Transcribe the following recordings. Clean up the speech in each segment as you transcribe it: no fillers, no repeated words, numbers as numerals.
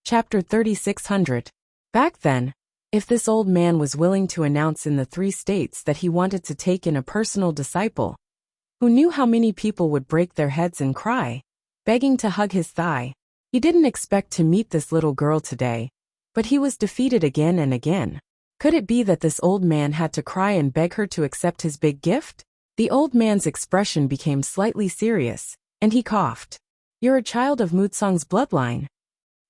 Chapter 3600. Back then, if this old man was willing to announce in the 3 states that he wanted to take in a personal disciple, who knew how many people would break their heads and cry, begging to hug his thigh, he didn't expect to meet this little girl today, but he was defeated again and again. Could it be that this old man had to cry and beg her to accept his big gift? The old man's expression became slightly serious, and he coughed. You're a child of Mutsong's bloodline.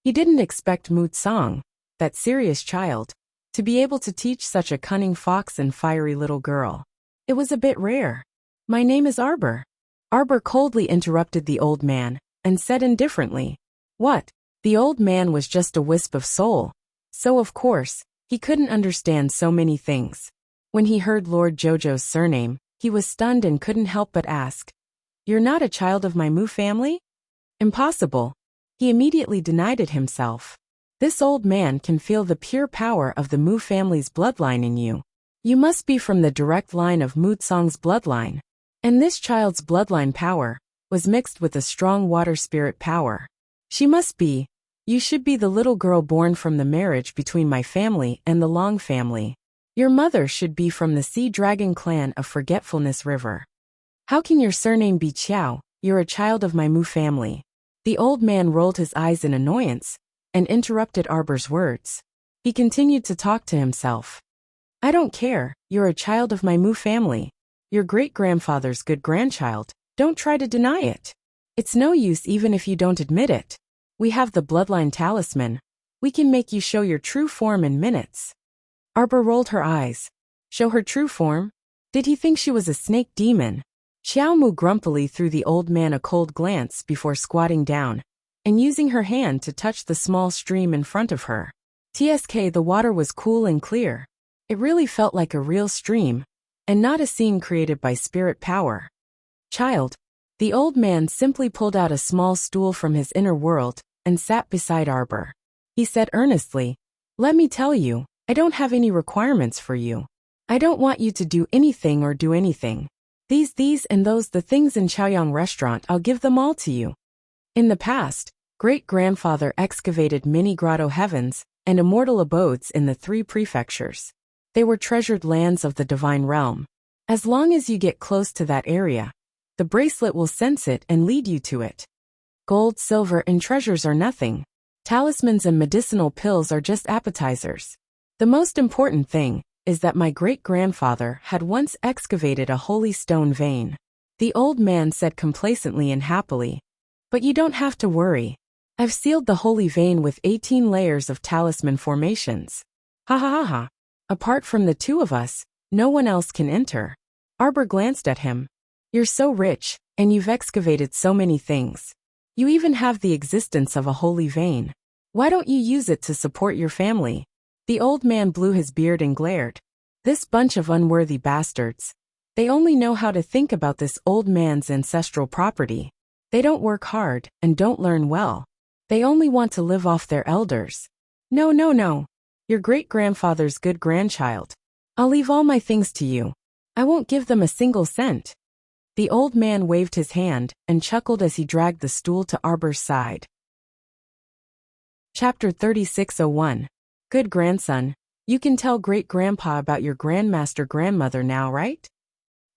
He didn't expect Mutsong, that serious child, to be able to teach such a cunning fox and fiery little girl. It was a bit rare. My name is Arbor. Arbor coldly interrupted the old man, and said indifferently, What? The old man was just a wisp of soul, so of course, he couldn't understand so many things. When he heard Lord Jojo's surname, he was stunned and couldn't help but ask, You're not a child of my Mu family? Impossible. He immediately denied it himself. This old man can feel the pure power of the Mu family's bloodline in you. You must be from the direct line of Mutsong's bloodline. And this child's bloodline power was mixed with a strong water spirit power. She must be. You should be the little girl born from the marriage between my family and the Long family. Your mother should be from the Sea Dragon clan of Forgetfulness River. How can your surname be Qiao? You're a child of my Mu family. The old man rolled his eyes in annoyance and interrupted Arbor's words. He continued to talk to himself. I don't care, you're a child of my Mu family. Your great-grandfather's good grandchild. Don't try to deny it. It's no use even if you don't admit it. We have the bloodline talisman. We can make you show your true form in minutes. Arbor rolled her eyes. Show her true form? Did he think she was a snake demon? Xiaomu grumpily threw the old man a cold glance before squatting down and using her hand to touch the small stream in front of her. TSK, the water was cool and clear. It really felt like a real stream, and not a scene created by spirit power. Child. The old man simply pulled out a small stool from his inner world and sat beside Arbor. He said earnestly, Let me tell you, I don't have any requirements for you. I don't want you to do anything or do anything. These and those, the things in Chaoyang restaurant, I'll give them all to you. In the past, great-grandfather excavated many grotto heavens and immortal abodes in the 3 prefectures. They were treasured lands of the divine realm. As long as you get close to that area, the bracelet will sense it and lead you to it. Gold, silver, and treasures are nothing. Talismans and medicinal pills are just appetizers. The most important thing is that my great-grandfather had once excavated a holy stone vein. The old man said complacently and happily, But you don't have to worry. I've sealed the holy vein with 18 layers of talisman formations. Ha ha ha ha. Apart from the 2 of us, no one else can enter. Arbor glanced at him. You're so rich, and you've excavated so many things. You even have the existence of a holy vein. Why don't you use it to support your family? The old man blew his beard and glared. This bunch of unworthy bastards. They only know how to think about this old man's ancestral property. They don't work hard and don't learn well. They only want to live off their elders. No. Your great-grandfather's good grandchild. I'll leave all my things to you. I won't give them a single cent. The old man waved his hand and chuckled as he dragged the stool to Arbor's side. Chapter 3601. Good grandson, you can tell great-grandpa about your grandmaster-grandmother now, right?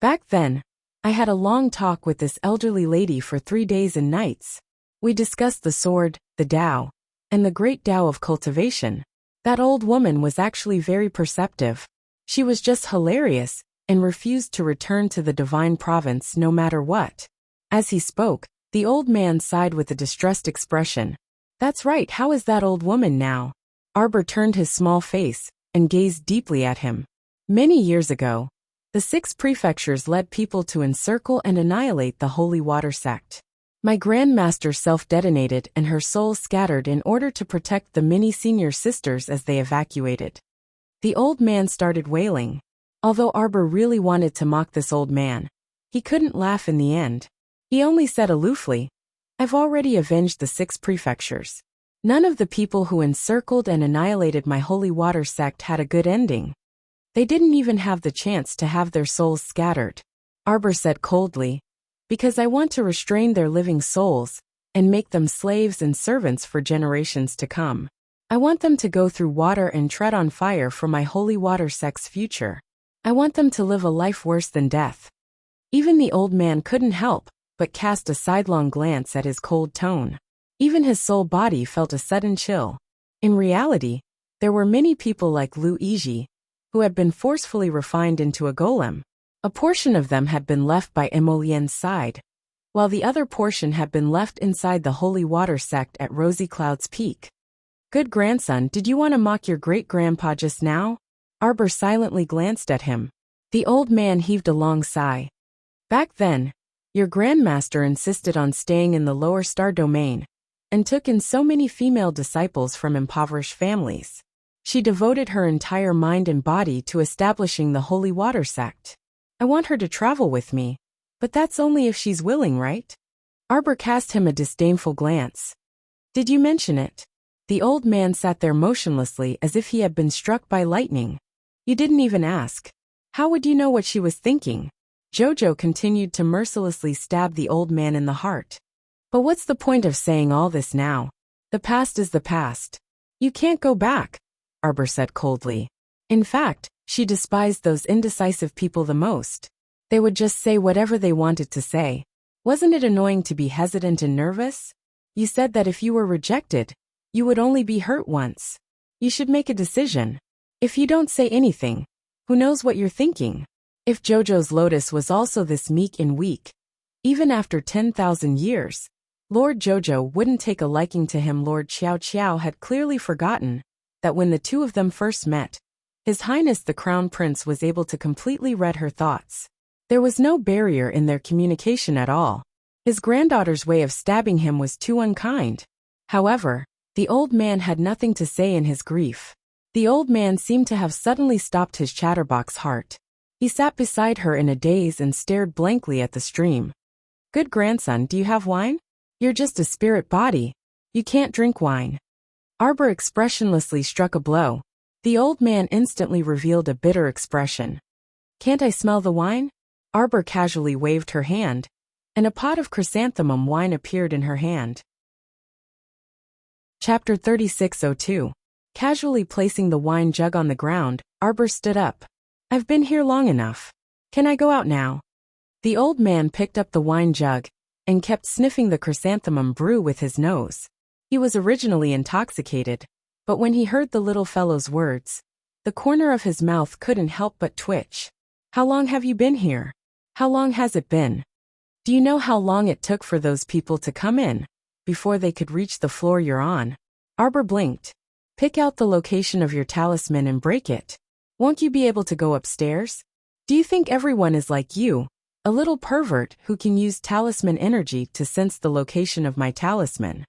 Back then, I had a long talk with this elderly lady for 3 days and nights. We discussed the sword, the Tao, and the great Tao of cultivation. That old woman was actually very perceptive. She was just hilarious and refused to return to the divine province no matter what. As he spoke, the old man sighed with a distressed expression. That's right, how is that old woman now? Arbor turned his small face and gazed deeply at him. Many years ago, the 6 prefectures led people to encircle and annihilate the Holy Water sect. My grandmaster self-detonated and her soul scattered in order to protect the many senior sisters as they evacuated. The old man started wailing. Although Arbor really wanted to mock this old man, he couldn't laugh in the end. He only said aloofly, I've already avenged the 6 prefectures. None of the people who encircled and annihilated my holy water sect had a good ending. They didn't even have the chance to have their souls scattered. Arbor said coldly, Because I want to restrain their living souls and make them slaves and servants for generations to come. I want them to go through water and tread on fire for my holy water sect's future. I want them to live a life worse than death." Even the old man couldn't help but cast a sidelong glance at his cold tone. Even his soul body felt a sudden chill. In reality, there were many people like Lu Yiji, who had been forcefully refined into a golem. A portion of them had been left by Emolien's side, while the other portion had been left inside the holy water sect at Rosy Cloud's peak. "Good grandson, did you want to mock your great-grandpa just now?" Arbor silently glanced at him. The old man heaved a long sigh. "Back then, your grandmaster insisted on staying in the lower star domain, and took in so many female disciples from impoverished families. She devoted her entire mind and body to establishing the holy water sect. I want her to travel with me, but that's only if she's willing, right?" Arbor cast him a disdainful glance. "Did you mention it?" The old man sat there motionlessly as if he had been struck by lightning. "You didn't even ask. How would you know what she was thinking?" Jojo continued to mercilessly stab the old man in the heart. "But what's the point of saying all this now? The past is the past. You can't go back," Arbor said coldly. In fact, she despised those indecisive people the most. They would just say whatever they wanted to say. Wasn't it annoying to be hesitant and nervous? You said that if you were rejected, you would only be hurt once. You should make a decision. If you don't say anything, who knows what you're thinking? If Jojo's lotus was also this meek and weak, even after 10,000 years, Lord Jojo wouldn't take a liking to him. Lord Xiao Xiao had clearly forgotten that when the two of them first met, His Highness the Crown Prince was able to completely read her thoughts. There was no barrier in their communication at all. His granddaughter's way of stabbing him was too unkind. However, the old man had nothing to say in his grief. The old man seemed to have suddenly stopped his chatterbox heart. He sat beside her in a daze and stared blankly at the stream. "Good grandson, do you have wine? You're just a spirit body. You can't drink wine." Arbor expressionlessly struck a blow. The old man instantly revealed a bitter expression. "Can't I smell the wine?" Arbor casually waved her hand, and a pot of chrysanthemum wine appeared in her hand. Chapter 3602. Casually placing the wine jug on the ground, Arbor stood up. "I've been here long enough. Can I go out now?" The old man picked up the wine jug and kept sniffing the chrysanthemum brew with his nose. He was originally intoxicated, but when he heard the little fellow's words, the corner of his mouth couldn't help but twitch. "How long have you been here? How long has it been? Do you know how long it took for those people to come in before they could reach the floor you're on?" Arbor blinked. "Pick out the location of your talisman and break it. Won't you be able to go upstairs? Do you think everyone is like you, a little pervert who can use talisman energy to sense the location of my talisman?"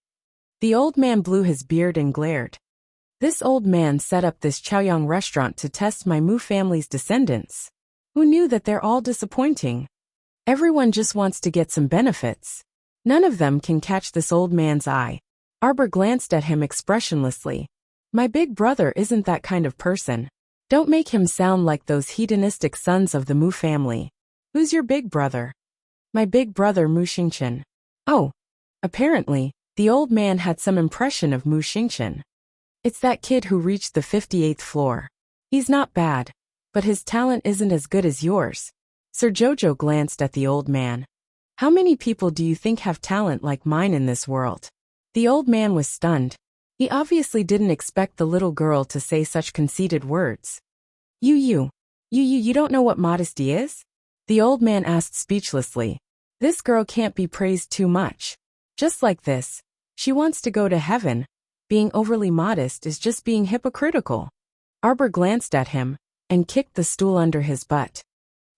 The old man blew his beard and glared. "This old man set up this Chaoyang restaurant to test my Mu family's descendants. Who knew that they're all disappointing? Everyone just wants to get some benefits. None of them can catch this old man's eye." Arbor glanced at him expressionlessly. "My big brother isn't that kind of person. Don't make him sound like those hedonistic sons of the Mu family." "Who's your big brother?" "My big brother Mu Xingqian." "Oh." Apparently, the old man had some impression of Mu Xingqian. "It's that kid who reached the 58th floor. He's not bad, but his talent isn't as good as yours." Sir Jojo glanced at the old man. "How many people do you think have talent like mine in this world?" The old man was stunned. He obviously didn't expect the little girl to say such conceited words. You don't know what modesty is?" The old man asked speechlessly. "This girl can't be praised too much. Just like this, she wants to go to heaven. Being overly modest is just being hypocritical." Arbor glanced at him and kicked the stool under his butt.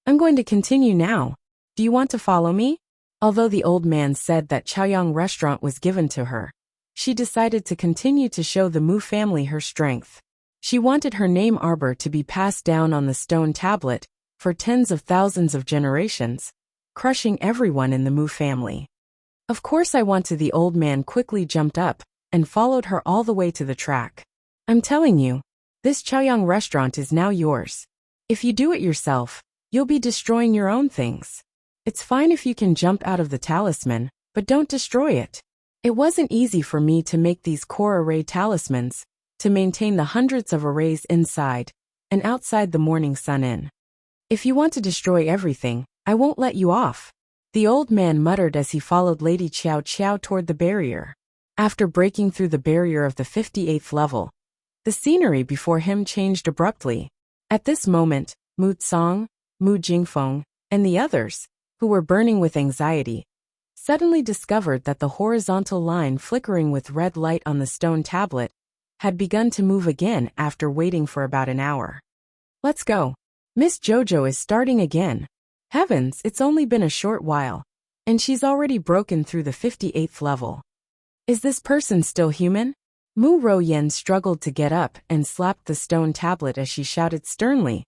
"I'm going to continue now. Do you want to follow me?" Although the old man said that Chaoyang restaurant was given to her, she decided to continue to show the Mu family her strength. She wanted her name Arbor to be passed down on the stone tablet for tens of thousands of generations, crushing everyone in the Mu family. "Of course I want to." The old man quickly jumped up and followed her all the way to the track. "I'm telling you, this Chaoyang restaurant is now yours. If you do it yourself, you'll be destroying your own things. It's fine if you can jump out of the talisman, but don't destroy it. It wasn't easy for me to make these core array talismans, to maintain the hundreds of arrays inside and outside the morning sun in. If you want to destroy everything, I won't let you off. The old man muttered as he followed Lady Qiao Qiao toward the barrier. After breaking through the barrier of the 58th level, the scenery before him changed abruptly. At this moment, Mu Tsang, Mu Jingfeng, and the others, who were burning with anxiety, suddenly discovered that the horizontal line flickering with red light on the stone tablet had begun to move again after waiting for about an hour. Let's go. Miss Jojo is starting again. Heavens, it's only been a short while, and she's already broken through the 58th level. Is this person still human? Mu Royan struggled to get up and slapped the stone tablet as she shouted sternly,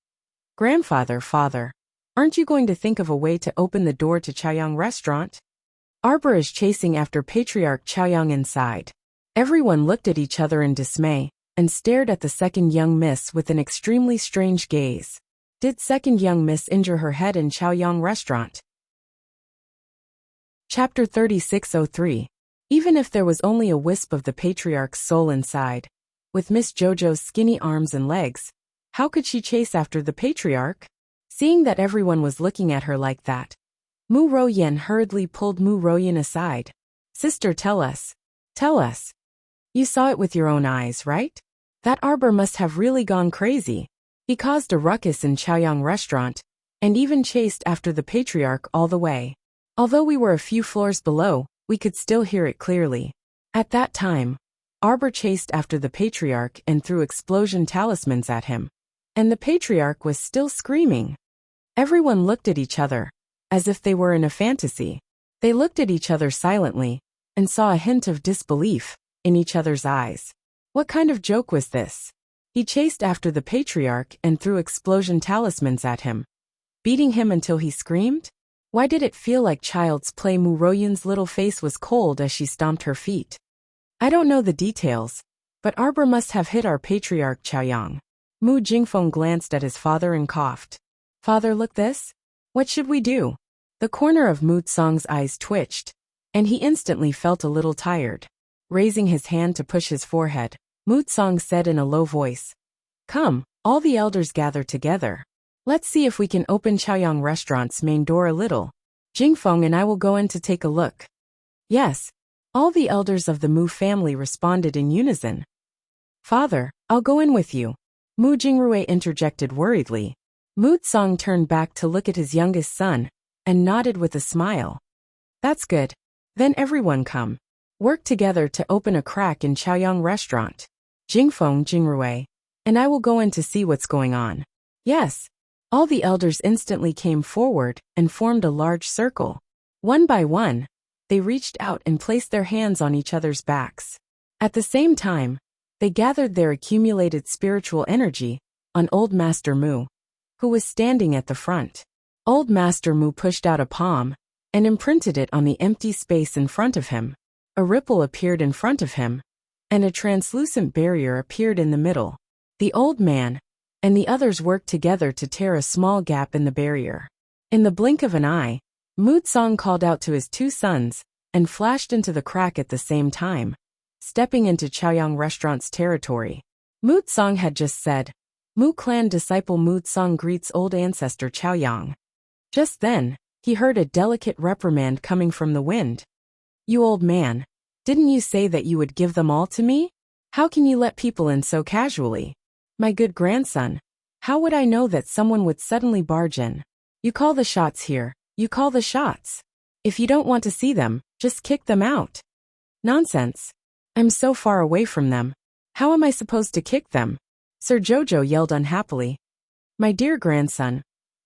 "Grandfather, father, aren't you going to think of a way to open the door to Chaoyang restaurant?" Arbor is chasing after Patriarch Chaoyang inside. Everyone looked at each other in dismay and stared at the second young miss with an extremely strange gaze. Did second young miss injure her head in Chaoyang restaurant? Chapter 3603. Even if there was only a wisp of the patriarch's soul inside, with Miss Jojo's skinny arms and legs, how could she chase after the patriarch? Seeing that everyone was looking at her like that, Mu Royan hurriedly pulled Mu Royan aside. Sister, tell us. Tell us. You saw it with your own eyes, right? That Arbor must have really gone crazy. He caused a ruckus in Chaoyang restaurant, and even chased after the patriarch all the way. Although we were a few floors below, we could still hear it clearly. At that time, Arbor chased after the patriarch and threw explosion talismans at him. And the patriarch was still screaming. Everyone looked at each other, as if they were in a fantasy. They looked at each other silently, and saw a hint of disbelief in each other's eyes. What kind of joke was this? He chased after the patriarch and threw explosion talismans at him, beating him until he screamed? Why did it feel like child's play? Mu Royan's little face was cold as she stomped her feet. I don't know the details, but Arbor must have hit our patriarch Chaoyang. Mu Jingfeng glanced at his father and coughed. Father, look this? What should we do? The corner of Mu Tsang's eyes twitched, and he instantly felt a little tired. Raising his hand to push his forehead, Mu Tsang said in a low voice, "Come, all the elders gather together. Let's see if we can open Chaoyang restaurant's main door a little. Jingfeng and I will go in to take a look." Yes, all the elders of the Mu family responded in unison. Father, I'll go in with you. Mu Jingrui interjected worriedly. Mu Tsang turned back to look at his youngest son, and nodded with a smile. That's good. Then everyone come. Work together to open a crack in Chaoyang restaurant. Jingfeng, Jingrui, and I will go in to see what's going on. Yes. All the elders instantly came forward and formed a large circle. One by one, they reached out and placed their hands on each other's backs. At the same time, they gathered their accumulated spiritual energy on Old Master Mu, who was standing at the front. Old Master Mu pushed out a palm and imprinted it on the empty space in front of him. A ripple appeared in front of him, and a translucent barrier appeared in the middle. The old man and the others worked together to tear a small gap in the barrier. In the blink of an eye, Mu Tsang called out to his two sons and flashed into the crack at the same time, stepping into Chaoyang restaurant's territory. Mu Tsang had just said, "Mu clan disciple Mu Tsang greets old ancestor Chaoyang." Just then, he heard a delicate reprimand coming from the wind. "You old man, didn't you say that you would give them all to me? How can you let people in so casually? My good grandson, how would I know that someone would suddenly barge in? You call the shots here, you call the shots. If you don't want to see them, just kick them out." "Nonsense. I'm so far away from them. How am I supposed to kick them?" Sir Jojo yelled unhappily. "My dear grandson,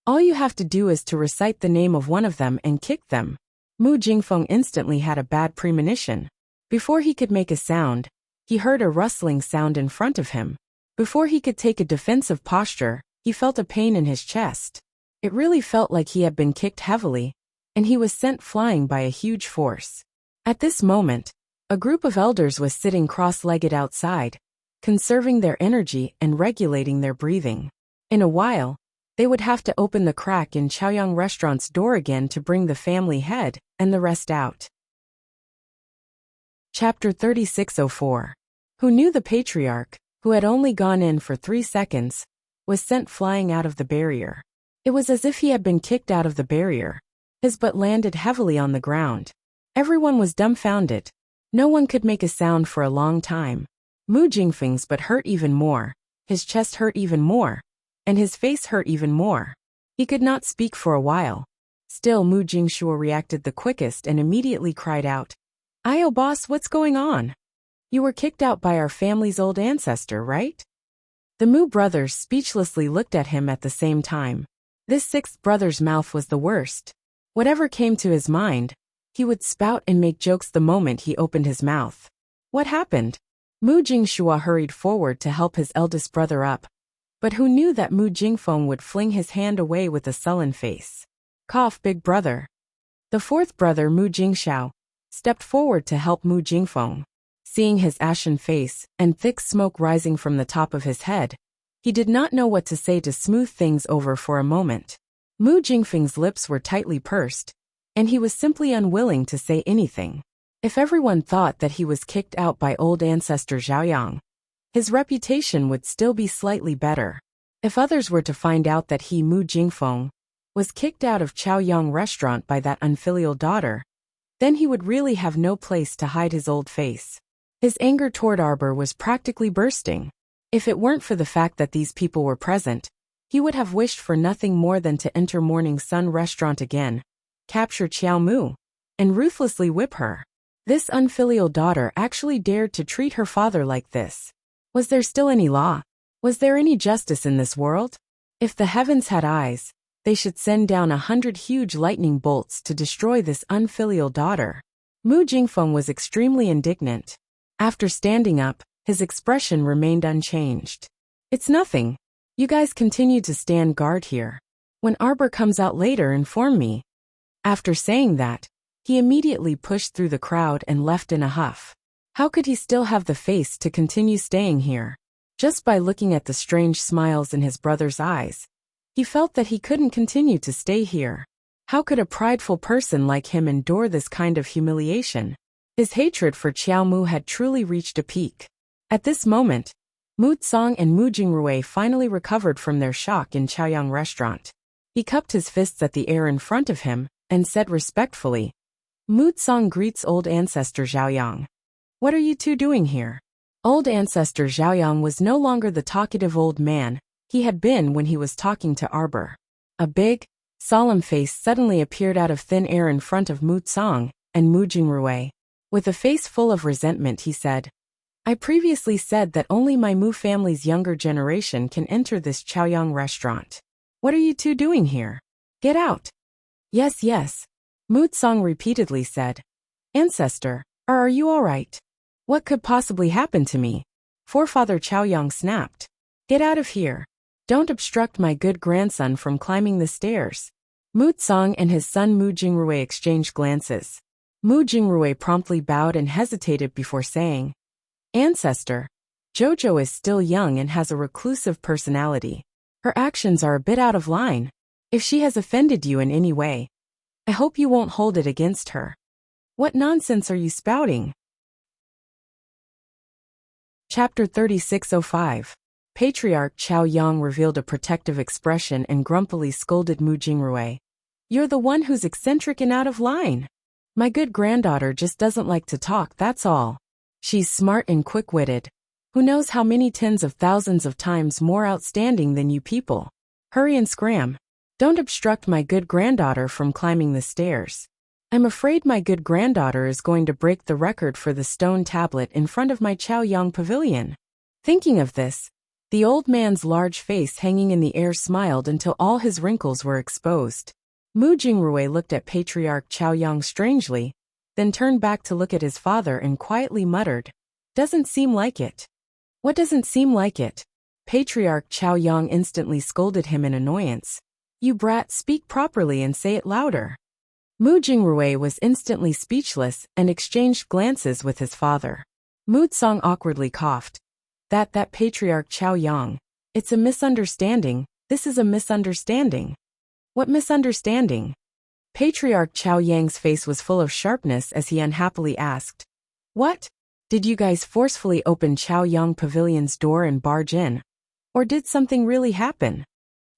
all you have to do is to recite the name of one of them and kick them." Mu Jingfeng instantly had a bad premonition. Before he could make a sound, he heard a rustling sound in front of him. Before he could take a defensive posture, he felt a pain in his chest. It really felt like he had been kicked heavily, and he was sent flying by a huge force. At this moment, a group of elders was sitting cross-legged outside, conserving their energy and regulating their breathing. In a while, they would have to open the crack in Chaoyang restaurant's door again to bring the family head and the rest out. Chapter 3604. Who knew the patriarch, who had only gone in for 3 seconds, was sent flying out of the barrier. It was as if he had been kicked out of the barrier. His butt landed heavily on the ground. Everyone was dumbfounded. No one could make a sound for a long time. Mu Jingfeng's butt hurt even more, his chest hurt even more, and his face hurt even more. He could not speak for a while. Still, Mu Jingshua reacted the quickest and immediately cried out, "Ayo boss, what's going on? You were kicked out by our family's old ancestor, right?" The Mu brothers speechlessly looked at him at the same time. This sixth brother's mouth was the worst. Whatever came to his mind, he would spout and make jokes the moment he opened his mouth. What happened? Mu Jingshua hurried forward to help his eldest brother up. But who knew that Mu Jingfeng would fling his hand away with a sullen face? Cough, big brother. The fourth brother, Mu Jingxiao, stepped forward to help Mu Jingfeng. Seeing his ashen face and thick smoke rising from the top of his head, he did not know what to say to smooth things over for a moment. Mu Jingfeng's lips were tightly pursed, and he was simply unwilling to say anything. If everyone thought that he was kicked out by old ancestor Zhaoyang, his reputation would still be slightly better. If others were to find out that he, Mu Jingfeng, was kicked out of Chaoyang restaurant by that unfilial daughter, then he would really have no place to hide his old face. His anger toward Arbor was practically bursting. If it weren't for the fact that these people were present, he would have wished for nothing more than to enter Morning Sun restaurant again, capture Qiao Mu, and ruthlessly whip her. This unfilial daughter actually dared to treat her father like this. Was there still any law? Was there any justice in this world? If the heavens had eyes, they should send down 100 huge lightning bolts to destroy this unfilial daughter. Mu Jingfeng was extremely indignant. After standing up, his expression remained unchanged. "It's nothing. You guys continue to stand guard here. When Arbor comes out later, inform me." After saying that, he immediately pushed through the crowd and left in a huff. How could he still have the face to continue staying here? Just by looking at the strange smiles in his brother's eyes, he felt that he couldn't continue to stay here. How could a prideful person like him endure this kind of humiliation? His hatred for Qiao Mu had truly reached a peak. At this moment, Mu Tsang and Mu Jingrui finally recovered from their shock in Chaoyang restaurant. He cupped his fists at the air in front of him and said respectfully, "Mu Tsang greets old ancestor Zhaoyang. What are you two doing here?" Old ancestor Zhaoyang was no longer the talkative old man he had been when he was talking to Arbor. A big, solemn face suddenly appeared out of thin air in front of Mu Tsang and Mu Jingrui. With a face full of resentment, he said, "I previously said that only my Mu family's younger generation can enter this Chaoyang restaurant. What are you two doing here? Get out." "Yes, yes," Mu Tsang repeatedly said. "Ancestor, are you all right? What could possibly happen to me?" Forefather Chaoyang snapped. "Get out of here. Don't obstruct my good grandson from climbing the stairs." Mu Tsang and his son Mu Jingrui exchanged glances. Mu Jingrui promptly bowed and hesitated before saying, "Ancestor, Jojo is still young and has a reclusive personality. Her actions are a bit out of line. If she has offended you in any way, I hope you won't hold it against her." "What nonsense are you spouting?" Chapter 3605. Patriarch Chaoyang revealed a protective expression and grumpily scolded Mu Jingrui. "You're the one who's eccentric and out of line. My good granddaughter just doesn't like to talk, that's all. She's smart and quick-witted. Who knows how many tens of thousands of times more outstanding than you people. Hurry and scram. Don't obstruct my good granddaughter from climbing the stairs. I'm afraid my good granddaughter is going to break the record for the stone tablet in front of my Chaoyang pavilion." Thinking of this, the old man's large face hanging in the air smiled until all his wrinkles were exposed. Mu Jingrui looked at Patriarch Chaoyang strangely, then turned back to look at his father and quietly muttered, "Doesn't seem like it." "What doesn't seem like it?" Patriarch Chaoyang instantly scolded him in annoyance. "You brat, speak properly and say it louder." Mu Jingrui was instantly speechless and exchanged glances with his father. Mu Tsang awkwardly coughed. That Patriarch Chaoyang. It's a misunderstanding. This is a misunderstanding." "What misunderstanding?" Patriarch Chaoyang's face was full of sharpness as he unhappily asked. What? Did you guys forcefully open Chaoyang Pavilion's door and barge in? Or did something really happen?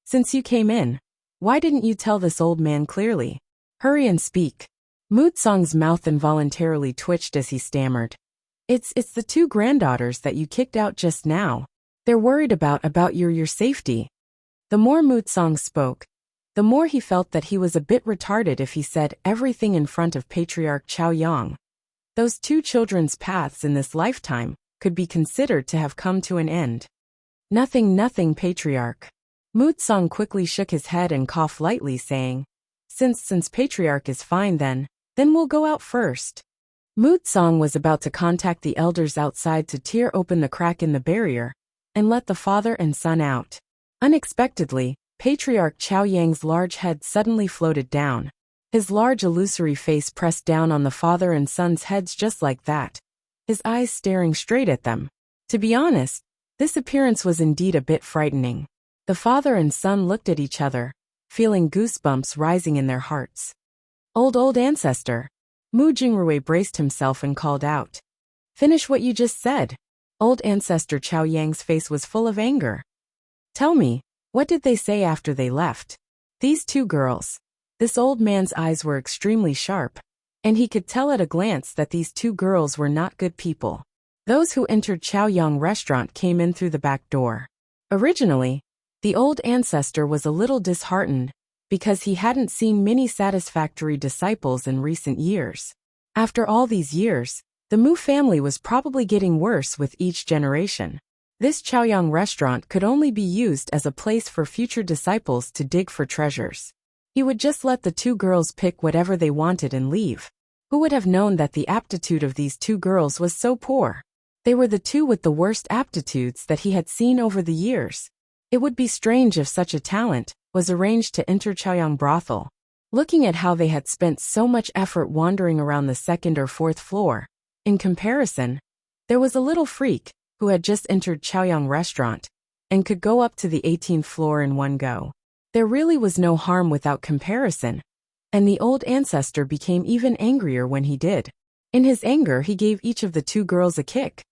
Since you came in, why didn't you tell this old man clearly? Hurry and speak. Mutsong's mouth involuntarily twitched as he stammered. It's the two granddaughters that you kicked out just now. They're worried about your safety. The more Mutsong spoke, the more he felt that he was a bit retarded if he said everything in front of Patriarch Chaoyang. Those two children's paths in this lifetime could be considered to have come to an end. Nothing, Patriarch. Mutsong quickly shook his head and coughed lightly, saying, Since Patriarch is fine then we'll go out first. Mutsong was about to contact the elders outside to tear open the crack in the barrier and let the father and son out. Unexpectedly, Patriarch Chaoyang's large head suddenly floated down. His large illusory face pressed down on the father and son's heads just like that, his eyes staring straight at them. To be honest, this appearance was indeed a bit frightening. The father and son looked at each other, feeling goosebumps rising in their hearts. Old ancestor. Mu Jingrui braced himself and called out. Finish what you just said. Old ancestor Chaoyang's face was full of anger. Tell me, what did they say after they left? These two girls. This old man's eyes were extremely sharp, and he could tell at a glance that these two girls were not good people. Those who entered Chaoyang restaurant came in through the back door. Originally, the old ancestor was a little disheartened because he hadn't seen many satisfactory disciples in recent years. After all these years, the Mu family was probably getting worse with each generation. This Chaoyang restaurant could only be used as a place for future disciples to dig for treasures. He would just let the two girls pick whatever they wanted and leave. Who would have known that the aptitude of these two girls was so poor? They were the two with the worst aptitudes that he had seen over the years. It would be strange if such a talent was arranged to enter Chaoyang brothel. Looking at how they had spent so much effort wandering around the second or fourth floor, in comparison, there was a little freak who had just entered Chaoyang restaurant and could go up to the 18th floor in one go. There really was no harm without comparison, and the old ancestor became even angrier when he did. In his anger, he gave each of the two girls a kick.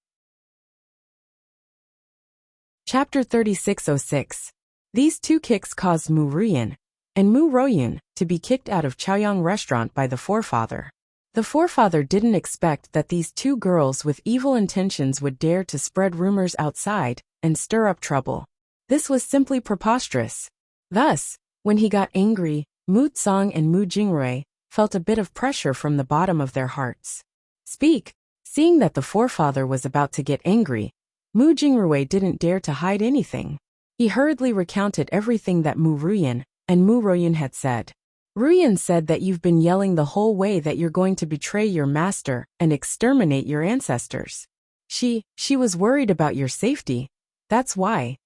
Chapter 3606. These two kicks caused Mu Ruyan and Mu Royun to be kicked out of Chaoyang restaurant by the forefather. The forefather didn't expect that these two girls with evil intentions would dare to spread rumors outside and stir up trouble. This was simply preposterous. Thus, when he got angry, Mu Tsong and Mu Jingrui felt a bit of pressure from the bottom of their hearts. Speak. Seeing that the forefather was about to get angry, Mu Jingrui didn't dare to hide anything. He hurriedly recounted everything that Mu Ruyan and Mu Royun had said. Ruyan said that you've been yelling the whole way that you're going to betray your master and exterminate your ancestors. She was worried about your safety. That's why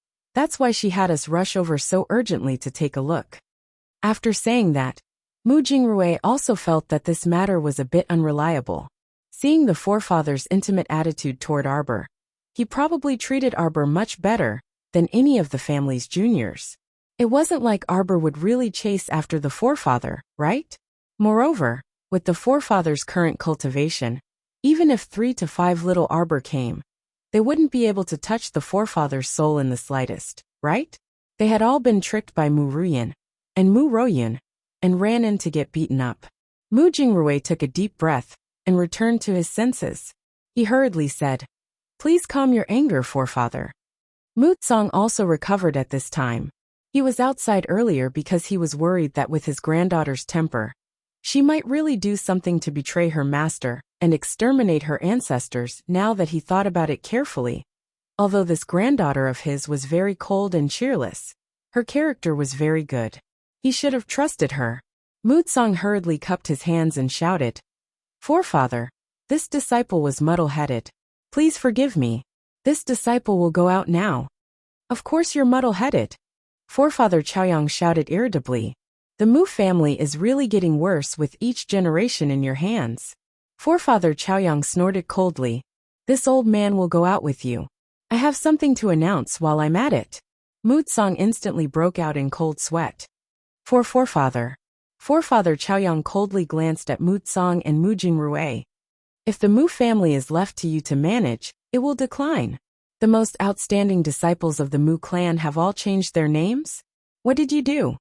she had us rush over so urgently to take a look. After saying that, Mu Jingrui also felt that this matter was a bit unreliable. Seeing the forefather's intimate attitude toward Arbor, he probably treated Arbor much better than any of the family's juniors. It wasn't like Arbor would really chase after the forefather, right? Moreover, with the forefather's current cultivation, even if 3 to 5 little Arbor came, they wouldn't be able to touch the forefather's soul in the slightest, right? They had all been tricked by Mu Ruyan and Mu Royun and ran in to get beaten up. Mu Jingrui took a deep breath and returned to his senses. He hurriedly said, Please calm your anger, forefather. Mu Tsong also recovered at this time. He was outside earlier because he was worried that with his granddaughter's temper, she might really do something to betray her master and exterminate her ancestors. Now that he thought about it carefully, although this granddaughter of his was very cold and cheerless, her character was very good. He should have trusted her. Mu Tsong hurriedly cupped his hands and shouted, Forefather, this disciple was muddle-headed. Please forgive me. This disciple will go out now. Of course you're muddle-headed. Forefather Chaoyang shouted irritably. The Mu family is really getting worse with each generation in your hands. Forefather Chaoyang snorted coldly. This old man will go out with you. I have something to announce while I'm at it. Mu Tsong instantly broke out in cold sweat. Forefather. Forefather Chaoyang coldly glanced at Mu Tsong and Mu Jingrui. If the Mu family is left to you to manage, it will decline. The most outstanding disciples of the Mu clan have all changed their names? What did you do?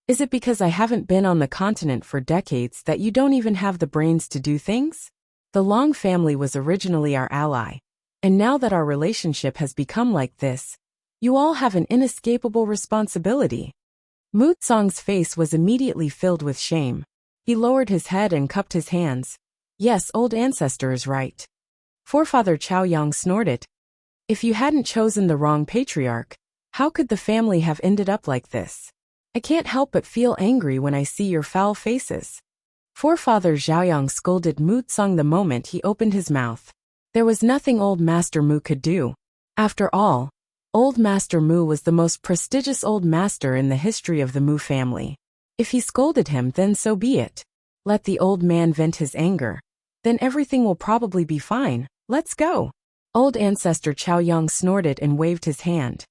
Is it because I haven't been on the continent for decades that you don't even have the brains to do things? The Long family was originally our ally, and now that our relationship has become like this, you all have an inescapable responsibility. Mu Tsong's face was immediately filled with shame. He lowered his head and cupped his hands. Yes, old ancestor is right. Forefather Chao Yang snorted. If you hadn't chosen the wrong patriarch, how could the family have ended up like this? I can't help but feel angry when I see your foul faces. Forefather Zhaoyang scolded Mu Tsong the moment he opened his mouth. There was nothing old Master Mu could do. After all, old Master Mu was the most prestigious old master in the history of the Mu family. If he scolded him, then so be it. Let the old man vent his anger. Then everything will probably be fine. Let's go. Old ancestor Chao Yang snorted and waved his hand.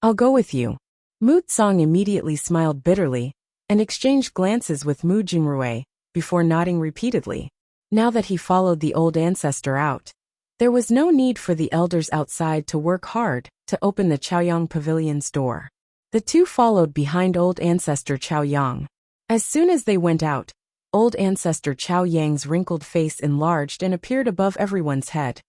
I'll go with you. Mu Tsong immediately smiled bitterly and exchanged glances with Mu Jingrui before nodding repeatedly. Now that he followed the old ancestor out, there was no need for the elders outside to work hard to open the Chaoyang pavilion's door. The two followed behind old ancestor Chao Yang. As soon as they went out, old ancestor Chao Yang's wrinkled face enlarged and appeared above everyone's head.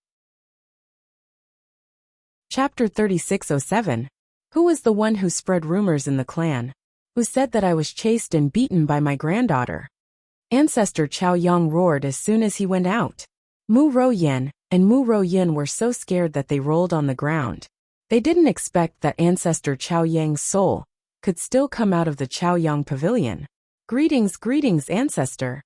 Chapter 3607. Who was the one who spread rumors in the clan? Who said that I was chased and beaten by my granddaughter? Ancestor Chao Yang roared as soon as he went out. Mu Ro-yen and Mu Ro-yin were so scared that they rolled on the ground. They didn't expect that ancestor Chao Yang's soul could still come out of the Chaoyang pavilion. Greetings, greetings, ancestor.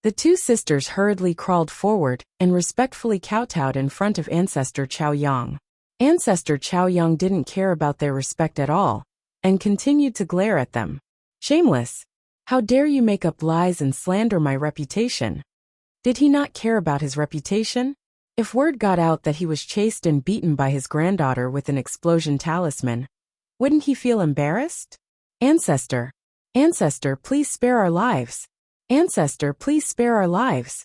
The two sisters hurriedly crawled forward and respectfully kowtowed in front of ancestor Chao Yang. Ancestor Chao Yang didn't care about their respect at all, and continued to glare at them. Shameless! How dare you make up lies and slander my reputation? Did he not care about his reputation? If word got out that he was chased and beaten by his granddaughter with an explosion talisman, wouldn't he feel embarrassed? Ancestor! Ancestor, please spare our lives! Ancestor, please spare our lives!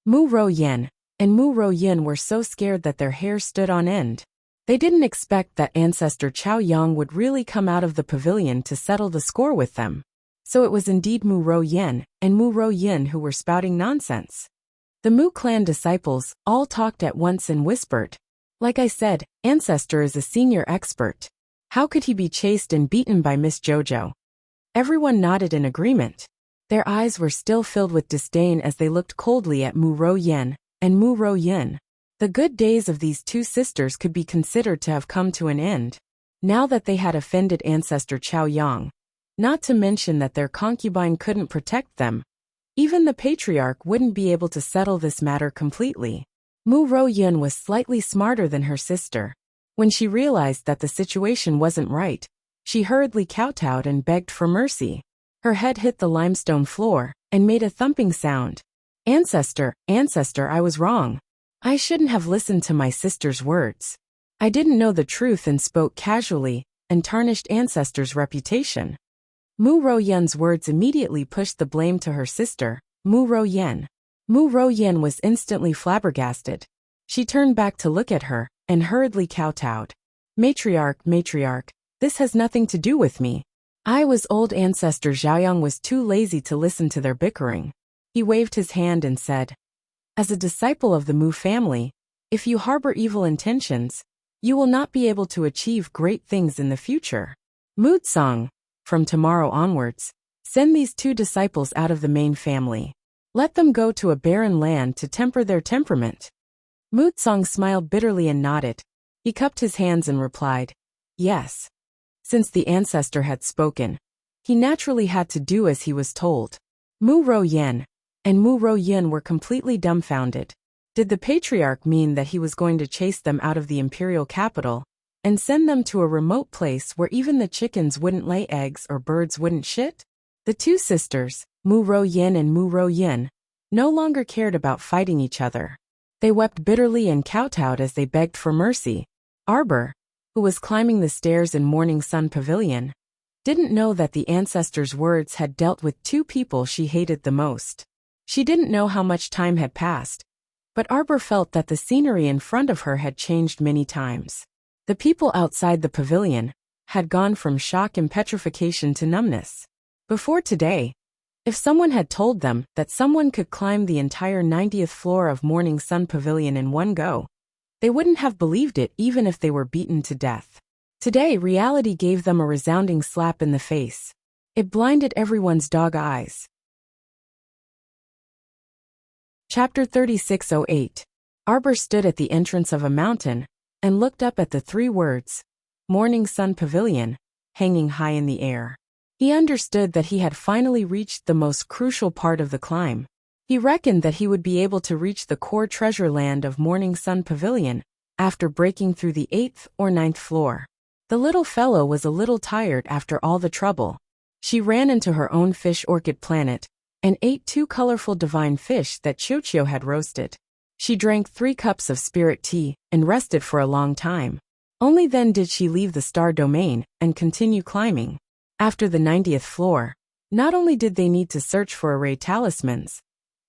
Mu Ro-yen and Mu Ro-yin were so scared that their hair stood on end. They didn't expect that ancestor Chao Yang would really come out of the pavilion to settle the score with them. So it was indeed Mu Ro-yen and Mu Ro-yin who were spouting nonsense. The Mu clan disciples all talked at once and whispered. Like I said, ancestor is a senior expert. How could he be chased and beaten by Miss Jojo? Everyone nodded in agreement. Their eyes were still filled with disdain as they looked coldly at Mu Ro-yen and Mu Ro-yin. The good days of these two sisters could be considered to have come to an end, now that they had offended ancestor Chao Yang. Not to mention that their concubine couldn't protect them. Even the patriarch wouldn't be able to settle this matter completely. Mu Ro-yin was slightly smarter than her sister. When she realized that the situation wasn't right, she hurriedly kowtowed and begged for mercy. Her head hit the limestone floor and made a thumping sound. Ancestor, ancestor, I was wrong. I shouldn't have listened to my sister's words. I didn't know the truth and spoke casually, and tarnished ancestor's reputation. Mu Ro-yen's words immediately pushed the blame to her sister, Mu Ro-yen. Mu Ro-yen was instantly flabbergasted. She turned back to look at her, and hurriedly kowtowed. Matriarch, matriarch, this has nothing to do with me. I was old ancestor Zhaoyang was too lazy to listen to their bickering. He waved his hand and said, as a disciple of the Mu family, if you harbor evil intentions, you will not be able to achieve great things in the future. Mu Tsong, from tomorrow onwards, send these two disciples out of the main family. Let them go to a barren land to temper their temperament. Mu Tsong smiled bitterly and nodded. He cupped his hands and replied, yes. Since the ancestor had spoken, he naturally had to do as he was told. Mu Ro-yen and Mu Ro-yin were completely dumbfounded. Did the patriarch mean that he was going to chase them out of the imperial capital and send them to a remote place where even the chickens wouldn't lay eggs or birds wouldn't shit? The two sisters, Mu Ro-yin and Mu Ro-yin, no longer cared about fighting each other. They wept bitterly and kowtowed as they begged for mercy. Arbor, who was climbing the stairs in Morning Sun Pavilion, didn't know that the ancestor's words had dealt with two people she hated the most. She didn't know how much time had passed, But Arbor felt that the scenery in front of her had changed many times. The people outside the pavilion had gone from shock and petrification to numbness. Before today, if someone had told them that someone could climb the entire 90th floor of Morning Sun Pavilion in one go, they wouldn't have believed it even if they were beaten to death. Today, reality gave them a resounding slap in the face. It blinded everyone's dog eyes. Chapter 3608. Arbor stood at the entrance of a mountain and looked up at the three words, Morning Sun Pavilion, hanging high in the air. He understood that he had finally reached the most crucial part of the climb. He reckoned that he would be able to reach the core treasure land of Morning Sun Pavilion after breaking through the 8th or 9th floor. The little fellow was a little tired after all the trouble. She ran into her own fish orchid planet and ate 2 colorful divine fish that Chiuchiu had roasted. She drank 3 cups of spirit tea and rested for a long time. Only then did she leave the star domain and continue climbing. After the 90th floor, not only did they need to search for array talismans,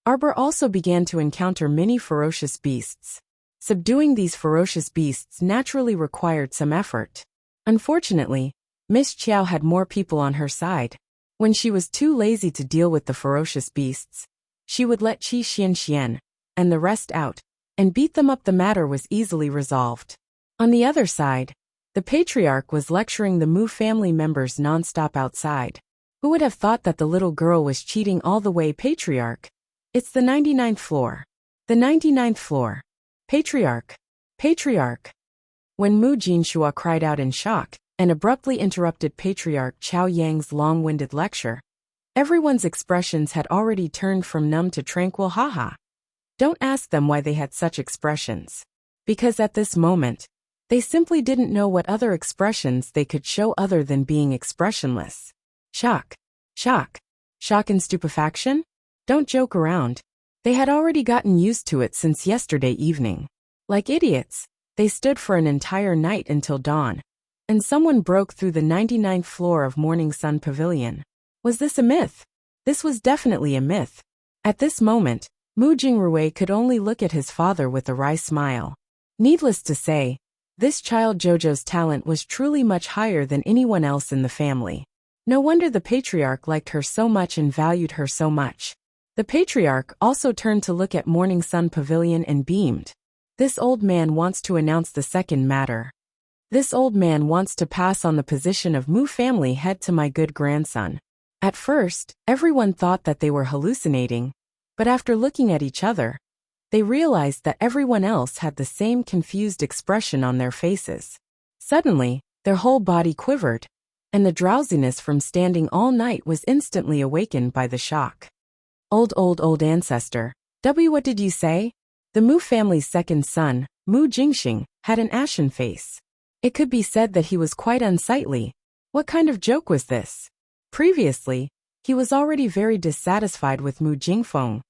Arbor also began to encounter many ferocious beasts. Subduing these ferocious beasts naturally required some effort. Unfortunately, Miss Chiao had more people on her side. When she was too lazy to deal with the ferocious beasts, she would let Qi Xian and the rest out and beat them up. The matter was easily resolved. On the other side, the patriarch was lecturing the Mu family members non-stop outside. Who would have thought that the little girl was cheating all the way? Patriarch. It's the 99th floor. The 99th floor. Patriarch. Patriarch. When Mu Jinshua cried out in shock and abruptly interrupted Patriarch Chao Yang's long-winded lecture, everyone's expressions had already turned from numb to tranquil. Haha. Don't ask them why they had such expressions. Because at this moment, they simply didn't know what other expressions they could show other than being expressionless. Shock. Shock. Shock and stupefaction? Don't joke around. They had already gotten used to it since yesterday evening. Like idiots, they stood for an entire night until dawn, and someone broke through the 99th floor of Morning Sun Pavilion. Was this a myth? This was definitely a myth. At this moment, Mu Jingrui could only look at his father with a wry smile. Needless to say, this child Jojo's talent was truly much higher than anyone else in the family. No wonder the patriarch liked her so much and valued her so much. The patriarch also turned to look at Morning Sun Pavilion and beamed. This old man wants to announce the second matter. This old man wants to pass on the position of Mu family head to my good grandson. At first, everyone thought that they were hallucinating, but after looking at each other, they realized that everyone else had the same confused expression on their faces. Suddenly, their whole body quivered, and the drowsiness from standing all night was instantly awakened by the shock. Old ancestor. What did you say? The Mu family's second son, Mu Jingxing, had an ashen face. It could be said that he was quite unsightly. What kind of joke was this? Previously, he was already very dissatisfied with Mu Jingfeng,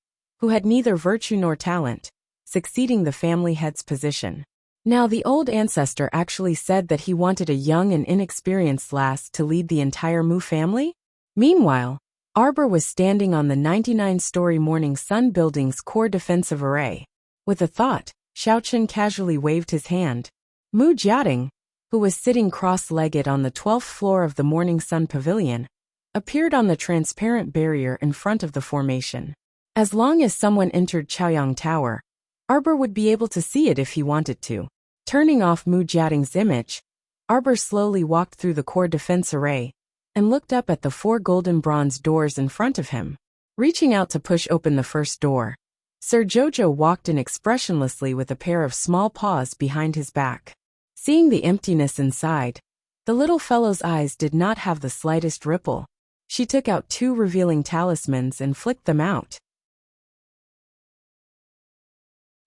who had neither virtue nor talent, succeeding the family head's position. Now the old ancestor actually said that he wanted a young and inexperienced lass to lead the entire Mu family? Meanwhile, Arbor was standing on the 99-story Morning Sun building's core defensive array. With a thought, Xiaochen casually waved his hand. Mu Jiating, who was sitting cross-legged on the 12th floor of the Morning Sun Pavilion, appeared on the transparent barrier in front of the formation. As long as someone entered Chaoyang Tower, Arbor would be able to see it if he wanted to. Turning off Mu Jiating's image, Arbor slowly walked through the core defense array and looked up at the 4 golden bronze doors in front of him. Reaching out to push open the first door, Sir Jojo walked in expressionlessly with a pair of small paws behind his back. Seeing the emptiness inside, the little fellow's eyes did not have the slightest ripple. She took out 2 revealing talismans and flicked them out.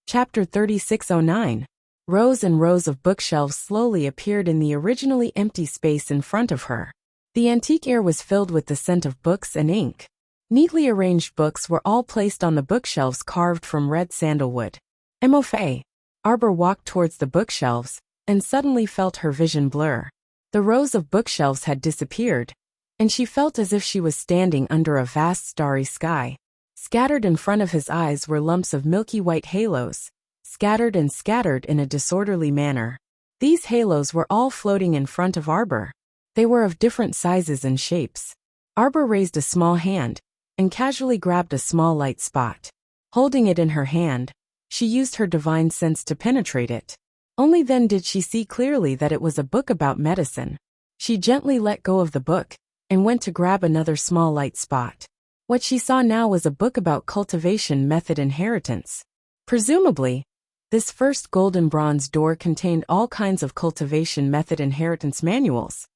Chapter 3609. Rows and rows of bookshelves slowly appeared in the originally empty space in front of her. The antique air was filled with the scent of books and ink. Neatly arranged books were all placed on the bookshelves carved from red sandalwood. Mofa. Arbor walked towards the bookshelves and suddenly felt her vision blur. The rows of bookshelves had disappeared, and she felt as if she was standing under a vast starry sky. Scattered in front of his eyes were lumps of milky white halos, scattered and scattered in a disorderly manner. These halos were all floating in front of Arbor. They were of different sizes and shapes. Arbor raised a small hand and casually grabbed a small light spot. Holding it in her hand, she used her divine sense to penetrate it. Only then did she see clearly that it was a book about medicine. She gently let go of the book and went to grab another small light spot. What she saw now was a book about cultivation method inheritance. Presumably, this first golden bronze door contained all kinds of cultivation method inheritance manuals,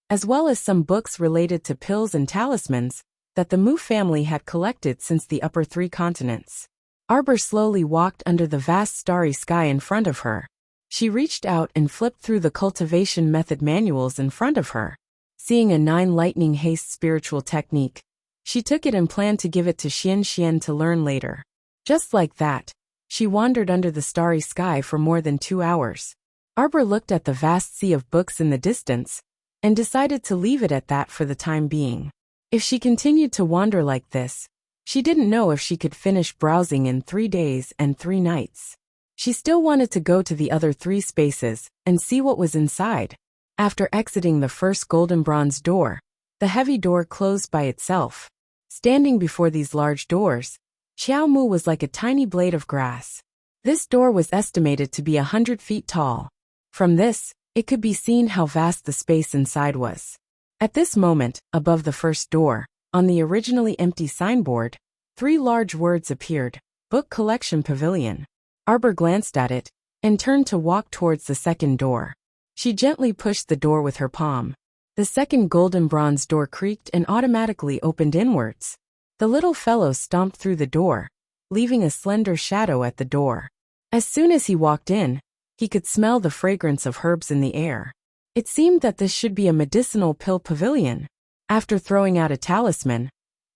as well as some books related to pills and talismans that the Mu family had collected since the upper 3 continents. Arbor slowly walked under the vast starry sky in front of her. She reached out and flipped through the cultivation method manuals in front of her. Seeing a 9 lightning haste spiritual technique, she took it and planned to give it to Xian to learn later. Just like that, she wandered under the starry sky for more than 2 hours. Arbor looked at the vast sea of books in the distance and decided to leave it at that for the time being. If she continued to wander like this, she didn't know if she could finish browsing in 3 days and 3 nights. She still wanted to go to the other 3 spaces and see what was inside. After exiting the first golden bronze door, the heavy door closed by itself. Standing before these large doors, Xiao Mu was like a tiny blade of grass. This door was estimated to be 100 feet tall. From this, it could be seen how vast the space inside was. At this moment, above the first door, on the originally empty signboard, 3 large words appeared: Book Collection Pavilion. Arbor glanced at it and turned to walk towards the second door. She gently pushed the door with her palm. The second golden bronze door creaked and automatically opened inwards. The little fellow stomped through the door, leaving a slender shadow at the door. As soon as he walked in, he could smell the fragrance of herbs in the air. It seemed that this should be a medicinal pill pavilion. After throwing out a talisman,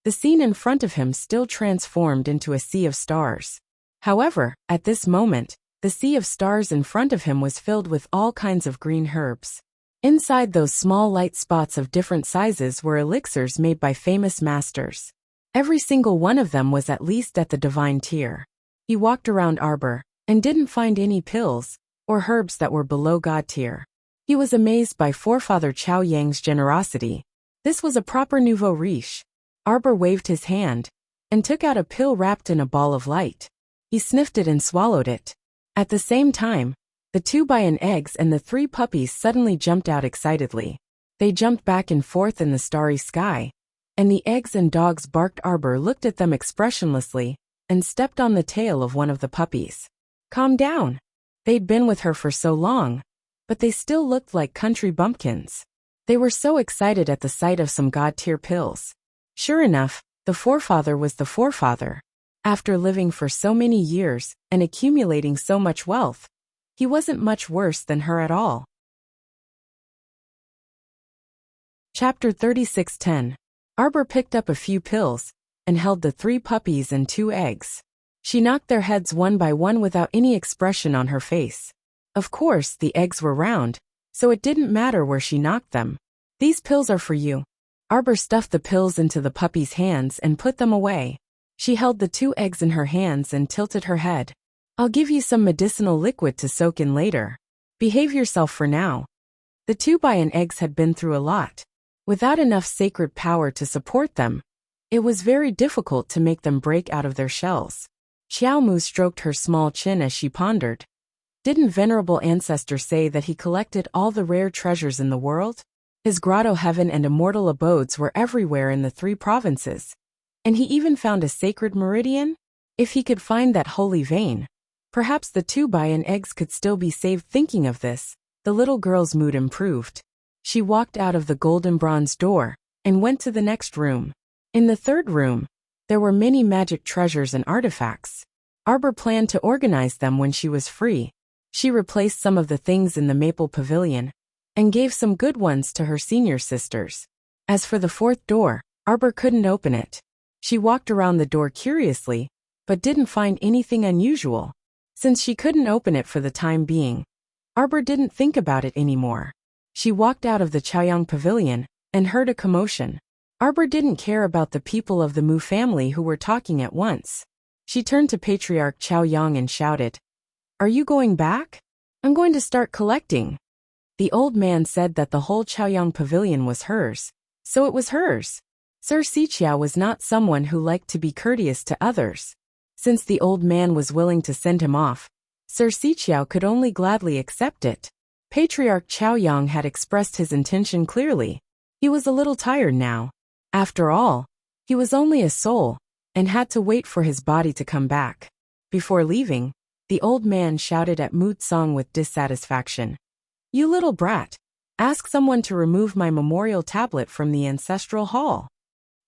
the scene in front of him still transformed into a sea of stars. However, at this moment, the sea of stars in front of him was filled with all kinds of green herbs. Inside those small light spots of different sizes were elixirs made by famous masters. Every single one of them was at least at the divine tier. He walked around Arbor and didn't find any pills or herbs that were below God tier. He was amazed by forefather Chao Yang's generosity. This was a proper nouveau riche. Arbor waved his hand and took out a pill wrapped in a ball of light. He sniffed it and swallowed it. At the same time, the 2 Bion eggs and the 3 puppies suddenly jumped out excitedly. They jumped back and forth in the starry sky, and the eggs and dogs barked. Arbor looked at them expressionlessly and stepped on the tail of one of the puppies. Calm down. They'd been with her for so long, but they still looked like country bumpkins. They were so excited at the sight of some god-tier pills. Sure enough, the forefather was the forefather. After living for so many years and accumulating so much wealth, he wasn't much worse than her at all. Chapter 36:10. Arbor picked up a few pills and held the 3 puppies and 2 eggs. She knocked their heads one by one without any expression on her face. Of course, the eggs were round, so it didn't matter where she knocked them. These pills are for you. Arbor stuffed the pills into the puppy's hands and put them away. She held the 2 eggs in her hands and tilted her head. I'll give you some medicinal liquid to soak in later. Behave yourself for now. The 2 Bion eggs had been through a lot. Without enough sacred power to support them, it was very difficult to make them break out of their shells. Xiaomu stroked her small chin as she pondered. Didn't venerable ancestor say that he collected all the rare treasures in the world? His grotto heaven and immortal abodes were everywhere in the 3 provinces. And he even found a sacred meridian? If he could find that holy vein, perhaps the 2 Bion eggs could still be saved. Thinking of this, the little girl's mood improved. She walked out of the golden bronze door and went to the next room. In the 3rd room, there were many magic treasures and artifacts. Arbor planned to organize them when she was free. She replaced some of the things in the maple pavilion and gave some good ones to her senior sisters. As for the 4th door, Arbor couldn't open it. She walked around the door curiously, but didn't find anything unusual. Since she couldn't open it for the time being, Arbor didn't think about it anymore. She walked out of the Chaoyang pavilion and heard a commotion. Arbor didn't care about the people of the Mu family who were talking at once. She turned to Patriarch Chao Yang and shouted, "Are you going back? I'm going to start collecting." The old man said that the whole Chaoyang pavilion was hers, so it was hers. Sir Siqiao was not someone who liked to be courteous to others. Since the old man was willing to send him off, Sir Siqiao could only gladly accept it. Patriarch Chaoyang had expressed his intention clearly. He was a little tired now. After all, he was only a soul, and had to wait for his body to come back. Before leaving, the old man shouted at Mu Tsang with dissatisfaction, "You little brat! Ask someone to remove my memorial tablet from the ancestral hall."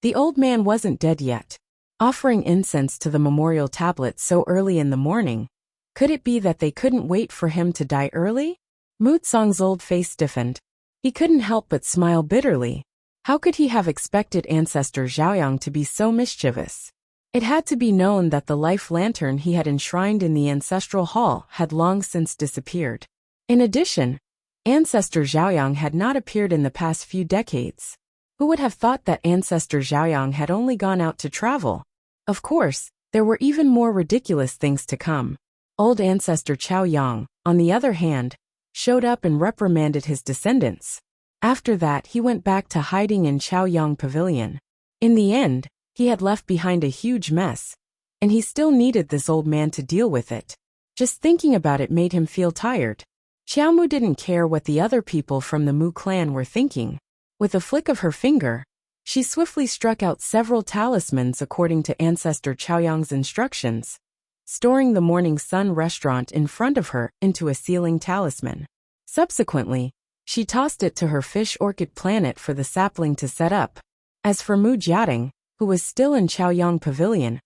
The old man wasn't dead yet. Offering incense to the memorial tablet so early in the morning, could it be that they couldn't wait for him to die early? Mu Tsang's old face stiffened. He couldn't help but smile bitterly. How could he have expected Ancestor Zhaoyang to be so mischievous? It had to be known that the life lantern he had enshrined in the ancestral hall had long since disappeared. In addition, Ancestor Zhaoyang had not appeared in the past few decades. Who would have thought that Ancestor Zhaoyang had only gone out to travel? Of course, there were even more ridiculous things to come. Old Ancestor Chao Yang, on the other hand, showed up and reprimanded his descendants. After that, he went back to hiding in Chaoyang Pavilion. In the end, he had left behind a huge mess, and he still needed this old man to deal with it. Just thinking about it made him feel tired. Xiaomu didn't care what the other people from the Mu clan were thinking. With a flick of her finger, she swiftly struck out several talismans according to Ancestor Chaoyang's instructions, storing the Morning Sun restaurant in front of her into a sealing talisman. Subsequently, she tossed it to her fish orchid planet for the sapling to set up. As for Mu Jiating, who was still in Chaoyang Pavilion,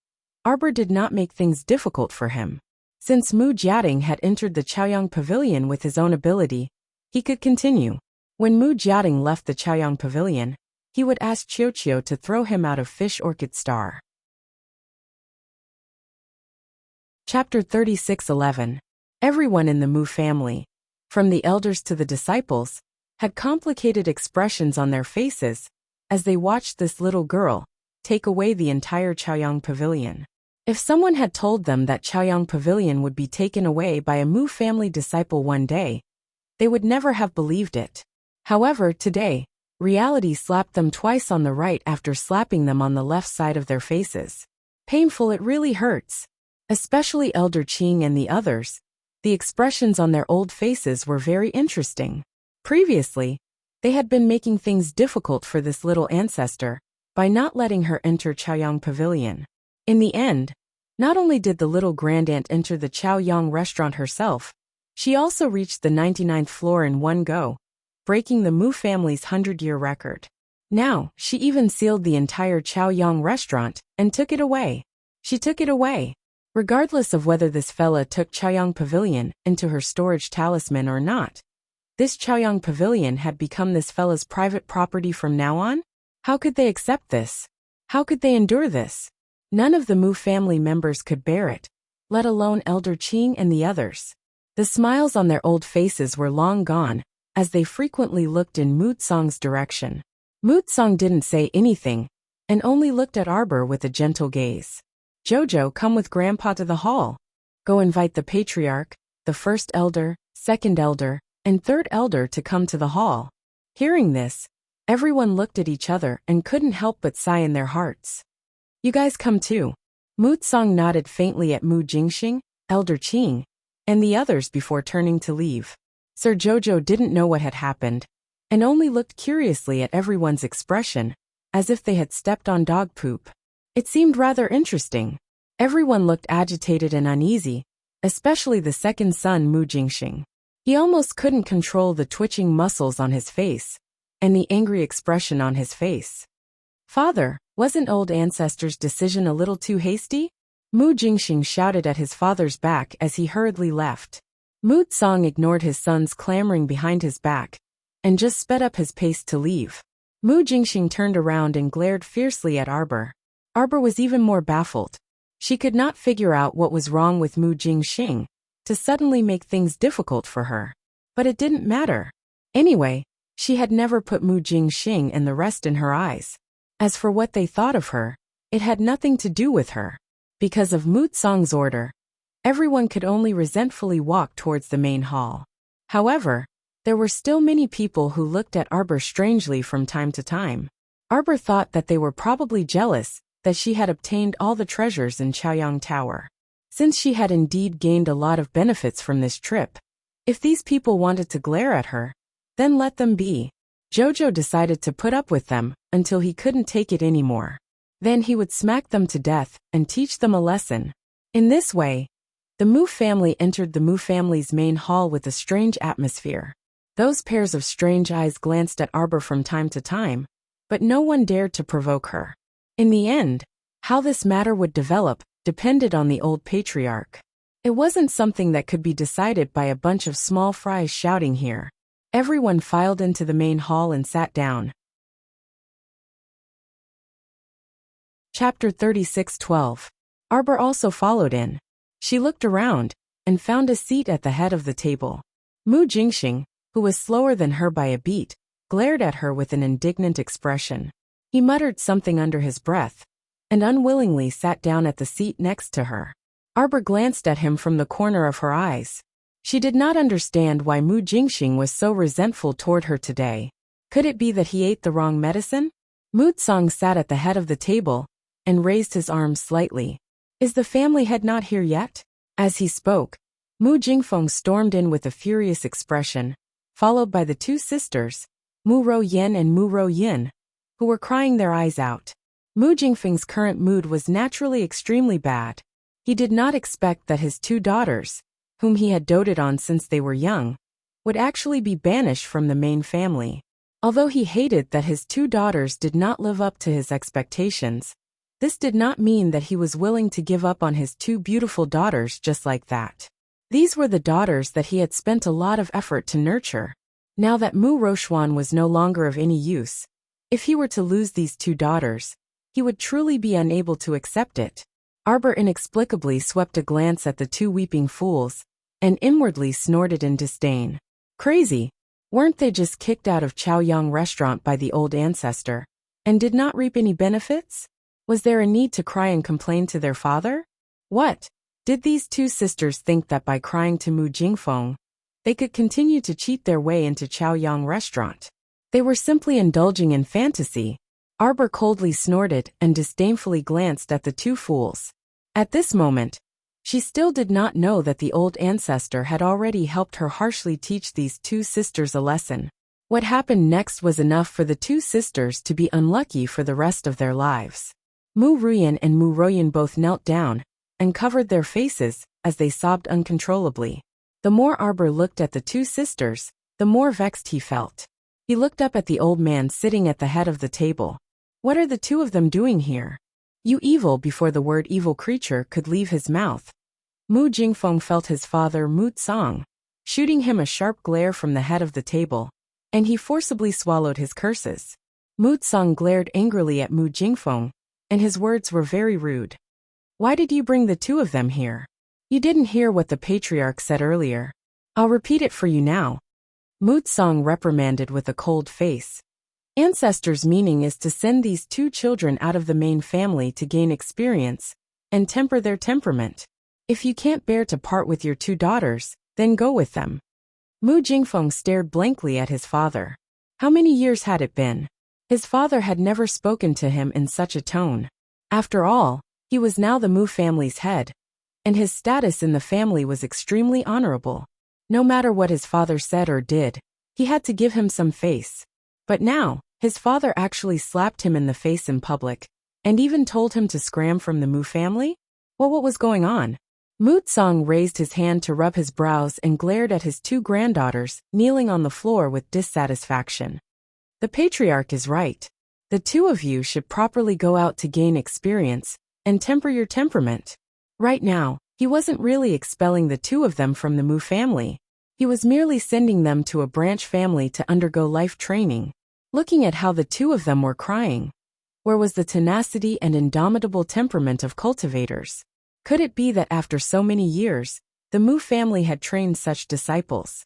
Arbor did not make things difficult for him. Since Mu Jiating had entered the Chaoyang Pavilion with his own ability, he could continue. When Mu Jiating left the Chaoyang Pavilion, he would ask Qiuqiu to throw him out of Fish Orchid Star. Chapter 36:11. Everyone in the Mu family, from the elders to the disciples, had complicated expressions on their faces as they watched this little girl take away the entire Chaoyang Pavilion. If someone had told them that Chaoyang Pavilion would be taken away by a Mu family disciple one day, they would never have believed it. However, today, reality slapped them twice on the right after slapping them on the left side of their faces. Painful, it really hurts. Especially Elder Qing and the others. The expressions on their old faces were very interesting. Previously, they had been making things difficult for this little ancestor by not letting her enter Chaoyang Pavilion. In the end, not only did the little grandaunt enter the Chaoyang restaurant herself, she also reached the 99th floor in one go, breaking the Mu family's 100-year record. Now, she even sealed the entire Chaoyang restaurant and took it away. She took it away. Regardless of whether this fella took Chaoyang Pavilion into her storage talisman or not, this Chaoyang Pavilion had become this fella's private property from now on? How could they accept this? How could they endure this? None of the Mu family members could bear it, let alone Elder Qing and the others. The smiles on their old faces were long gone, as they frequently looked in Mu Tsang's direction. Mu Tsang didn't say anything, and only looked at Arbor with a gentle gaze. "Jojo, come with Grandpa to the hall. Go invite the patriarch, the first elder, second elder, and third elder to come to the hall." Hearing this, everyone looked at each other and couldn't help but sigh in their hearts. "You guys come too." Mu Tsang nodded faintly at Mu Jingxing, Elder Qing, and the others before turning to leave. Sir Jojo didn't know what had happened, and only looked curiously at everyone's expression, as if they had stepped on dog poop. It seemed rather interesting. Everyone looked agitated and uneasy, especially the second son Mu Jingxing. He almost couldn't control the twitching muscles on his face, and the angry expression on his face. "Father, wasn't old ancestor's decision a little too hasty?" Mu Jingxing shouted at his father's back as he hurriedly left. Mu Tsang ignored his son's clamoring behind his back, and just sped up his pace to leave. Mu Jingxing turned around and glared fiercely at Arbor. Arbor was even more baffled. She could not figure out what was wrong with Mu Jingxing to suddenly make things difficult for her. But it didn't matter. Anyway, she had never put Mu Jingxing and the rest in her eyes. As for what they thought of her, it had nothing to do with her. Because of Wuxia's order, everyone could only resentfully walk towards the main hall. However, there were still many people who looked at Arbor strangely from time to time. Arbor thought that they were probably jealous that she had obtained all the treasures in Chaoyang Tower. Since she had indeed gained a lot of benefits from this trip, if these people wanted to glare at her, then let them be. Jojo decided to put up with them until he couldn't take it anymore. Then he would smack them to death and teach them a lesson. In this way, the Mu family entered the Mu family's main hall with a strange atmosphere. Those pairs of strange eyes glanced at Arbor from time to time, but no one dared to provoke her. In the end, how this matter would develop depended on the old patriarch. It wasn't something that could be decided by a bunch of small fries shouting here. Everyone filed into the main hall and sat down. Chapter 36:12. Arbor also followed in. She looked around and found a seat at the head of the table. Mu Jingxing, who was slower than her by a beat, glared at her with an indignant expression. He muttered something under his breath and unwillingly sat down at the seat next to her. Arbor glanced at him from the corner of her eyes. She did not understand why Mu Jingxing was so resentful toward her today. Could it be that he ate the wrong medicine? Mu Tsang sat at the head of the table and raised his arms slightly. Is the family head not here yet? As he spoke, Mu Jingfeng stormed in with a furious expression, followed by the two sisters, Mu Ro Yen and Mu Ro Yin, who were crying their eyes out. Mu Jingfeng's current mood was naturally extremely bad. He did not expect that his two daughters, whom he had doted on since they were young, would actually be banished from the main family. Although he hated that his two daughters did not live up to his expectations, this did not mean that he was willing to give up on his two beautiful daughters just like that. These were the daughters that he had spent a lot of effort to nurture. Now that Mu Roxuan was no longer of any use, if he were to lose these two daughters, he would truly be unable to accept it. Arbor inexplicably swept a glance at the two weeping fools and inwardly snorted in disdain. Crazy! Weren't they just kicked out of Chaoyang restaurant by the old ancestor and did not reap any benefits? Was there a need to cry and complain to their father? What? Did these two sisters think that by crying to Mu Jingfeng, they could continue to cheat their way into Chaoyang restaurant? They were simply indulging in fantasy. Arbor coldly snorted and disdainfully glanced at the two fools. At this moment, she still did not know that the old ancestor had already helped her harshly teach these two sisters a lesson. What happened next was enough for the two sisters to be unlucky for the rest of their lives. Mu Ruyan and Mu Royan both knelt down and covered their faces as they sobbed uncontrollably. The more Arbor looked at the two sisters, the more vexed he felt. He looked up at the old man sitting at the head of the table. What are the two of them doing here? You evil! Before the word evil creature could leave his mouth, Mu Jingfeng felt his father Mu Tsang shooting him a sharp glare from the head of the table, and he forcibly swallowed his curses. Mu Tsang glared angrily at Mu Jingfeng, and his words were very rude. Why did you bring the two of them here? You didn't hear what the patriarch said earlier. I'll repeat it for you now. Mu Tsang reprimanded with a cold face. Ancestors' meaning is to send these two children out of the main family to gain experience and temper their temperament. If you can't bear to part with your two daughters, then go with them. Mu Jingfeng stared blankly at his father. How many years had it been? His father had never spoken to him in such a tone. After all, he was now the Mu family's head, and his status in the family was extremely honorable. No matter what his father said or did, he had to give him some face. But now, his father actually slapped him in the face in public, and even told him to scram from the Mu family? Well, what was going on? Mu Tsang raised his hand to rub his brows and glared at his two granddaughters, kneeling on the floor with dissatisfaction. The patriarch is right. The two of you should properly go out to gain experience and temper your temperament. Right now, he wasn't really expelling the two of them from the Mu family. He was merely sending them to a branch family to undergo life training. Looking at how the two of them were crying, where was the tenacity and indomitable temperament of cultivators? Could it be that after so many years, the Mu family had trained such disciples?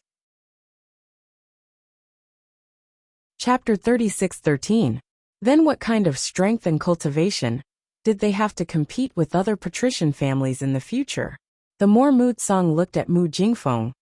Chapter 36:13. Then what kind of strength and cultivation did they have to compete with other patrician families in the future? The more Mu Tsang looked at Mu Jingfeng,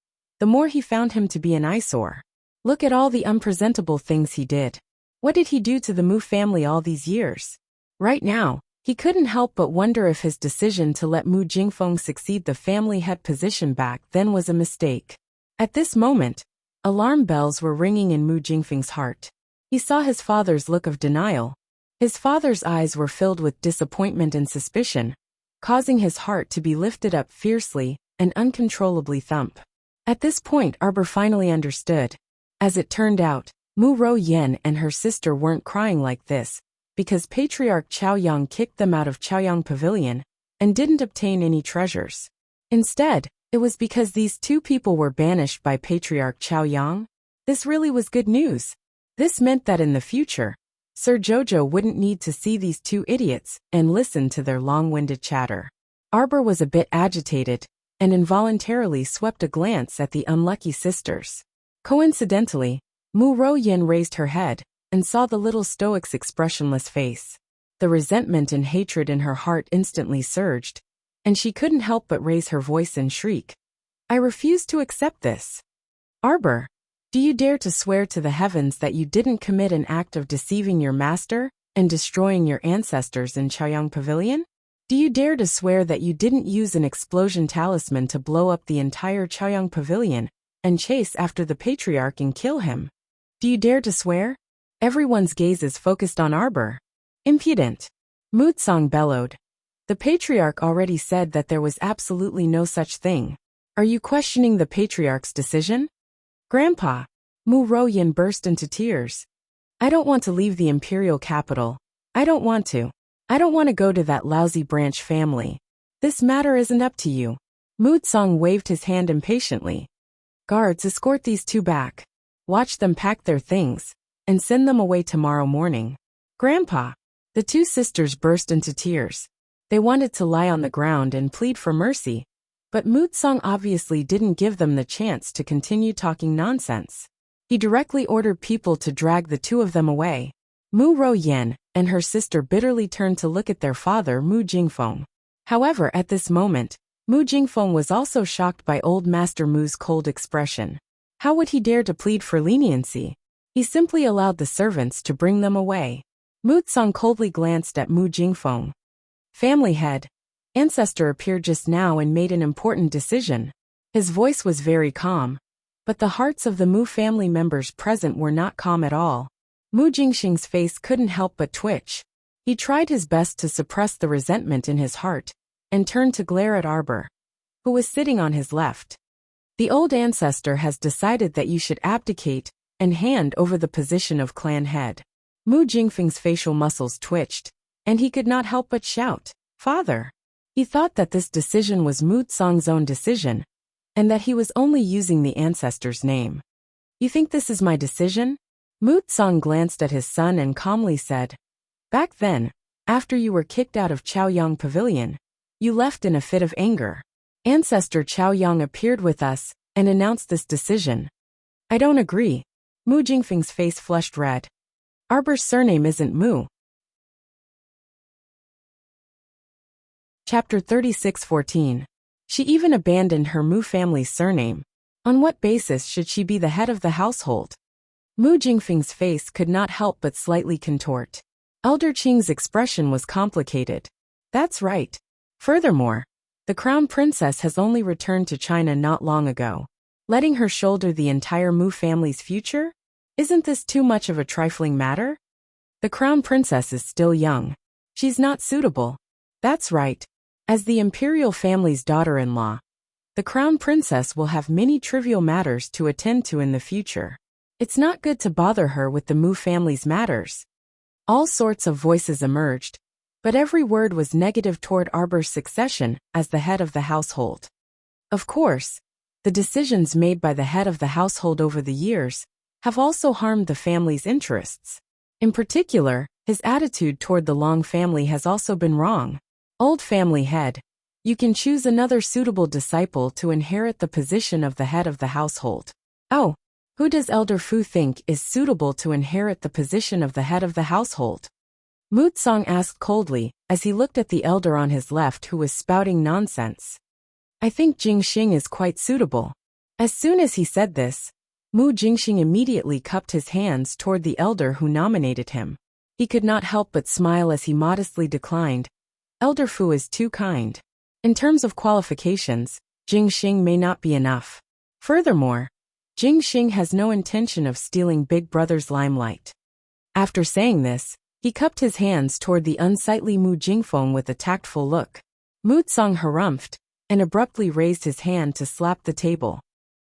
the more he found him to be an eyesore. Look at all the unpresentable things he did. What did he do to the Mu family all these years? Right now, he couldn't help but wonder if his decision to let Mu Jingfeng succeed the family head position back then was a mistake. At this moment, alarm bells were ringing in Mu Jingfeng's heart. He saw his father's look of denial. His father's eyes were filled with disappointment and suspicion, causing his heart to be lifted up fiercely and uncontrollably thump. At this point, Arbor finally understood. As it turned out, Mu Ro-yen and her sister weren't crying like this because Patriarch Chaoyang kicked them out of Chaoyang Pavilion and didn't obtain any treasures. Instead, it was because these two people were banished by Patriarch Chaoyang. This really was good news. This meant that in the future, Sir Jojo wouldn't need to see these two idiots and listen to their long-winded chatter. Arbor was a bit agitated and involuntarily swept a glance at the unlucky sisters. Coincidentally, Mu Ro-yen raised her head and saw the little stoic's expressionless face. The resentment and hatred in her heart instantly surged, and she couldn't help but raise her voice and shriek. I refuse to accept this. Arbor, do you dare to swear to the heavens that you didn't commit an act of deceiving your master and destroying your ancestors in Chaoyang Pavilion? Do you dare to swear that you didn't use an explosion talisman to blow up the entire Chaoyang Pavilion and chase after the patriarch and kill him? Do you dare to swear? Everyone's gaze is focused on Arbor. Impudent! Mu Tsang bellowed. The patriarch already said that there was absolutely no such thing. Are you questioning the patriarch's decision? Grandpa! Mu Ro-yen burst into tears. I don't want to leave the imperial capital. I don't want to. I don't want to go to that lousy branch family. This matter isn't up to you. Mu Tsang waved his hand impatiently. Guards, escort these two back. Watch them pack their things and send them away tomorrow morning. Grandpa! The two sisters burst into tears. They wanted to lie on the ground and plead for mercy, but Mu Tsang obviously didn't give them the chance to continue talking nonsense. He directly ordered people to drag the two of them away. Mu Ro-yen and her sister bitterly turned to look at their father Mu Jingfeng. However, at this moment, Mu Jingfeng was also shocked by old Master Mu's cold expression. How would he dare to plead for leniency? He simply allowed the servants to bring them away. Mu Tsang coldly glanced at Mu Jingfeng. Family head. Ancestor appeared just now and made an important decision. His voice was very calm, but the hearts of the Mu family members present were not calm at all. Mu Jingxing's face couldn't help but twitch. He tried his best to suppress the resentment in his heart and turned to glare at Arbor, who was sitting on his left. The old ancestor has decided that you should abdicate and hand over the position of clan head. Mu Jingfeng's facial muscles twitched, and he could not help but shout, Father! He thought that this decision was Mu Tsang's own decision, and that he was only using the ancestor's name. You think this is my decision? Mu Tsang glanced at his son and calmly said, Back then, after you were kicked out of Chaoyang Pavilion, you left in a fit of anger. Ancestor Chaoyang appeared with us and announced this decision. I don't agree. Mu Jingfeng's face flushed red. Arbor's surname isn't Mu. Chapter 36:14. She even abandoned her Mu family's surname. On what basis should she be the head of the household? Mu Jingfeng's face could not help but slightly contort. Elder Qing's expression was complicated. That's right. Furthermore, the crown princess has only returned to China not long ago. Letting her shoulder the entire Mu family's future? Isn't this too much of a trifling matter? The crown princess is still young. She's not suitable. That's right. As the imperial family's daughter-in-law, the crown princess will have many trivial matters to attend to in the future. It's not good to bother her with the Mu family's matters. All sorts of voices emerged, but every word was negative toward Arbor's succession as the head of the household. Of course, the decisions made by the head of the household over the years have also harmed the family's interests. In particular, his attitude toward the Long family has also been wrong. Old family head, you can choose another suitable disciple to inherit the position of the head of the household. Oh, Who does Elder Fu think is suitable to inherit the position of the head of the household? Mu Tsang asked coldly, as he looked at the elder on his left who was spouting nonsense. I think Jingxing is quite suitable. As soon as he said this, Mu Jingxing immediately cupped his hands toward the elder who nominated him. He could not help but smile as he modestly declined. Elder Fu is too kind. In terms of qualifications, Jingxing may not be enough. Furthermore, Jingxing has no intention of stealing Big Brother's limelight. After saying this, he cupped his hands toward the unsightly Mu Jingfeng with a tactful look. Mu Tsang harumphed, and abruptly raised his hand to slap the table.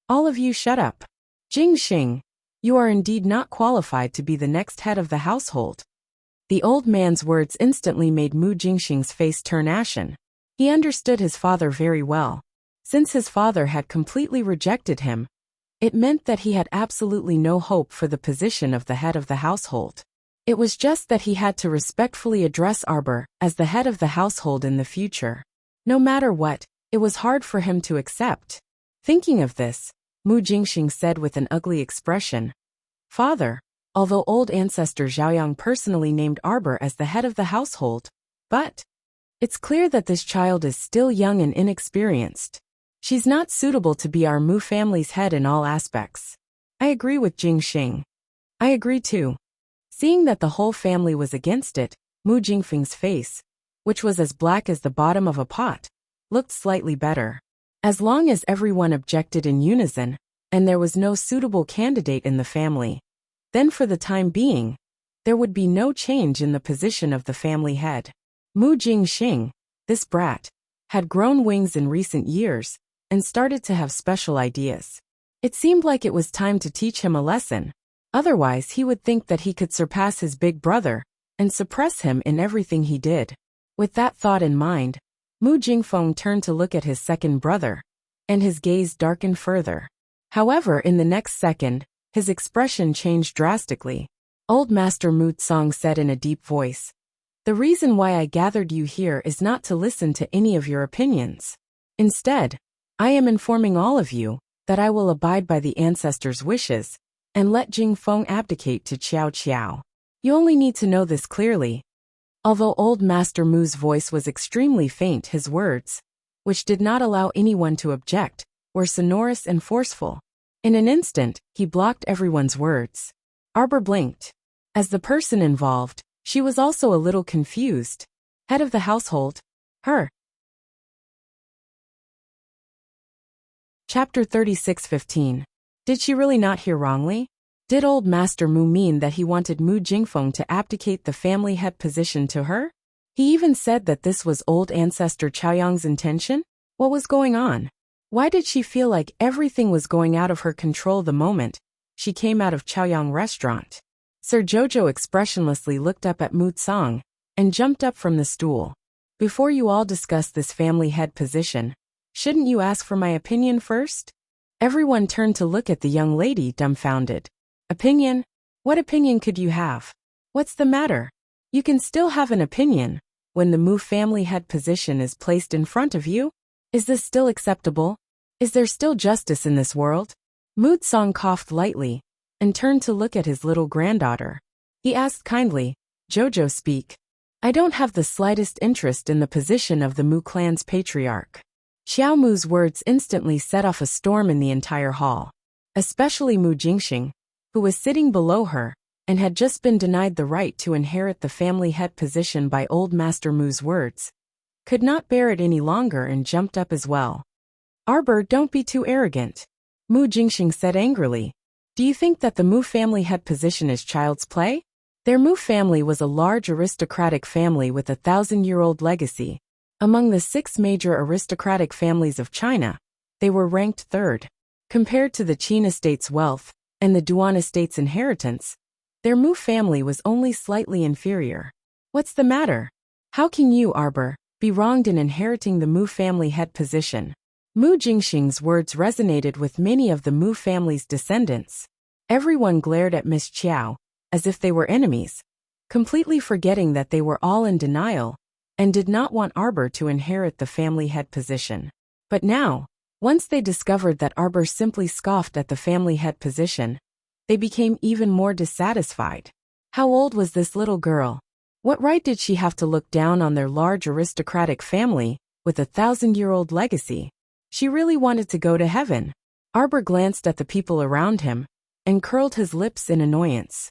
All of you shut up. Jingxing, you are indeed not qualified to be the next head of the household. The old man's words instantly made Mu Jingxing's face turn ashen. He understood his father very well. Since his father had completely rejected him, it meant that he had absolutely no hope for the position of the head of the household. It was just that he had to respectfully address Arbor as the head of the household in the future. No matter what, it was hard for him to accept. Thinking of this, Mu Jingxing said with an ugly expression, Father, although old ancestor Zhaoyang personally named Arbor as the head of the household, but it's clear that this child is still young and inexperienced. She's not suitable to be our Mu family's head in all aspects. I agree with Jingxing. I agree too. Seeing that the whole family was against it, Mu Jingfeng's face, which was as black as the bottom of a pot, looked slightly better. As long as everyone objected in unison, and there was no suitable candidate in the family, then for the time being, there would be no change in the position of the family head. Mu Jingxing, this brat, had grown wings in recent years, and started to have special ideas. It seemed like it was time to teach him a lesson. Otherwise he would think that he could surpass his big brother, and suppress him in everything he did. With that thought in mind, Mu Jingfeng turned to look at his second brother, and his gaze darkened further. However, in the next second, his expression changed drastically. Old Master Mu Tsang said in a deep voice, The reason why I gathered you here is not to listen to any of your opinions. Instead, I am informing all of you that I will abide by the ancestors' wishes and let Jingfeng abdicate to Qiao Qiao. You only need to know this clearly. Although old Master Mu's voice was extremely faint, his words, which did not allow anyone to object, were sonorous and forceful. In an instant, he blocked everyone's words. Arbor blinked. As the person involved, she was also a little confused. Head of the household? Her. Chapter 36:15. Did she really not hear wrongly? Did old Master Mu mean that he wanted Mu Jingfeng to abdicate the family head position to her? He even said that this was old ancestor Chaoyang's intention? What was going on? Why did she feel like everything was going out of her control the moment she came out of Chaoyang restaurant? Sir Jojo expressionlessly looked up at Mu Tsang and jumped up from the stool. Before you all discuss this family head position, shouldn't you ask for my opinion first? Everyone turned to look at the young lady, dumbfounded. Opinion? What opinion could you have? What's the matter? You can still have an opinion when the Mu family head position is placed in front of you. Is this still acceptable? Is there still justice in this world? Mu Tsang coughed lightly and turned to look at his little granddaughter. He asked kindly, Jojo, speak. I don't have the slightest interest in the position of the Mu clan's patriarch. Xiao Mu's words instantly set off a storm in the entire hall. Especially Mu Jingxing, who was sitting below her, and had just been denied the right to inherit the family head position by old Master Mu's words, could not bear it any longer and jumped up as well. Arbor, don't be too arrogant. Mu Jingxing said angrily. Do you think that the Mu family head position is child's play? Their Mu family was a large aristocratic family with a 1,000-year-old legacy. Among the 6 major aristocratic families of China, they were ranked third. Compared to the Qin estate's wealth and the Duan estate's inheritance, their Mu family was only slightly inferior. What's the matter? How can you, Arbor, be wronged in inheriting the Mu family head position? Mu Jingxing's words resonated with many of the Mu family's descendants. Everyone glared at Miss Qiao, as if they were enemies, completely forgetting that they were all in denial and did not want Arbor to inherit the family head position. But now, Once they discovered that Arbor simply scoffed at the family head position, they became even more dissatisfied. How old was this little girl? What right did she have to look down on their large aristocratic family with a 1,000-year-old legacy? She really wanted to go to heaven. Arbor glanced at the people around him and curled his lips in annoyance.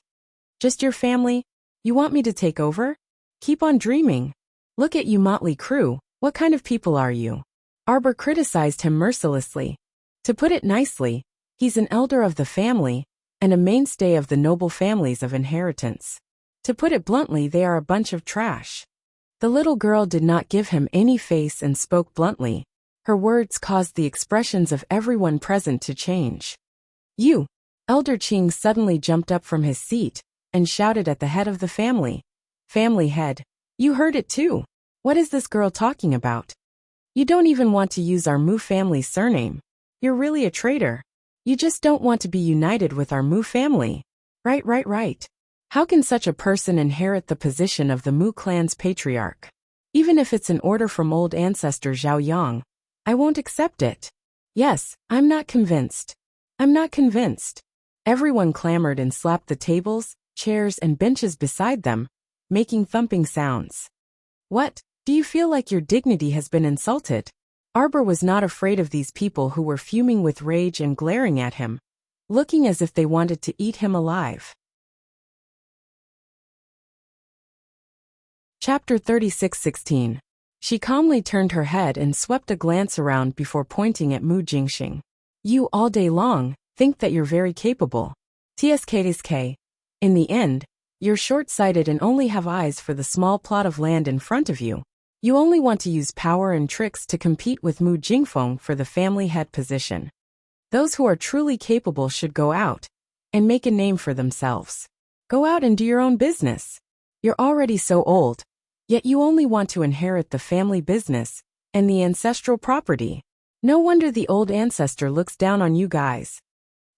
Just your family? You want me to take over? Keep on dreaming. Look at you motley crew, what kind of people are you? Arbor criticized him mercilessly. To put it nicely, he's an elder of the family and a mainstay of the noble families of inheritance. To put it bluntly, they are a bunch of trash. The little girl did not give him any face and spoke bluntly. Her words caused the expressions of everyone present to change. You! Elder Qing suddenly jumped up from his seat and shouted at the head of the family. Family head. You heard it too. What is this girl talking about? You don't even want to use our Mu family's surname. You're really a traitor. You just don't want to be united with our Mu family. Right. How can such a person inherit the position of the Mu clan's patriarch? Even if it's an order from old ancestor Zhao Yang, I won't accept it. Yes, I'm not convinced. Everyone clamored and slapped the tables, chairs, and benches beside them, making thumping sounds. What? Do you feel like your dignity has been insulted? Arbor was not afraid of these people who were fuming with rage and glaring at him, looking as if they wanted to eat him alive. Chapter 36:16. She calmly turned her head and swept a glance around before pointing at Mu Jingxing. You all day long think that you're very capable. TSK. In the end, you're short-sighted and only have eyes for the small plot of land in front of you. You only want to use power and tricks to compete with Mu Jingfeng for the family head position. Those who are truly capable should go out and make a name for themselves. Go out and do your own business. You're already so old, yet you only want to inherit the family business and the ancestral property. No wonder the old ancestor looks down on you guys.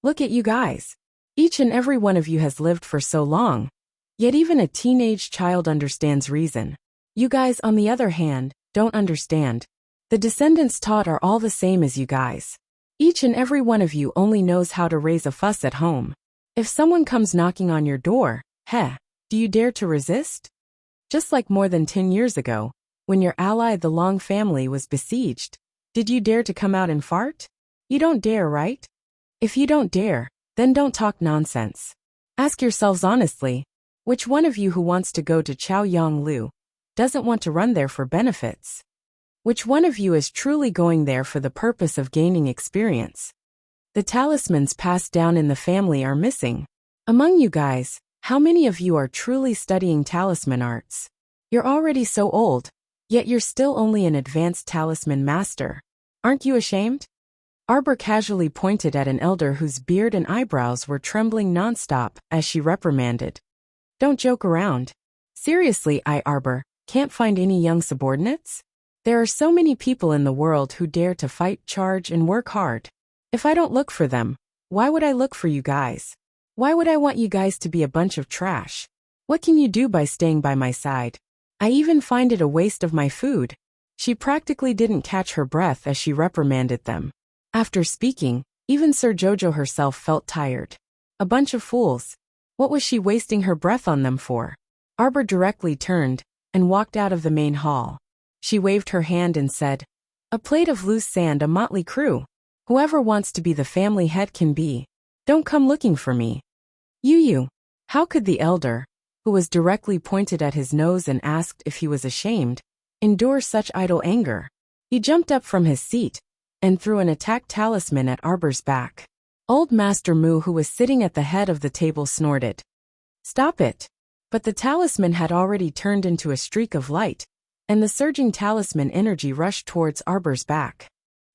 Look at you guys. Each and every one of you has lived for so long, yet even a teenage child understands reason. You guys, on the other hand, don't understand. The descendants taught are all the same as you guys. Each and every one of you only knows how to raise a fuss at home. If someone comes knocking on your door, do you dare to resist? Just like more than 10 years ago, when your ally the Long family was besieged, did you dare to come out and fart? You don't dare, right? If you don't dare, then don't talk nonsense. Ask yourselves honestly, which one of you who wants to go to Chaoyang Lu doesn't want to run there for benefits? Which one of you is truly going there for the purpose of gaining experience? The talismans passed down in the family are missing. Among you guys, how many of you are truly studying talisman arts? You're already so old, yet you're still only an advanced talisman master. Aren't you ashamed? Arbor casually pointed at an elder whose beard and eyebrows were trembling nonstop as she reprimanded. Don't joke around. Seriously, Arbor, can't find any young subordinates? There are so many people in the world who dare to fight, charge, and work hard. If I don't look for them, why would I look for you guys? Why would I want you guys to be a bunch of trash? What can you do by staying by my side? I even find it a waste of my food. She practically didn't catch her breath as she reprimanded them. After speaking, even Sir Jojo herself felt tired. A bunch of fools. What was she wasting her breath on them for? Arbor directly turned and walked out of the main hall. She waved her hand and said, a plate of loose sand, a motley crew. Whoever wants to be the family head can be. Don't come looking for me. You. How could the elder, who was directly pointed at his nose and asked if he was ashamed, endure such idle anger? He jumped up from his seat and threw an attack talisman at Arbor's back. Old Master Mu, who was sitting at the head of the table, snorted. Stop it. But the talisman had already turned into a streak of light, and the surging talisman energy rushed towards Arbor's back.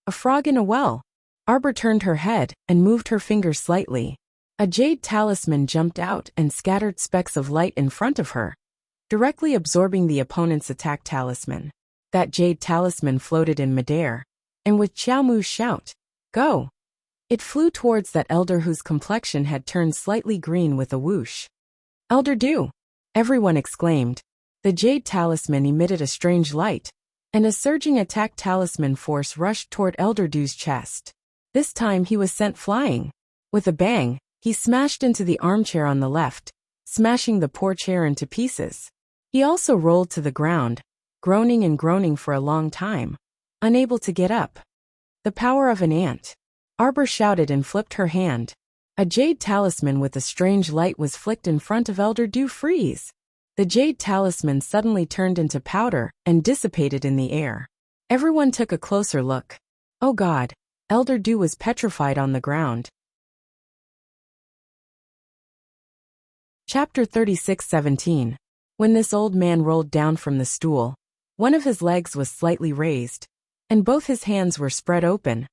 A frog in a well. Arbor turned her head and moved her finger slightly. A jade talisman jumped out and scattered specks of light in front of her, directly absorbing the opponent's attack talisman. That jade talisman floated in midair, and with Xiaomu's shout, "Go!" it flew towards that elder whose complexion had turned slightly green with a whoosh. Elder do! Everyone exclaimed. The jade talisman emitted a strange light, and a surging attack talisman force rushed toward Elder Du's chest. This time he was sent flying. With a bang, he smashed into the armchair on the left, smashing the poor chair into pieces. He also rolled to the ground, groaning and groaning for a long time, unable to get up. The power of an ant. Arbor shouted and flipped her hand. A jade talisman with a strange light was flicked in front of Elder Du Freeze. The jade talisman suddenly turned into powder and dissipated in the air. Everyone took a closer look. Oh God, Elder Du was petrified on the ground. Chapter 36:17. When this old man rolled down from the stool, one of his legs was slightly raised, and both his hands were spread open,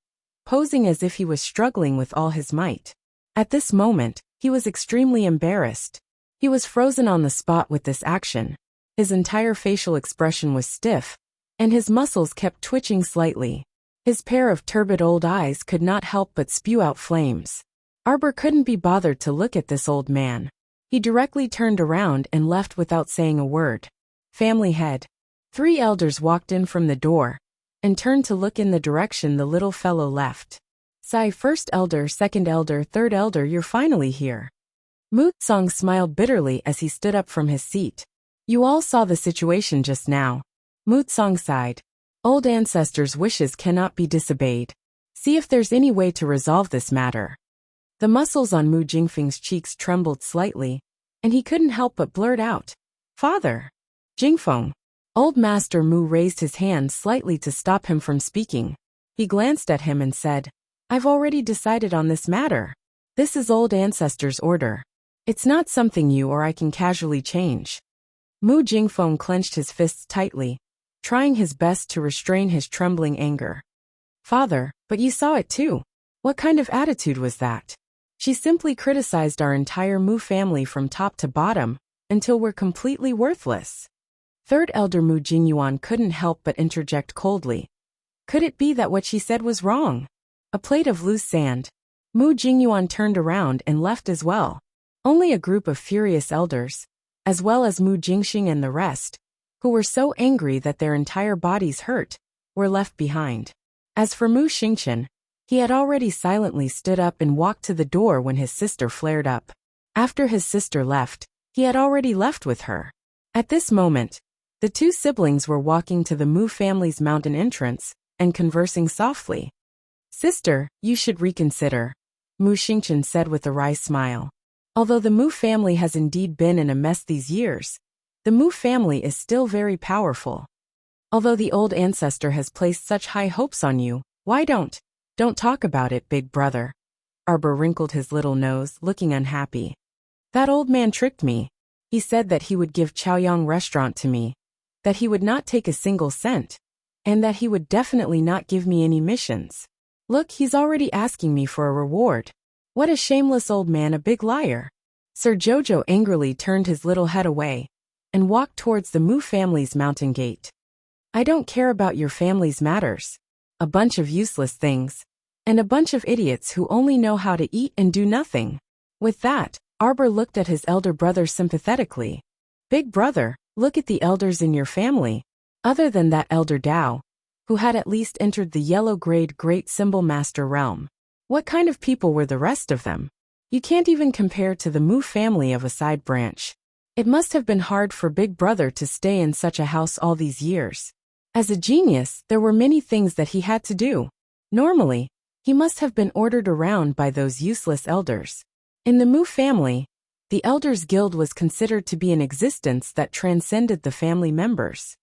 posing as if he was struggling with all his might. At this moment, he was extremely embarrassed. He was frozen on the spot with this action. His entire facial expression was stiff, and his muscles kept twitching slightly. His pair of turbid old eyes could not help but spew out flames. Arbor couldn't be bothered to look at this old man. He directly turned around and left without saying a word. Family head. 3 elders walked in from the door and turned to look in the direction the little fellow left. Sigh, first elder, second elder, third elder, you're finally here. Mutsong smiled bitterly as he stood up from his seat. You all saw the situation just now. Mutsong sighed. Old ancestors' wishes cannot be disobeyed. See if there's any way to resolve this matter. The muscles on Mu Jingfeng's cheeks trembled slightly, and he couldn't help but blurt out, Father! Jingfeng! Old Master Mu raised his hand slightly to stop him from speaking. He glanced at him and said, I've already decided on this matter. This is old ancestors' order. It's not something you or I can casually change. Mu Jingfeng clenched his fists tightly, trying his best to restrain his trembling anger. Father, but you saw it too. What kind of attitude was that? She simply criticized our entire Mu family from top to bottom, until we're completely worthless. Third elder Mu Jingyuan couldn't help but interject coldly. Could it be that what she said was wrong? A plate of loose sand. Mu Jingyuan turned around and left as well. Only a group of furious elders, as well as Mu Jingxing and the rest, who were so angry that their entire bodies hurt, were left behind. As for Mu Xingchen, he had already silently stood up and walked to the door when his sister flared up. After his sister left, he had already left with her. At this moment, the 2 siblings were walking to the Mu family's mountain entrance and conversing softly. Sister, you should reconsider, Mu Xingchen said with a wry smile. Although the Mu family has indeed been in a mess these years, the Mu family is still very powerful. Although the old ancestor has placed such high hopes on you, why don't talk about it, big brother. Arbor wrinkled his little nose, looking unhappy. That old man tricked me. He said that he would give Chaoyang restaurant to me, that he would not take a single cent, and that he would definitely not give me any missions. Look, he's already asking me for a reward. What a shameless old man, a big liar. Sir Jojo angrily turned his little head away and walked towards the Mu family's mountain gate. I don't care about your family's matters. A bunch of useless things, and a bunch of idiots who only know how to eat and do nothing. With that, Arbor looked at his elder brother sympathetically. Big brother, look at the elders in your family. Other than that elder Dao, who had at least entered the yellow grade Great Symbol Master realm. What kind of people were the rest of them? You can't even compare to the Mu family of a side branch. It must have been hard for Big Brother to stay in such a house all these years. As a genius, there were many things that he had to do. Normally, he must have been ordered around by those useless elders. In the Mu family, the Elders Guild was considered to be an existence that transcended the family members.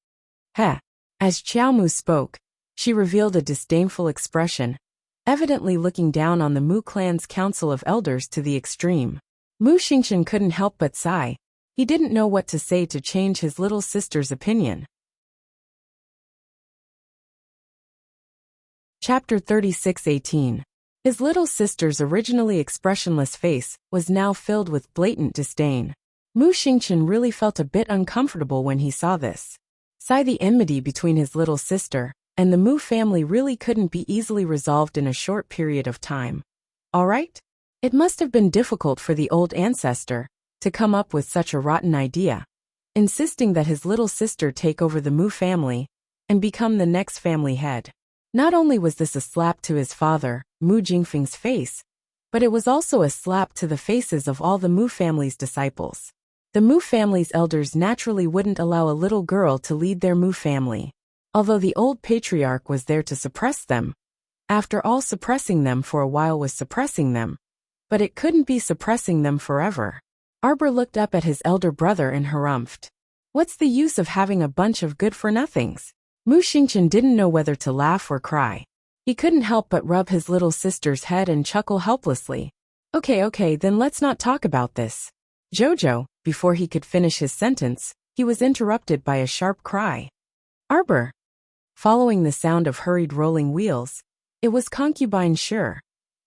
Heh. As Qiao Mu spoke, she revealed a disdainful expression, evidently looking down on the Mu clan's council of elders to the extreme. Mu Xingchen couldn't help but sigh. He didn't know what to say to change his little sister's opinion. Chapter 36:18. His little sister's originally expressionless face was now filled with blatant disdain. Mu Xingchen really felt a bit uncomfortable when he saw this. The enmity between his little sister and the Mu family really couldn't be easily resolved in a short period of time. Alright? It must have been difficult for the old ancestor to come up with such a rotten idea. Insisting that his little sister take over the Mu family, and become the next family head. Not only was this a slap to his father, Mu Jingfeng's face, but it was also a slap to the faces of all the Mu family's disciples. The Mu family's elders naturally wouldn't allow a little girl to lead their Mu family, although the old patriarch was there to suppress them. After all, suppressing them for a while was suppressing them, but it couldn't be suppressing them forever. Arbor looked up at his elder brother and harumphed. What's the use of having a bunch of good-for-nothings? Mu Xingqian didn't know whether to laugh or cry. He couldn't help but rub his little sister's head and chuckle helplessly. Okay, then let's not talk about this. Jojo, before he could finish his sentence, he was interrupted by a sharp cry. Arbor! Following the sound of hurried rolling wheels, it was concubine Shi,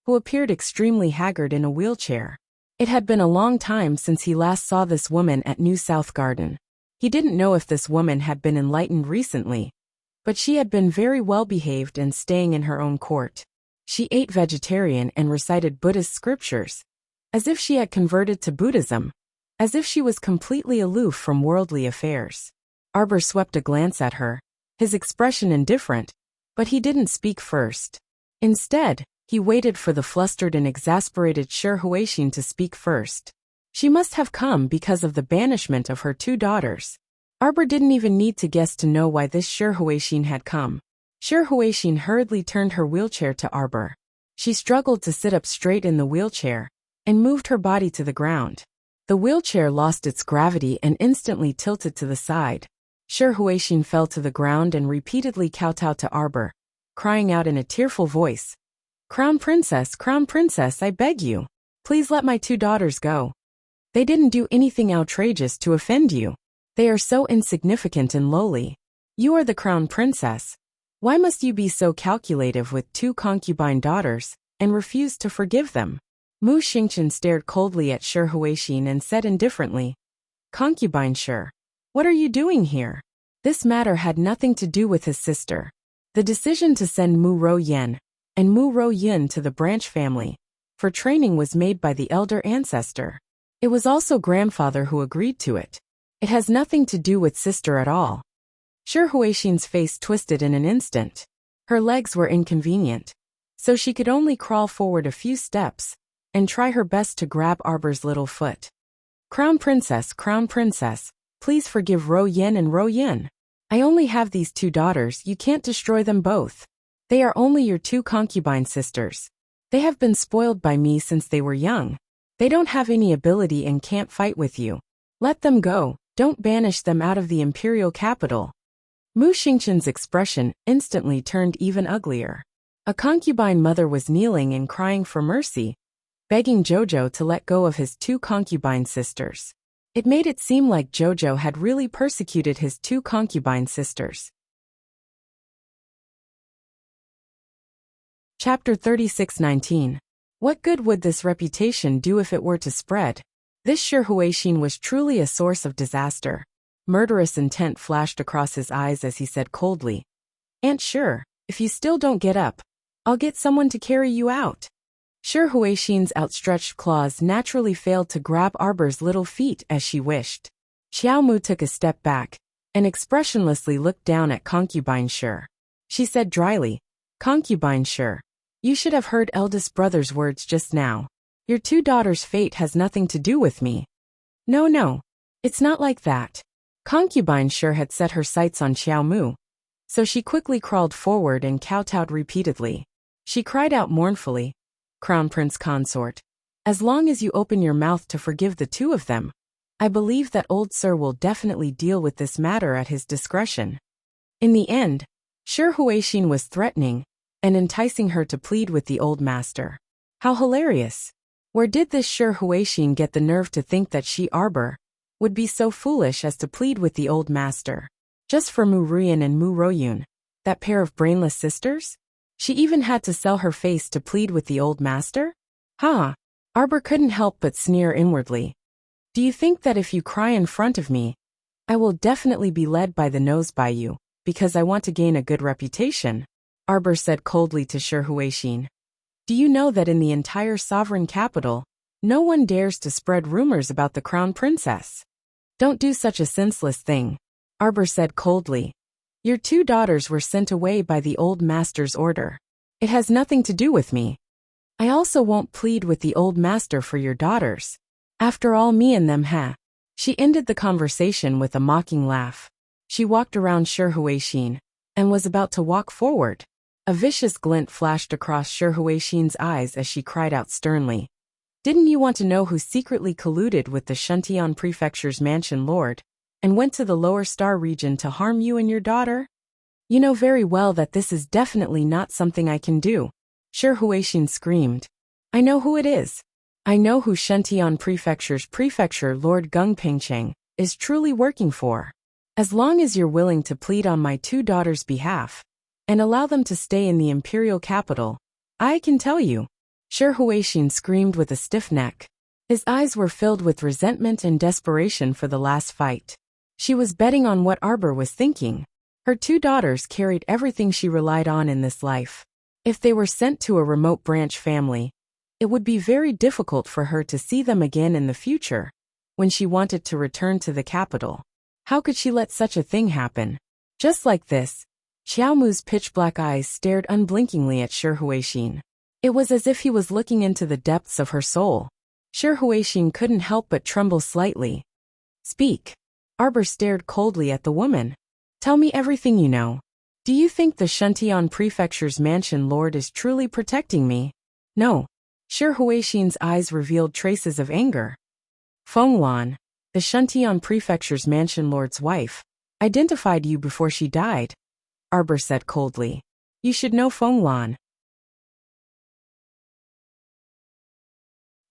who appeared extremely haggard in a wheelchair. It had been a long time since he last saw this woman at New South Garden. He didn't know if this woman had been enlightened recently, but she had been very well behaved and staying in her own court. She ate vegetarian and recited Buddhist scriptures, as if she had converted to Buddhism, as if she was completely aloof from worldly affairs. Arbor swept a glance at her, his expression indifferent, but he didn't speak first. Instead, he waited for the flustered and exasperated Shi Huixin to speak first. She must have come because of the banishment of her 2 daughters. Arbor didn't even need to guess to know why this Shi Huixin had come. Shi Huixin hurriedly turned her wheelchair to Arbor. She struggled to sit up straight in the wheelchair and moved her body to the ground. The wheelchair lost its gravity and instantly tilted to the side. Shi Huixin fell to the ground and repeatedly kowtowed to Arbor, crying out in a tearful voice, Crown Princess, I beg you. Please let my 2 daughters go. They didn't do anything outrageous to offend you. They are so insignificant and lowly. You are the Crown Princess. Why must you be so calculative with 2 concubine daughters, and refuse to forgive them? Mu Xingqian stared coldly at Shi Huixin and said indifferently, Concubine Shi, what are you doing here? This matter had nothing to do with his sister. The decision to send Mu Rouyen and Mu Rouyun to the branch family for training was made by the elder ancestor. It was also grandfather who agreed to it. It has nothing to do with sister at all. Shi Huixin's face twisted in an instant. Her legs were inconvenient, so she could only crawl forward a few steps and try her best to grab Arbor's little foot. Crown Princess, please forgive Rouyen and Rouyun. I only have these 2 daughters, you can't destroy them both. They are only your 2 concubine sisters. They have been spoiled by me since they were young. They don't have any ability and can't fight with you. Let them go. Don't banish them out of the imperial capital. Mu Xingqian's expression instantly turned even uglier. A concubine mother was kneeling and crying for mercy, begging Jojo to let go of his 2 concubine sisters. It made it seem like Jojo had really persecuted his 2 concubine sisters. Chapter 36:19. What good would this reputation do if it were to spread? This Shi Huixin was truly a source of disaster. Murderous intent flashed across his eyes as he said coldly, Aunt Shi, if you still don't get up, I'll get someone to carry you out. Shi Huixin's outstretched claws naturally failed to grab Arbor's little feet as she wished. Xiao Mu took a step back and expressionlessly looked down at concubine Shi. She said dryly, Concubine Shi, you should have heard eldest brother's words just now. Your 2 daughters' fate has nothing to do with me. No, it's not like that. Concubine Shi had set her sights on Xiao Mu, so she quickly crawled forward and kowtowed repeatedly. She cried out mournfully, Crown Prince Consort, as long as you open your mouth to forgive the 2 of them, I believe that old sir will definitely deal with this matter at his discretion. In the end, Shi Huixin was threatening and enticing her to plead with the old master. How hilarious! Where did this Shi Huixin get the nerve to think that she, Arbor, would be so foolish as to plead with the old master? Just for Mu Ruyan and Mu Rouyun, that pair of brainless sisters? She even had to sell her face to plead with the old master? Ha! Arbor couldn't help but sneer inwardly. Do you think that if you cry in front of me, I will definitely be led by the nose by you, because I want to gain a good reputation? Arbor said coldly to Shi Huixin. Do you know that in the entire sovereign capital, no one dares to spread rumors about the crown princess? Don't do such a senseless thing, Arbor said coldly. Your 2 daughters were sent away by the old master's order. It has nothing to do with me. I also won't plead with the old master for your daughters. After all, me and them She ended the conversation with a mocking laugh. She walked around Shi Huixin and was about to walk forward. A vicious glint flashed across Shi Huixin's eyes as she cried out sternly. Didn't you want to know who secretly colluded with the Shuntian Prefecture's mansion lord and went to the lower star region to harm you and your daughter? You know very well that this is definitely not something I can do. Shi Huixin screamed. I know who it is. I know who Shuntian Prefecture's prefecture Lord Gung Pingcheng is truly working for. As long as you're willing to plead on my 2 daughters' behalf and allow them to stay in the imperial capital, I can tell you. Shi Huixin screamed with a stiff neck. His eyes were filled with resentment and desperation for the last fight. She was betting on what Arbor was thinking. Her 2 daughters carried everything she relied on in this life. If they were sent to a remote branch family, it would be very difficult for her to see them again in the future, when she wanted to return to the capital. How could she let such a thing happen? Just like this, Xiaomu's pitch-black eyes stared unblinkingly at Shi Huixin. It was as if he was looking into the depths of her soul. Shi Huixin couldn't help but tremble slightly. Speak. Arbor stared coldly at the woman. Tell me everything you know. Do you think the Shuntian Prefecture's mansion lord is truly protecting me? No. Shi Huixin's eyes revealed traces of anger. Fenglan, the Shuntian Prefecture's mansion lord's wife, identified you before she died, Arbor said coldly. You should know Fenglan.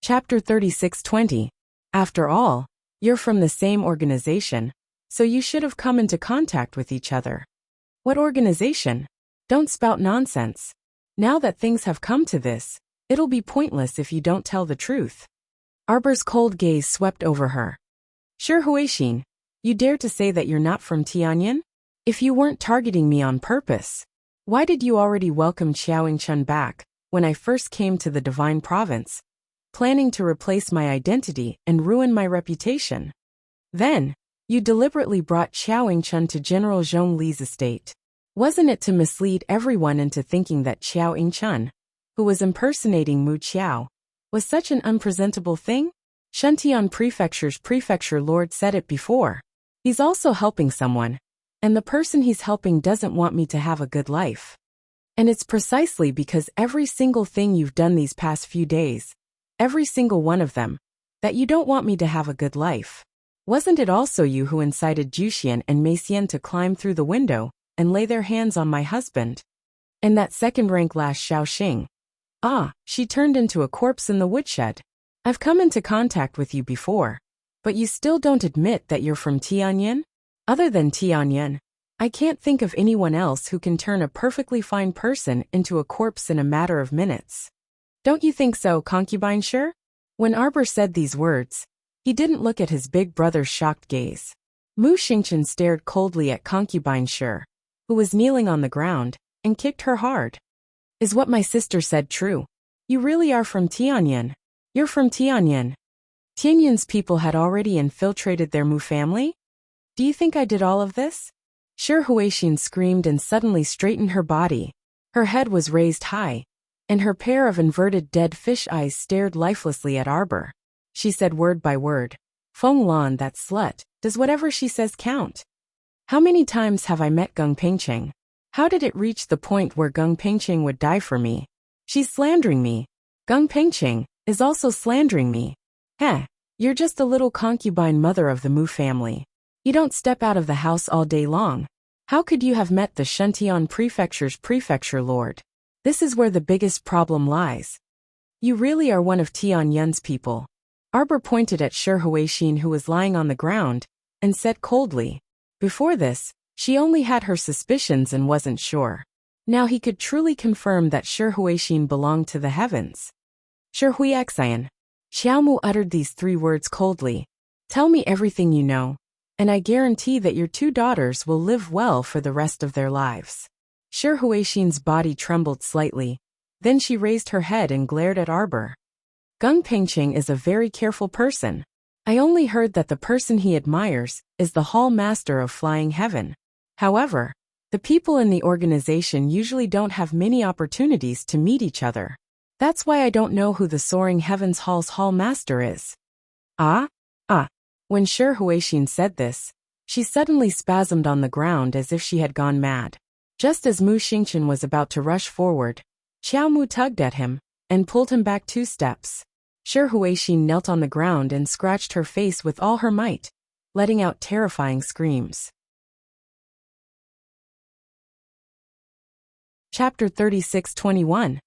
Chapter 36:20. After all, you're from the same organization, so you should have come into contact with each other. What organization? Don't spout nonsense. Now that things have come to this, it'll be pointless if you don't tell the truth. Arbor's cold gaze swept over her. Shi Huixin, you dare to say that you're not from Tianyin? If you weren't targeting me on purpose, why did you already welcome Qiao Chun back when I first came to the Divine Province, planning to replace my identity and ruin my reputation? Then, you deliberately brought Qiao Chun to General Zhong Li's estate. Wasn't it to mislead everyone into thinking that Qiao Chun, who was impersonating Mu Qiao, was such an unpresentable thing? Shuntian Prefecture's prefecture lord said it before. He's also helping someone, and the person he's helping doesn't want me to have a good life. And it's precisely because every single thing you've done these past few days, every single one of them, that you don't want me to have a good life. Wasn't it also you who incited Juxian and Meixian to climb through the window and lay their hands on my husband? And that second-rank lass Xiaoxing. She turned into a corpse in the woodshed. I've come into contact with you before, but you still don't admit that you're from Tianyin? Other than Tianyin, I can't think of anyone else who can turn a perfectly fine person into a corpse in a matter of minutes. Don't you think so, concubine Shi? When Arbor said these words, he didn't look at his big brother's shocked gaze. Mu Xingchen stared coldly at concubine Shi, who was kneeling on the ground, and kicked her hard. Is what my sister said true? You really are from Tianyin? You're from Tianyin. Tianyin's people had already infiltrated their Mu family? Do you think I did all of this? Shi Huixin screamed and suddenly straightened her body. Her head was raised high, and her pair of inverted dead fish eyes stared lifelessly at Arbor. She said word by word, Fenglan, that slut, does whatever she says count? How many times have I met Gung Pingcheng? How did it reach the point where Gung Pingcheng would die for me? She's slandering me. Gung Pingcheng is also slandering me. You're just a little concubine mother of the Mu family. You don't step out of the house all day long. How could you have met the Shuntian Prefecture's prefecture lord? This is where the biggest problem lies. You really are one of Tianyin's people. Arbor pointed at Shi Huixin, who was lying on the ground, and said coldly. Before this, she only had her suspicions and wasn't sure. Now he could truly confirm that Shi Huixin belonged to the heavens. Shi Huixian. Xiaomu uttered these 3 words coldly. Tell me everything you know, and I guarantee that your 2 daughters will live well for the rest of their lives. Shi Huixin's body trembled slightly. Then she raised her head and glared at Arbor. Gung Pingcheng is a very careful person. I only heard that the person he admires is the Hall Master of Flying Heaven. However, The people in the organization usually don't have many opportunities to meet each other. That's why I don't know who the Soaring Heavens Hall's Hall Master is. Ah? Ah. When Shi Huixin said this, she suddenly spasmed on the ground as if she had gone mad. Just as Mu Xingqian was about to rush forward, Xiao Mu tugged at him and pulled him back 2 steps. Shi Huixin knelt on the ground and scratched her face with all her might, letting out terrifying screams. Chapter 36-21.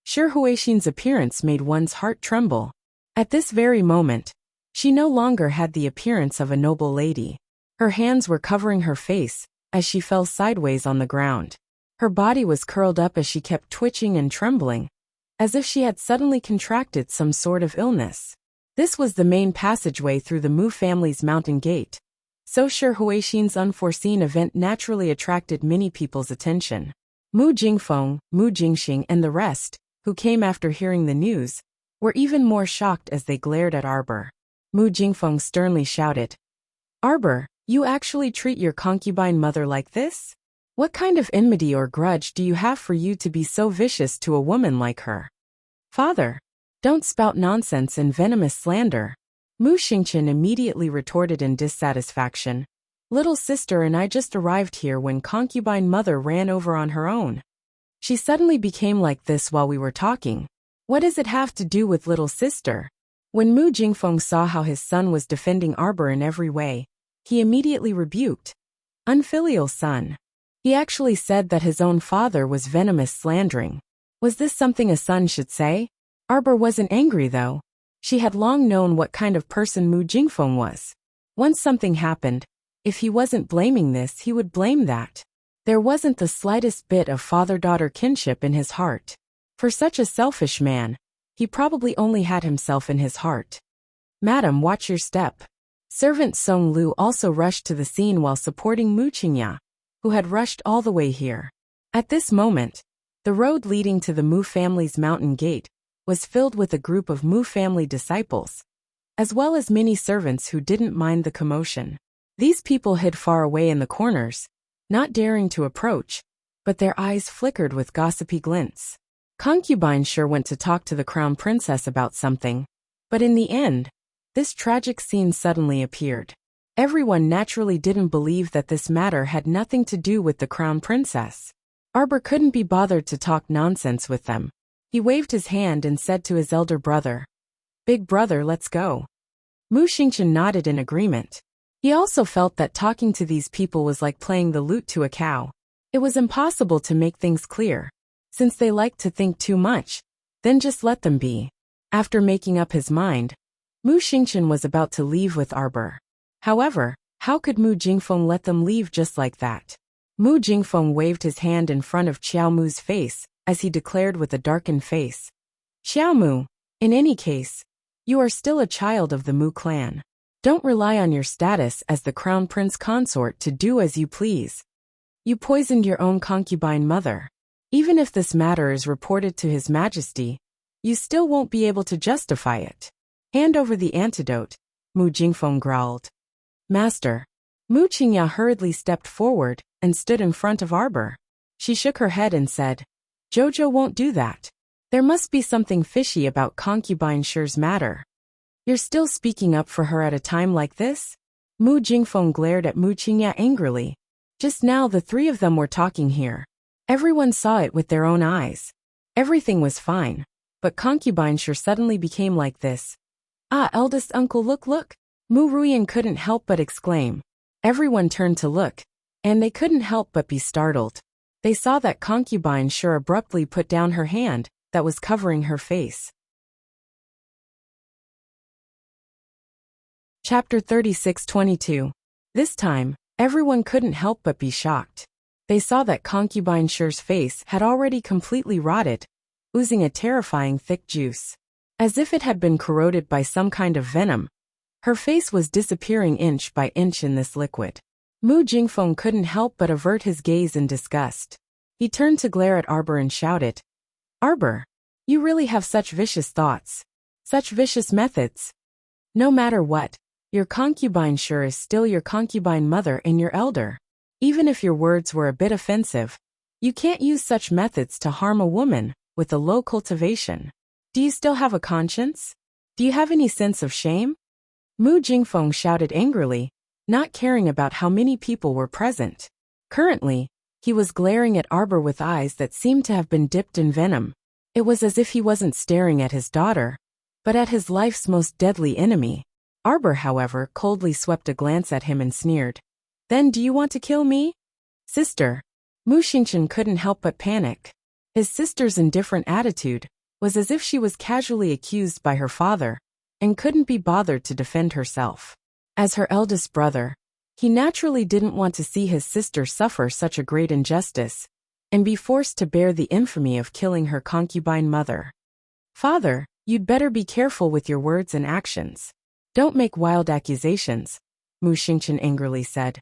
Shi Huixin's appearance made one's heart tremble. At this very moment, she no longer had the appearance of a noble lady. Her hands were covering her face as she fell sideways on the ground. Her body was curled up as she kept twitching and trembling, as if she had suddenly contracted some sort of illness. This was the main passageway through the Mu family's mountain gate, so Shi Huixin's unforeseen event naturally attracted many people's attention. Mu Jingfeng, Mu Jingxing and the rest, who came after hearing the news, were even more shocked as they glared at Arbor. Mu Jingfeng sternly shouted, "Arbor, you actually treat your concubine mother like this? What kind of enmity or grudge do you have for you to be so vicious to a woman like her? Father, don't spout nonsense and venomous slander." Mu Xingqian immediately retorted in dissatisfaction. "Little sister and I just arrived here when concubine mother ran over on her own. She suddenly became like this while we were talking. What does it have to do with little sister?" When Mu Jingfeng saw how his son was defending Arbor in every way, he immediately rebuked. Unfilial son. He actually said that his own father was venomous slandering. Was this something a son should say? Arbor wasn't angry though. She had long known what kind of person Mu Jingfeng was. Once something happened, if he wasn't blaming this, he would blame that. There wasn't the slightest bit of father-daughter kinship in his heart. For such a selfish man, he probably only had himself in his heart. "Madam, watch your step." Servant Song Lu also rushed to the scene while supporting Mu Qingya, who had rushed all the way here. At this moment, the road leading to the Mu family's mountain gate was filled with a group of Mu family disciples, as well as many servants who didn't mind the commotion. These people hid far away in the corners, not daring to approach, but their eyes flickered with gossipy glints. Concubine sure went to talk to the crown princess about something, but in the end, this tragic scene suddenly appeared. Everyone naturally didn't believe that this matter had nothing to do with the crown princess. Arbor couldn't be bothered to talk nonsense with them. He waved his hand and said to his elder brother, "Big brother, let's go." Mu Xingqian nodded in agreement. He also felt that talking to these people was like playing the lute to a cow. It was impossible to make things clear. Since they liked to think too much, then just let them be. After making up his mind, Mu Xingqian was about to leave with Arbor. However, how could Mu Jingfeng let them leave just like that? Mu Jingfeng waved his hand in front of Xiao Mu's face, as he declared with a darkened face. "Xiao Mu, in any case, you are still a child of the Mu clan. Don't rely on your status as the crown prince consort to do as you please. You poisoned your own concubine mother. Even if this matter is reported to His Majesty, you still won't be able to justify it. Hand over the antidote," Mu Jingfeng growled. "Master." Mu Qingya hurriedly stepped forward and stood in front of Arbor. She shook her head and said, "Jojo won't do that. There must be something fishy about concubine Shi's matter. You're still speaking up for her at a time like this?" Mu Jingfeng glared at Mu Qingya angrily. Just now the three of them were talking here. Everyone saw it with their own eyes. Everything was fine, but concubine Shi suddenly became like this. "Ah, eldest uncle, look. Mu Ruiyan couldn't help but exclaim. Everyone turned to look, and they couldn't help but be startled. They saw that concubine Shi abruptly put down her hand that was covering her face. Chapter 36-22. This time, everyone couldn't help but be shocked. They saw that concubine Shi's face had already completely rotted, oozing a terrifying thick juice. As if it had been corroded by some kind of venom, her face was disappearing inch by inch in this liquid. Mu Jingfeng couldn't help but avert his gaze in disgust. He turned to glare at Arbor and shouted, "Arbor, you really have such vicious thoughts, such vicious methods. No matter what, your concubine Shi is still your concubine mother and your elder. Even if your words were a bit offensive, you can't use such methods to harm a woman with a low cultivation. Do you still have a conscience? Do you have any sense of shame? Mu Jingfeng shouted angrily, not caring about how many people were present. Currently, he was glaring at Arbor with eyes that seemed to have been dipped in venom. It was as if he wasn't staring at his daughter, but at his life's most deadly enemy. Arbor, however, coldly swept a glance at him and sneered. Then do you want to kill me? Sister. Mu Xingchen couldn't help but panic. His sister's indifferent attitude was as if she was casually accused by her father and couldn't be bothered to defend herself. As her eldest brother, he naturally didn't want to see his sister suffer such a great injustice and be forced to bear the infamy of killing her concubine mother. Father, you'd better be careful with your words and actions. Don't make wild accusations, Mu Xingchen angrily said.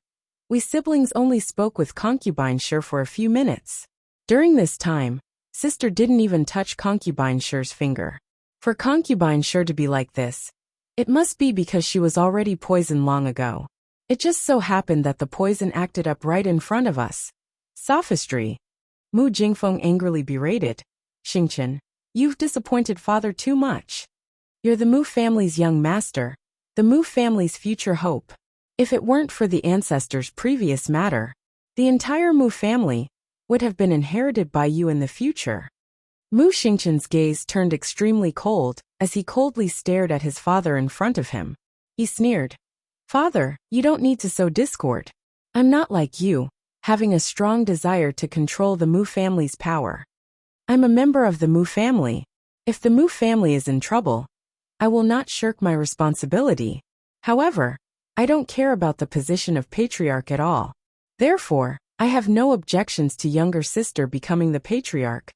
We siblings only spoke with concubine Shi for a few minutes. During this time, sister didn't even touch concubine Shi's finger. For concubine Shi to be like this, it must be because she was already poisoned long ago. It just so happened that the poison acted up right in front of us. Sophistry. Mu Jingfeng angrily berated. Xingchen, you've disappointed father too much. You're the Mu family's young master, the Mu family's future hope. If it weren't for the ancestors' previous matter, the entire Mu family would have been inherited by you in the future. Mu Xingchen's gaze turned extremely cold as he coldly stared at his father in front of him. He sneered. Father, you don't need to sow discord. I'm not like you, having a strong desire to control the Mu family's power. I'm a member of the Mu family. If the Mu family is in trouble, I will not shirk my responsibility. However, I don't care about the position of patriarch at all. Therefore, I have no objections to younger sister becoming the patriarch,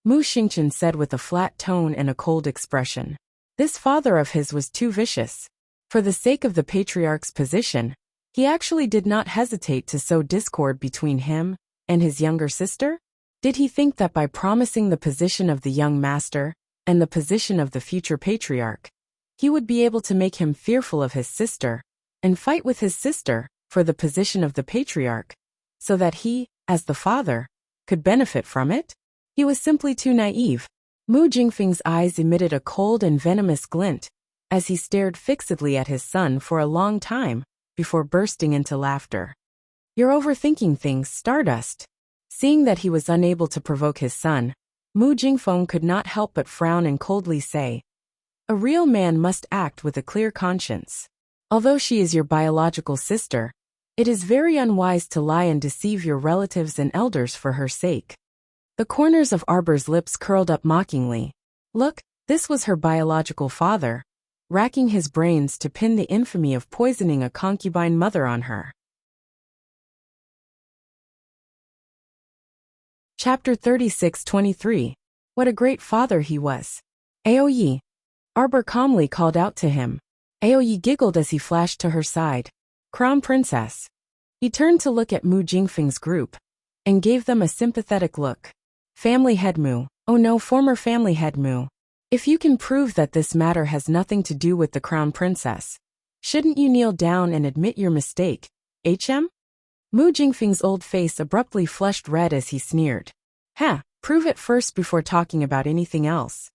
Mu Xingchen said with a flat tone and a cold expression. This father of his was too vicious. For the sake of the patriarch's position, he actually did not hesitate to sow discord between him and his younger sister? Did he think that by promising the position of the young master and the position of the future patriarch, he would be able to make him fearful of his sister and fight with his sister for the position of the patriarch, so that he, as the father, could benefit from it? He was simply too naive. Mu Jingfeng's eyes emitted a cold and venomous glint as he stared fixedly at his son for a long time before bursting into laughter. You're overthinking things, Stardust. Seeing that he was unable to provoke his son, Mu Jingfeng could not help but frown and coldly say, a real man must act with a clear conscience. Although she is your biological sister, it is very unwise to lie and deceive your relatives and elders for her sake. The corners of Arbor's lips curled up mockingly. Look, this was her biological father, racking his brains to pin the infamy of poisoning a concubine mother on her. Chapter 36-23. What a great father he was. Aoyi. Arbor calmly called out to him. Aoyi giggled as he flashed to her side. Crown Princess. He turned to look at Mu Jingfeng's group and gave them a sympathetic look. Family head Mu. Oh no, former family head Mu. If you can prove that this matter has nothing to do with the Crown Princess, shouldn't you kneel down and admit your mistake, HM? Mu Jingfeng's old face abruptly flushed red as he sneered. Prove it first before talking about anything else.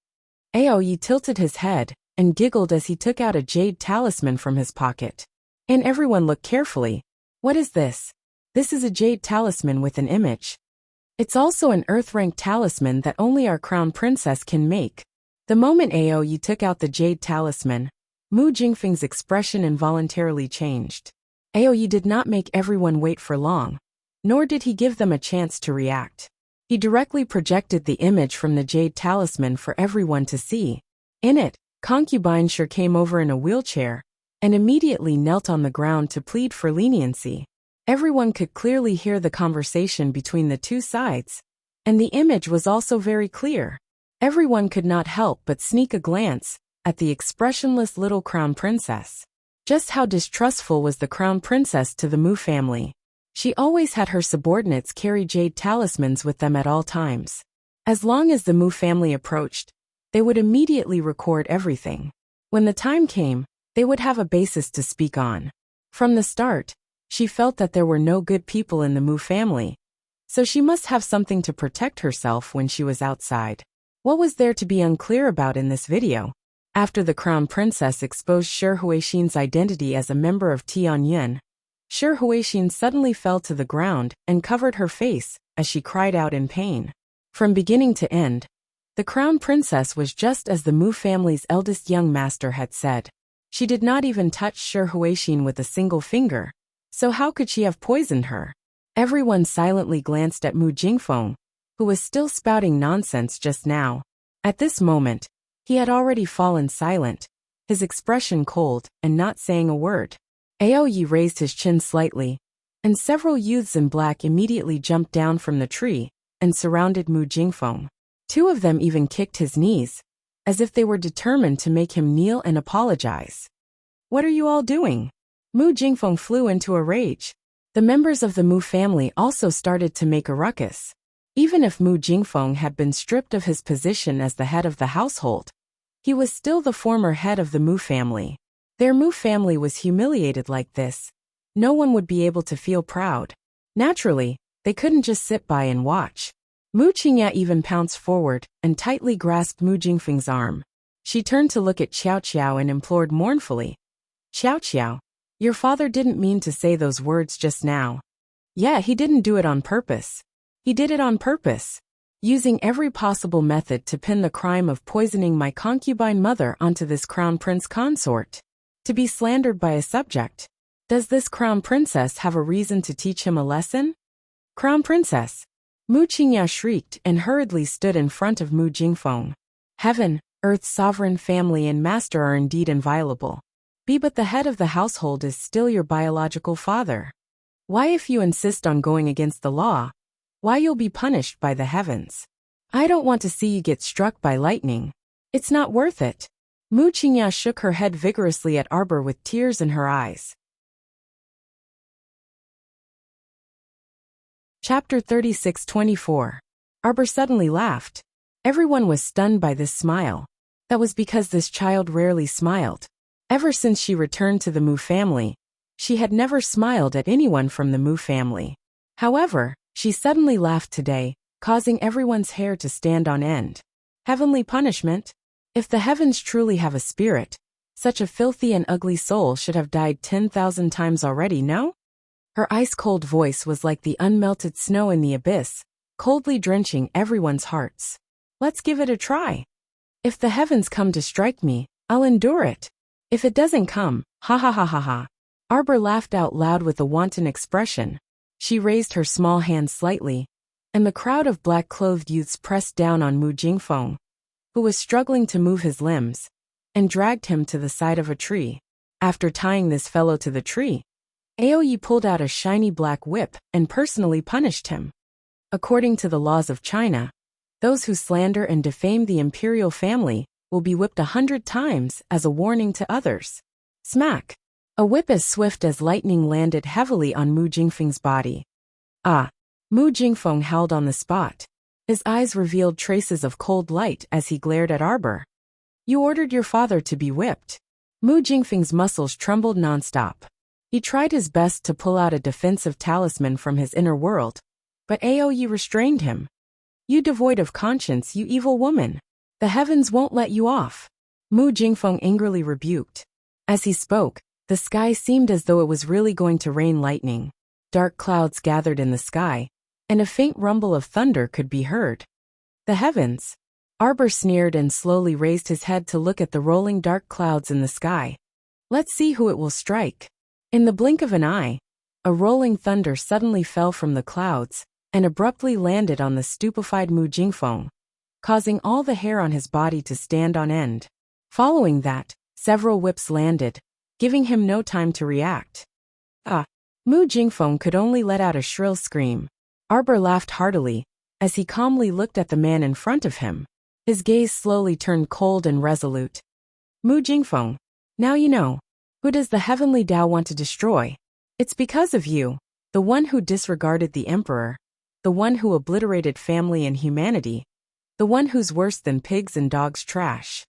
Aoyi tilted his head and giggled as he took out a jade talisman from his pocket. And everyone looked carefully. What is this? This is a jade talisman with an image. It's also an earth-rank talisman that only our crown princess can make. The moment Aoyi took out the jade talisman, Mu Jingfeng's expression involuntarily changed. Aoyi did not make everyone wait for long, nor did he give them a chance to react. He directly projected the image from the jade talisman for everyone to see. In it, concubine Shi came over in a wheelchair and immediately knelt on the ground to plead for leniency. Everyone could clearly hear the conversation between the two sides, and the image was also very clear. Everyone could not help but sneak a glance at the expressionless little crown princess. Just how distrustful was the crown princess to the Mu family. She always had her subordinates carry jade talismans with them at all times. As long as the Mu family approached, they would immediately record everything. When the time came, they would have a basis to speak on. From the start, She felt that there were no good people in the Mu family, so she must have something to protect herself when she was outside. What was there to be unclear about in this video? After the crown princess exposed Shi Huixin's identity as a member of Tianyuan, Shi Huixin suddenly fell to the ground and covered her face as she cried out in pain. From beginning to end, the crown princess was just as the Mu family's eldest young master had said. She did not even touch Shi Huixin with a single finger, so how could she have poisoned her? Everyone silently glanced at Mu Jingfeng, who was still spouting nonsense just now. At this moment, he had already fallen silent, his expression cold and not saying a word. Aoyi raised his chin slightly, and several youths in black immediately jumped down from the tree and surrounded Mu Jingfeng. Two of them even kicked his knees, as if they were determined to make him kneel and apologize. "What are you all doing?" Mu Jingfeng flew into a rage. The members of the Mu family also started to make a ruckus. Even if Mu Jingfeng had been stripped of his position as the head of the household, he was still the former head of the Mu family. Their Mu family was humiliated like this. No one would be able to feel proud. Naturally, they couldn't just sit by and watch. Mu Qingya even pounced forward and tightly grasped Mu Jingfeng's arm. She turned to look at Xiao Qiao and implored mournfully, "Xiao Qiao, your father didn't mean to say those words just now." "Yeah, he didn't do it on purpose. He did it on purpose, using every possible method to pin the crime of poisoning my concubine mother onto this crown prince consort. To be slandered by a subject. Does this crown princess have a reason to teach him a lesson?" "Crown princess!" Mu Qingya shrieked and hurriedly stood in front of Mu Jingfeng. "Heaven, Earth's sovereign family and master are indeed inviolable. But the head of the household is still your biological father. Why, if you insist on going against the law, why you'll be punished by the heavens. I don't want to see you get struck by lightning. It's not worth it." Mu Qingya shook her head vigorously at Arbor with tears in her eyes. Chapter 36-24. Arbor suddenly laughed. Everyone was stunned by this smile. That was because this child rarely smiled. Ever since she returned to the Mu family, she had never smiled at anyone from the Mu family. However, she suddenly laughed today, causing everyone's hair to stand on end. Heavenly punishment? If the heavens truly have a spirit, such a filthy and ugly soul should have died 10,000 times already, no? Her ice-cold voice was like the unmelted snow in the abyss, coldly drenching everyone's hearts. "Let's give it a try. If the heavens come to strike me, I'll endure it. If it doesn't come, ha ha ha ha ha." Arbor laughed out loud with a wanton expression. She raised her small hand slightly, and the crowd of black-clothed youths pressed down on Mu Jingfeng, who was struggling to move his limbs, and dragged him to the side of a tree. After tying this fellow to the tree, Aoyi pulled out a shiny black whip and personally punished him. According to the laws of China, those who slander and defame the imperial family will be whipped 100 times as a warning to others. Smack! A whip as swift as lightning landed heavily on Mu Jingfeng's body. "Ah!" Mu Jingfeng howled on the spot. His eyes revealed traces of cold light as he glared at Arbor. "You ordered your father to be whipped." Mu Jingfeng's muscles trembled nonstop. He tried his best to pull out a defensive talisman from his inner world, but Aoyi restrained him. "You devoid of conscience, you evil woman. The heavens won't let you off." Mu Jingfeng angrily rebuked. As he spoke, the sky seemed as though it was really going to rain lightning. Dark clouds gathered in the sky, and a faint rumble of thunder could be heard. "The heavens?" Arbor sneered and slowly raised his head to look at the rolling dark clouds in the sky. "Let's see who it will strike." In the blink of an eye, a rolling thunder suddenly fell from the clouds and abruptly landed on the stupefied Mu Jingfeng, causing all the hair on his body to stand on end. Following that, several whips landed, giving him no time to react. "Ah!" Mu Jingfeng could only let out a shrill scream. Arbor laughed heartily, as he calmly looked at the man in front of him. His gaze slowly turned cold and resolute. "Mu Jingfeng, now you know. Who does the heavenly Tao want to destroy? It's because of you, the one who disregarded the emperor, the one who obliterated family and humanity, the one who's worse than pigs and dogs trash."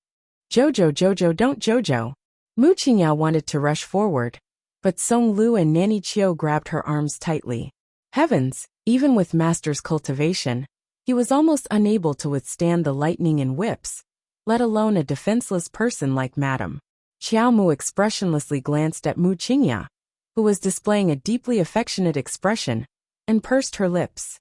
Jojo, don't Jojo. Mu Qingya wanted to rush forward, but Song Lu and Nanny Chiu grabbed her arms tightly. Heavens, even with master's cultivation, he was almost unable to withstand the lightning and whips, let alone a defenseless person like Madame. Xiao Mu expressionlessly glanced at Mu Qingya, who was displaying a deeply affectionate expression, and pursed her lips.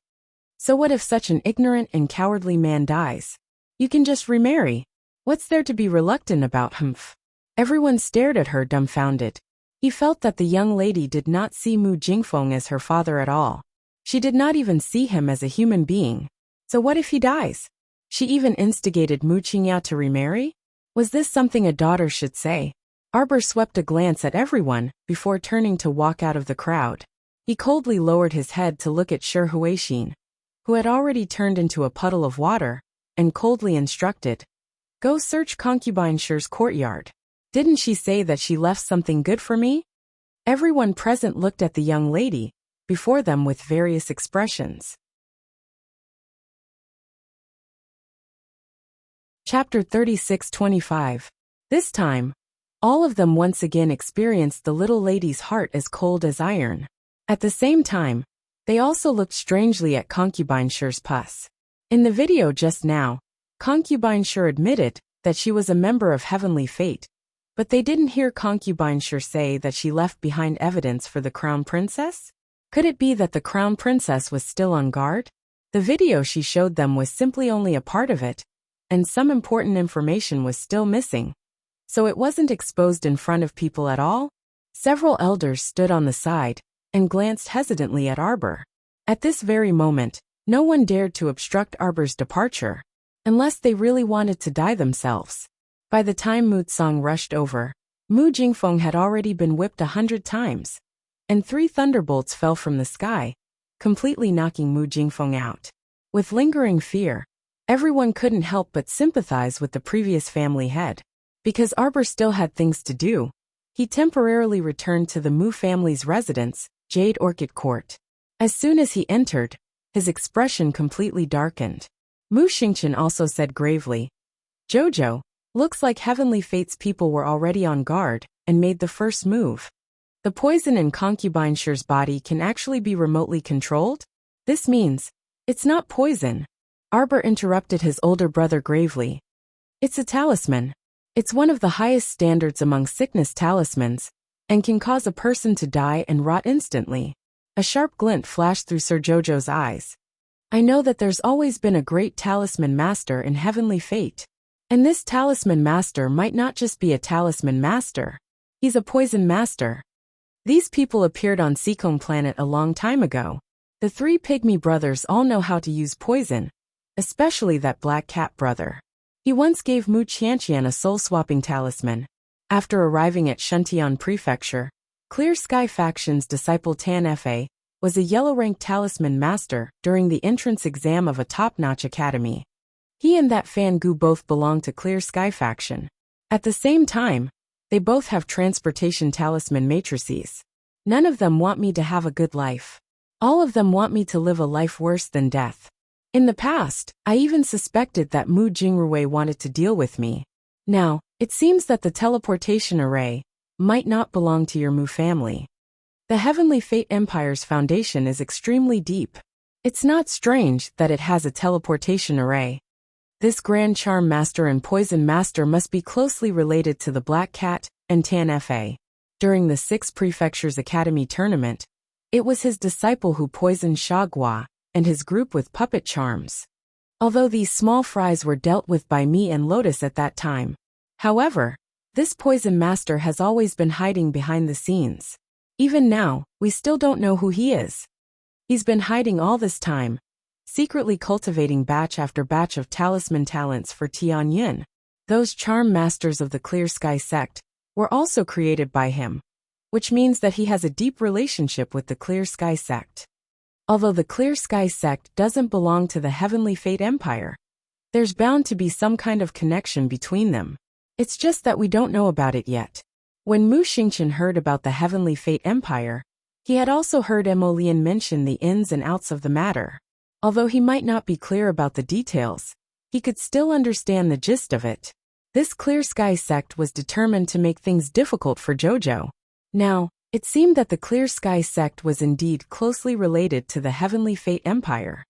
So what if such an ignorant and cowardly man dies? You can just remarry. What's there to be reluctant about, humph? Everyone stared at her dumbfounded. He felt that the young lady did not see Mu Jingfeng as her father at all. She did not even see him as a human being. So what if he dies? She even instigated Mu Qingya to remarry? Was this something a daughter should say? Arbor swept a glance at everyone before turning to walk out of the crowd. He coldly lowered his head to look at Shi Huixin, who had already turned into a puddle of water, and coldly instructed, "Go search Concubine Shi's courtyard. Didn't she say that she left something good for me?" Everyone present looked at the young lady before them with various expressions. Chapter 36-25. This time, all of them once again experienced the little lady's heart as cold as iron. At the same time, they also looked strangely at Concubine Shi's pus. In the video just now, Concubine Shi admitted that she was a member of Heavenly Fate, but they didn't hear Concubine Shi say that she left behind evidence for the Crown Princess? Could it be that the Crown Princess was still on guard? The video she showed them was simply only a part of it, and some important information was still missing. So it wasn't exposed in front of people at all? Several elders stood on the side and glanced hesitantly at Arbor. At this very moment, no one dared to obstruct Arbor's departure, unless they really wanted to die themselves. By the time Mu Tsang rushed over, Mu Jingfeng had already been whipped 100 times, and 3 thunderbolts fell from the sky, completely knocking Mu Jingfeng out. With lingering fear, everyone couldn't help but sympathize with the previous family head. Because Arbor still had things to do, he temporarily returned to the Mu family's residence, Jade Orchid Court. As soon as he entered, his expression completely darkened. Mu Xingqian also said gravely, "Jojo, looks like Heavenly Fate's people were already on guard and made the first move. The poison in Concubine Shi's body can actually be remotely controlled? This means, it's not poison." Arbor interrupted his older brother gravely. "It's a talisman. It's one of the highest standards among sickness talismans, and can cause a person to die and rot instantly." A sharp glint flashed through Sir Jojo's eyes. "I know that there's always been a great talisman master in Heavenly Fate. And this talisman master might not just be a talisman master. He's a poison master." These people appeared on Seekong Planet a long time ago. The 3 pygmy brothers all know how to use poison, especially that black cat brother. He once gave Mu Qianqian a soul-swapping talisman. After arriving at Shuntian Prefecture, Clear Sky Faction's disciple Tan Fa was a yellow-ranked talisman master during the entrance exam of a top-notch academy. He and that Fan Gu both belong to Clear Sky Faction. At the same time, they both have transportation talisman matrices. None of them want me to have a good life. All of them want me to live a life worse than death. In the past, I even suspected that Mu Jingrui wanted to deal with me. Now, it seems that the teleportation array might not belong to your Mu family. The Heavenly Fate Empire's foundation is extremely deep. It's not strange that it has a teleportation array. This Grand Charm Master and Poison Master must be closely related to the Black Cat and Tan Fa. During the 6 Prefectures Academy tournament, it was his disciple who poisoned Shagua and his group with puppet charms. Although these small fries were dealt with by me and Lotus at that time. However, this Poison Master has always been hiding behind the scenes. Even now, we still don't know who he is. He's been hiding all this time, secretly cultivating batch after batch of talisman talents for Tianyun. Those charm masters of the Clear Sky sect were also created by him, which means that he has a deep relationship with the Clear Sky sect. Although the Clear Sky sect doesn't belong to the Heavenly Fate Empire, there's bound to be some kind of connection between them. It's just that we don't know about it yet. When Mu Xingqian heard about the Heavenly Fate Empire, he had also heard Emolian mention the ins and outs of the matter. Although he might not be clear about the details, he could still understand the gist of it. This Clear Sky sect was determined to make things difficult for Jojo. Now, It seemed that the Clear Sky sect was indeed closely related to the Heavenly Fate Empire.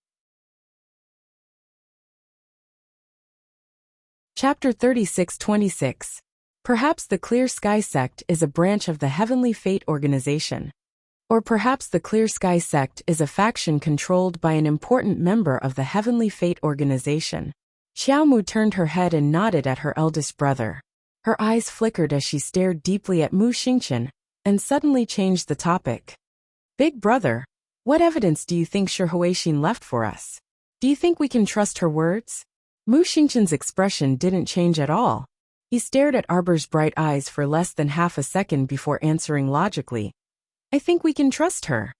Chapter 36-26. Perhaps the Clear Sky sect is a branch of the Heavenly Fate organization. Or perhaps the Clear Sky sect is a faction controlled by an important member of the Heavenly Fate organization. Xiaomu turned her head and nodded at her eldest brother. Her eyes flickered as she stared deeply at Mu Xingqian, and suddenly changed the topic. Big brother, what evidence do you think Shi Huixin left for us? Do you think we can trust her words? Mu Xingqian's expression didn't change at all. He stared at Arbor's bright eyes for less than half a second before answering logically. I think we can trust her.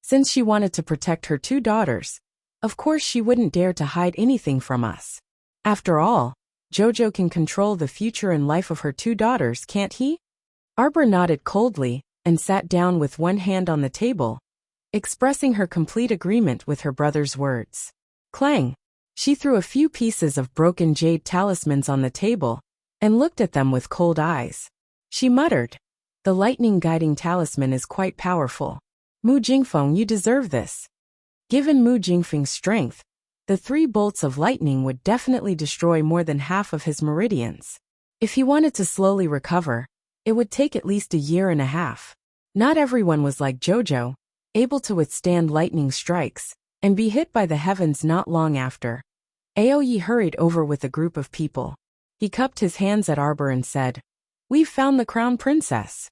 Since she wanted to protect her 2 daughters, of course she wouldn't dare to hide anything from us. After all, Jojo can control the future and life of her 2 daughters, can't he? Arbor nodded coldly, and sat down with one hand on the table, expressing her complete agreement with her brother's words. Clang! She threw a few pieces of broken jade talismans on the table, and looked at them with cold eyes. She muttered, "The lightning guiding talisman is quite powerful. Mu Jingfeng, you deserve this." Given Mu Jingfeng's strength, the 3 bolts of lightning would definitely destroy more than half of his meridians. If he wanted to slowly recover, it would take at least a year and a half. Not everyone was like Jojo, able to withstand lightning strikes, and be hit by the heavens not long after. Aoyi hurried over with a group of people. He cupped his hands at Arbor and said, "We've found the crown princess."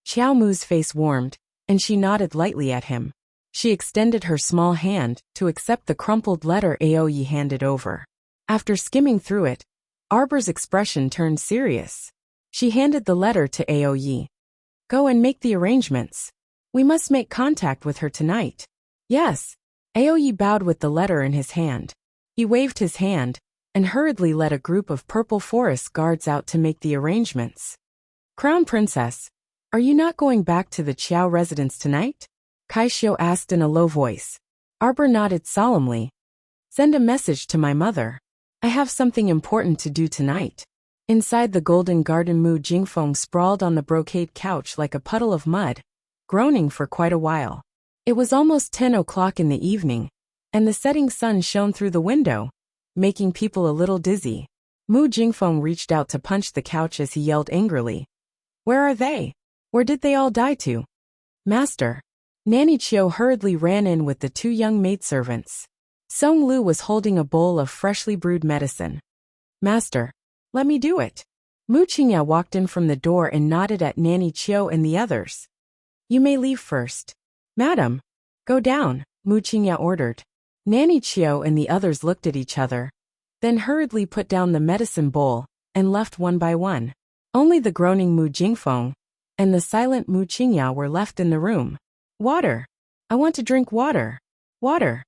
Xiaomu's face warmed, and she nodded lightly at him. She extended her small hand to accept the crumpled letter Aoyi handed over. After skimming through it, Arbor's expression turned serious. She handed the letter to Aoyi. "Go and make the arrangements. We must make contact with her tonight." "Yes." Aoyi bowed with the letter in his hand. He waved his hand, and hurriedly led a group of purple forest guards out to make the arrangements. "Crown Princess, are you not going back to the Qiao residence tonight?" Kaixio asked in a low voice. Arbor nodded solemnly. "Send a message to my mother. I have something important to do tonight." Inside the golden garden, Mu Jingfeng sprawled on the brocade couch like a puddle of mud, groaning for quite a while. It was almost 10 o'clock in the evening, and the setting sun shone through the window, making people a little dizzy. Mu Jingfeng reached out to punch the couch as he yelled angrily. "Where are they? Where did they all die to?" "Master." Nanny Chio hurriedly ran in with the 2 young maidservants. Song Lu was holding a bowl of freshly brewed medicine. "Master, let me do it." Mu Qingya walked in from the door and nodded at Nanny Chio and the others. "You may leave first." "Madam, go down," Mu Qingya ordered. Nanny Chio and the others looked at each other, then hurriedly put down the medicine bowl, and left one by one. Only the groaning Mu Jingfeng and the silent Mu Qingya were left in the room. "Water. I want to drink water. Water."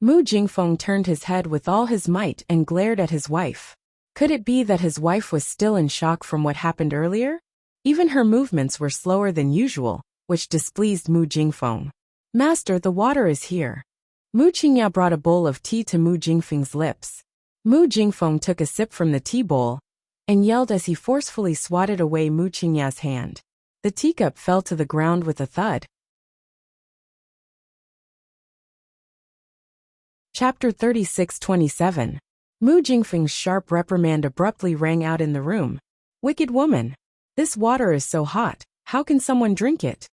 Mu Jingfeng turned his head with all his might and glared at his wife. Could it be that his wife was still in shock from what happened earlier? Even her movements were slower than usual, which displeased Mu Jingfeng. "Master, the water is here." Mu Qingya brought a bowl of tea to Mu Jingfeng's lips. Mu Jingfeng took a sip from the tea bowl, and yelled as he forcefully swatted away Mu Qingya's hand. The teacup fell to the ground with a thud. Chapter 36-27. Mu Jingfeng's sharp reprimand abruptly rang out in the room. "Wicked woman! This water is so hot, how can someone drink it?"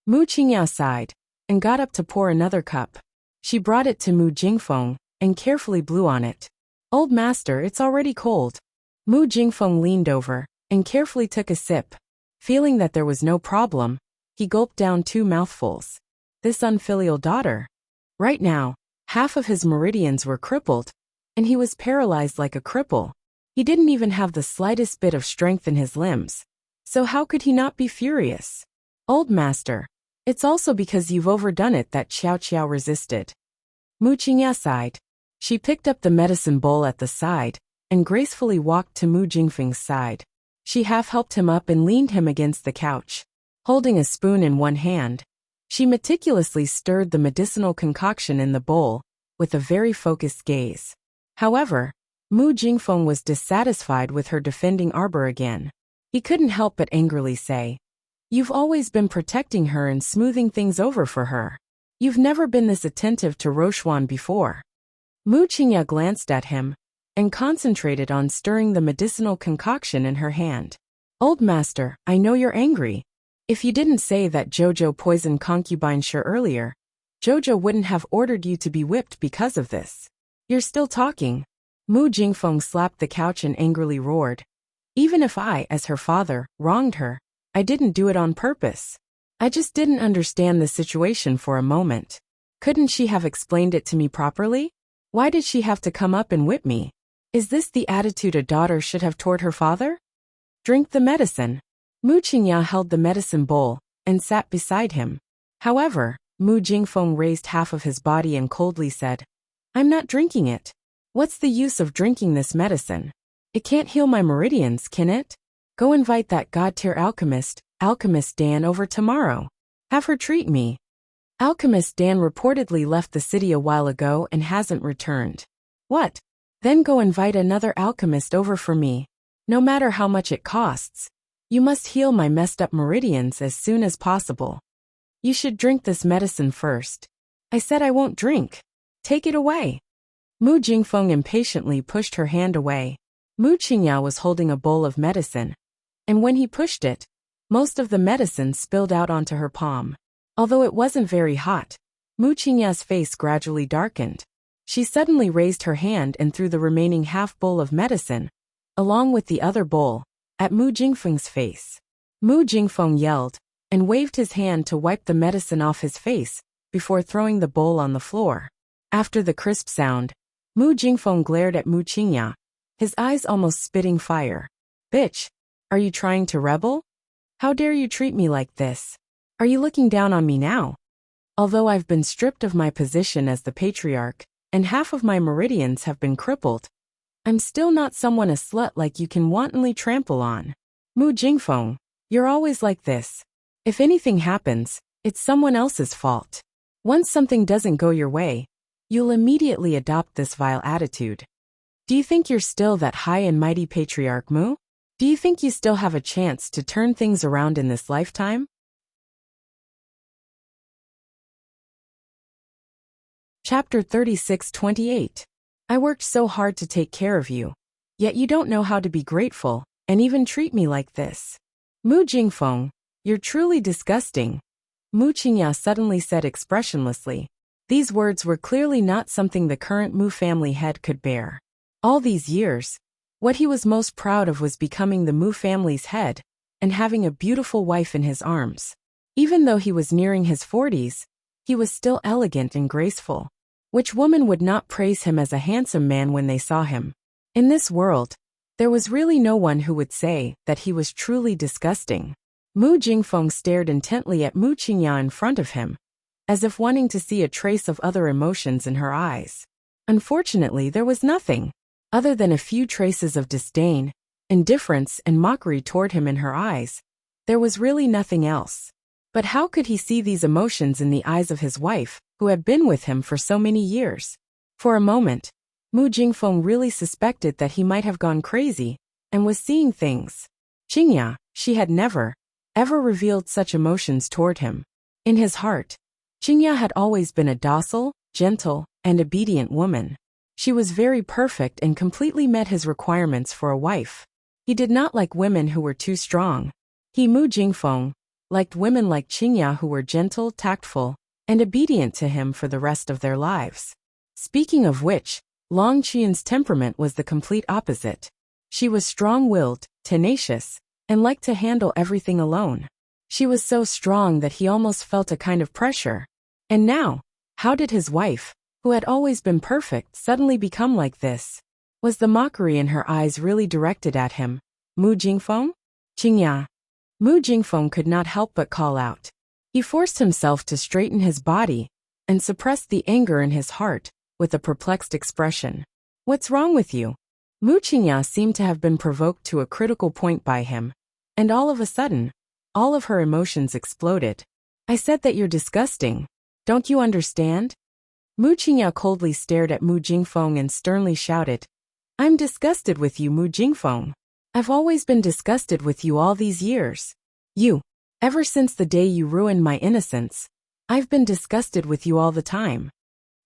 Mu Qingya sighed, and got up to pour another cup. She brought it to Mu Jingfeng, and carefully blew on it. "Old master, it's already cold." Mu Jingfeng leaned over, and carefully took a sip. Feeling that there was no problem, he gulped down 2 mouthfuls. This unfilial daughter. Right now, half of his meridians were crippled, and he was paralyzed like a cripple. He didn't even have the slightest bit of strength in his limbs. So how could he not be furious? "Old master, it's also because you've overdone it that Xiao Xiao resisted." Mu Qingya sighed. She picked up the medicine bowl at the side, and gracefully walked to Mu Jingfeng's side. She half helped him up and leaned him against the couch. Holding a spoon in one hand, she meticulously stirred the medicinal concoction in the bowl, with a very focused gaze. However, Mu Jingfeng was dissatisfied with her defending Arbor again. He couldn't help but angrily say, You've always been protecting her and smoothing things over for her. You've never been this attentive to Rochuan before. Mu Qingya glanced at him and concentrated on stirring the medicinal concoction in her hand. Old master, I know you're angry. If you didn't say that Jojo poisoned concubine Shi earlier, Jojo wouldn't have ordered you to be whipped because of this. You're still talking. Mu Jingfeng slapped the couch and angrily roared. Even if I, as her father, wronged her, I didn't do it on purpose. I just didn't understand the situation for a moment. Couldn't she have explained it to me properly? Why did she have to come up and whip me? Is this the attitude a daughter should have toward her father? Drink the medicine. Mu Qingya held the medicine bowl and sat beside him. However, Mu Jingfeng raised half of his body and coldly said, I'm not drinking it. What's the use of drinking this medicine? It can't heal my meridians, can it? Go invite that god-tier alchemist, Alchemist Dan, over tomorrow. Have her treat me. Alchemist Dan reportedly left the city a while ago and hasn't returned. What? Then go invite another alchemist over for me. No matter how much it costs. You must heal my messed up meridians as soon as possible. You should drink this medicine first. I said I won't drink. Take it away. Mu Jingfeng impatiently pushed her hand away. Mu Qingya was holding a bowl of medicine, and when he pushed it, most of the medicine spilled out onto her palm. Although it wasn't very hot, Mu Qingya's face gradually darkened. She suddenly raised her hand and threw the remaining half bowl of medicine, along with the other bowl, at Mu Jingfeng's face. Mu Jingfeng yelled and waved his hand to wipe the medicine off his face before throwing the bowl on the floor. After the crisp sound, Mu Jingfeng glared at Mu Qingya, his eyes almost spitting fire. Bitch, are you trying to rebel? How dare you treat me like this? Are you looking down on me now? Although I've been stripped of my position as the patriarch, and half of my meridians have been crippled, I'm still not someone a slut like you can wantonly trample on. Mu Jingfeng, you're always like this. If anything happens, it's someone else's fault. Once something doesn't go your way, you'll immediately adopt this vile attitude. Do you think you're still that high and mighty patriarch, Mu? Do you think you still have a chance to turn things around in this lifetime? Chapter 36-28. I worked so hard to take care of you, yet you don't know how to be grateful, and even treat me like this. Mu Jingfeng, you're truly disgusting. Mu Qingya suddenly said expressionlessly. These words were clearly not something the current Mu family head could bear. All these years, what he was most proud of was becoming the Mu family's head and having a beautiful wife in his arms. Even though he was nearing his 40s, he was still elegant and graceful. Which woman would not praise him as a handsome man when they saw him? In this world, there was really no one who would say that he was truly disgusting. Mu Jingfeng stared intently at Mu Qingya in front of him, as if wanting to see a trace of other emotions in her eyes. Unfortunately, there was nothing, other than a few traces of disdain, indifference, and mockery toward him in her eyes. There was really nothing else. But how could he see these emotions in the eyes of his wife, who had been with him for so many years? For a moment, Mu Jingfeng really suspected that he might have gone crazy and was seeing things. Qingya, she had never, ever revealed such emotions toward him. In his heart, Qingya had always been a docile, gentle, and obedient woman. She was very perfect and completely met his requirements for a wife. He did not like women who were too strong. He, Mu Jingfeng, liked women like Qingya who were gentle, tactful, and obedient to him for the rest of their lives. Speaking of which, Long Qian's temperament was the complete opposite. She was strong-willed, tenacious, and liked to handle everything alone. She was so strong that he almost felt a kind of pressure. And now, how did his wife, who had always been perfect, suddenly become like this? Was the mockery in her eyes really directed at him? Mu Jingfeng? Qingya. Mu Jingfeng could not help but call out. He forced himself to straighten his body and suppressed the anger in his heart with a perplexed expression. What's wrong with you? Mu Qingya seemed to have been provoked to a critical point by him, and all of a sudden, all of her emotions exploded. I said that you're disgusting. Don't you understand? Mu Qingya coldly stared at Mu Jingfeng and sternly shouted, I'm disgusted with you, Mu Jingfeng. I've always been disgusted with you all these years. You. Ever since the day you ruined my innocence, I've been disgusted with you all the time.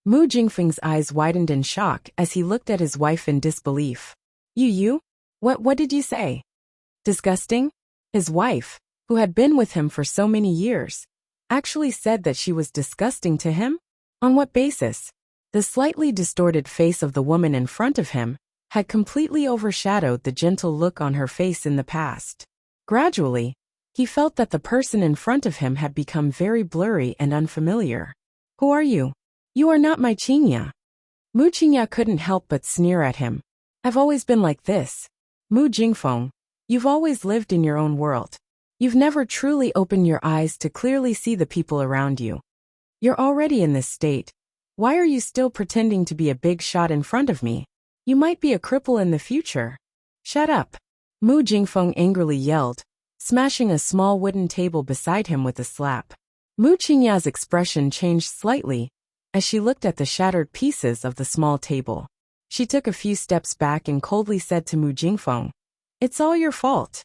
Mu Jingfeng's eyes widened in shock as he looked at his wife in disbelief. You? What did you say? Disgusting? His wife, who had been with him for so many years, actually said that she was disgusting to him? On what basis? The slightly distorted face of the woman in front of him had completely overshadowed the gentle look on her face in the past. Gradually, he felt that the person in front of him had become very blurry and unfamiliar. Who are you? You are not my Qingya. Mu Qingya couldn't help but sneer at him. I've always been like this. Mu Jingfeng, you've always lived in your own world. You've never truly opened your eyes to clearly see the people around you. You're already in this state. Why are you still pretending to be a big shot in front of me? You might be a cripple in the future. Shut up. Mu Jingfeng angrily yelled, smashing a small wooden table beside him with a slap. Mu Qingya's expression changed slightly as she looked at the shattered pieces of the small table. She took a few steps back and coldly said to Mu Jingfeng, "It's all your fault."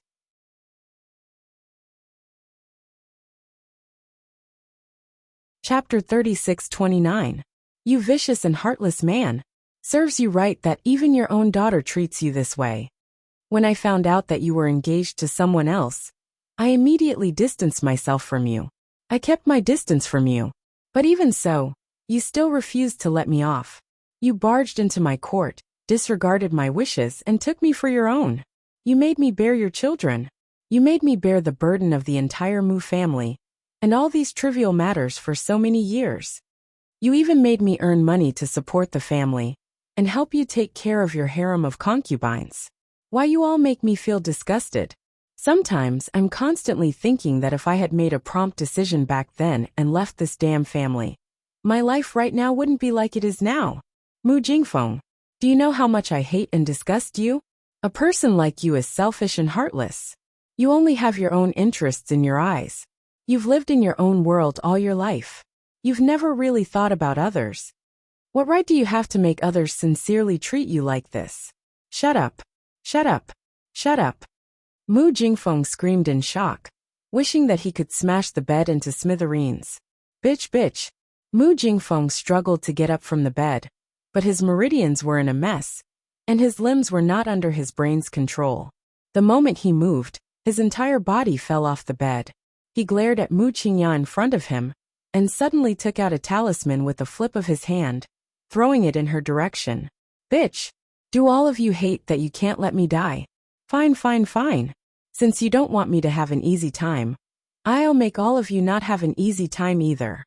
Chapter 36-29. You vicious and heartless man. Serves you right that even your own daughter treats you this way. When I found out that you were engaged to someone else, I immediately distanced myself from you. I kept my distance from you. But even so, you still refused to let me off. You barged into my court, disregarded my wishes, and took me for your own. You made me bear your children. You made me bear the burden of the entire Mu family, and all these trivial matters for so many years. You even made me earn money to support the family, and help you take care of your harem of concubines. Why you all make me feel disgusted. Sometimes I'm constantly thinking that if I had made a prompt decision back then and left this damn family, my life right now wouldn't be like it is now. Mu Jingfeng, do you know how much I hate and disgust you? A person like you is selfish and heartless. You only have your own interests in your eyes. You've lived in your own world all your life. You've never really thought about others. What right do you have to make others sincerely treat you like this? Shut up. Shut up. Shut up. Mu Jingfeng screamed in shock, wishing that he could smash the bed into smithereens. Bitch. Mu Jingfeng struggled to get up from the bed, but his meridians were in a mess, and his limbs were not under his brain's control. The moment he moved, his entire body fell off the bed. He glared at Mu Qingya in front of him, and suddenly took out a talisman with a flip of his hand, throwing it in her direction. Bitch! Do all of you hate that you can't let me die? Fine. Since you don't want me to have an easy time, I'll make all of you not have an easy time either.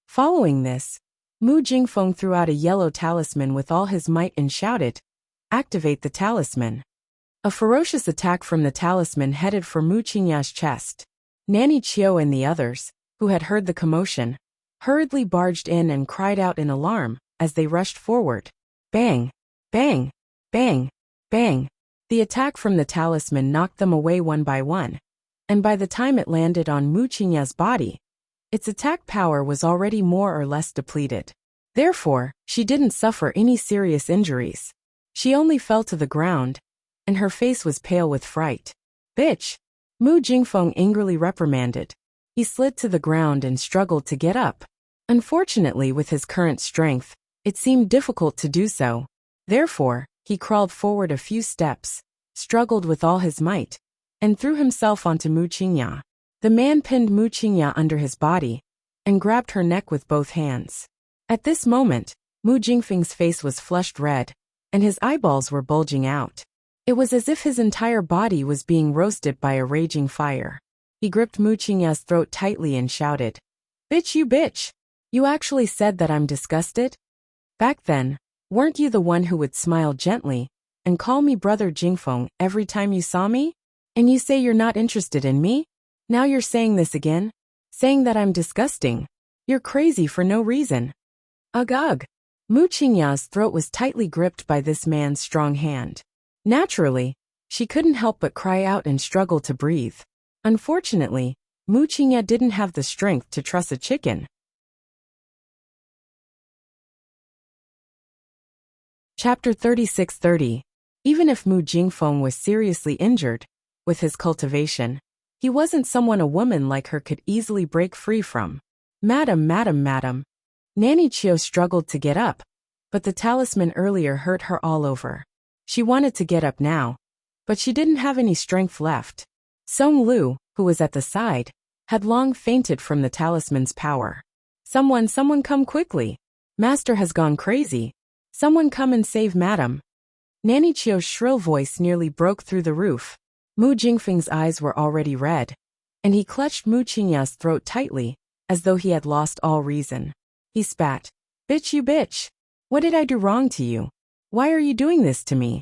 Following this, Mu Jingfeng threw out a yellow talisman with all his might and shouted, "Activate the talisman." A ferocious attack from the talisman headed for Mu Qingya's chest. Nanny Chiu and the others, who had heard the commotion, hurriedly barged in and cried out in alarm as they rushed forward. Bang! Bang! Bang! Bang! The attack from the talisman knocked them away one by one, and by the time it landed on Mu Qingya's body, its attack power was already more or less depleted. Therefore, she didn't suffer any serious injuries. She only fell to the ground, and her face was pale with fright. Bitch! Mu Jingfeng angrily reprimanded. He slid to the ground and struggled to get up. Unfortunately, with his current strength, it seemed difficult to do so. Therefore, he crawled forward a few steps, struggled with all his might, and threw himself onto Mu Qingya. The man pinned Mu Qingya under his body and grabbed her neck with both hands. At this moment, Mu Jingfeng's face was flushed red, and his eyeballs were bulging out. It was as if his entire body was being roasted by a raging fire. He gripped Mu Qingya's throat tightly and shouted, "Bitch, you bitch! You actually said that I'm disgusted? Back then, weren't you the one who would smile gently and call me Brother Jingfeng every time you saw me? And you say you're not interested in me? Now you're saying this again? Saying that I'm disgusting? You're crazy for no reason." Ugh. Mu Qingya's throat was tightly gripped by this man's strong hand. Naturally, she couldn't help but cry out and struggle to breathe. Unfortunately, Mu Qingya didn't have the strength to truss a chicken. Chapter 36-30. Even if Mu Jingfeng was seriously injured, with his cultivation, He wasn't someone a woman like her could easily break free from. Madam, madam, madam. Nanny Chio struggled to get up, but the talisman earlier hurt her all over. She wanted to get up now, but she didn't have any strength left. Song Lu, who was at the side, had long fainted from the talisman's power. Someone come quickly. Master has gone crazy. Someone come and save madam. Nanny Chio's shrill voice nearly broke through the roof. Mu Jingfeng's eyes were already red, and he clutched Mu Qingya's throat tightly, as though he had lost all reason. He spat. Bitch, you bitch. What did I do wrong to you? Why are you doing this to me?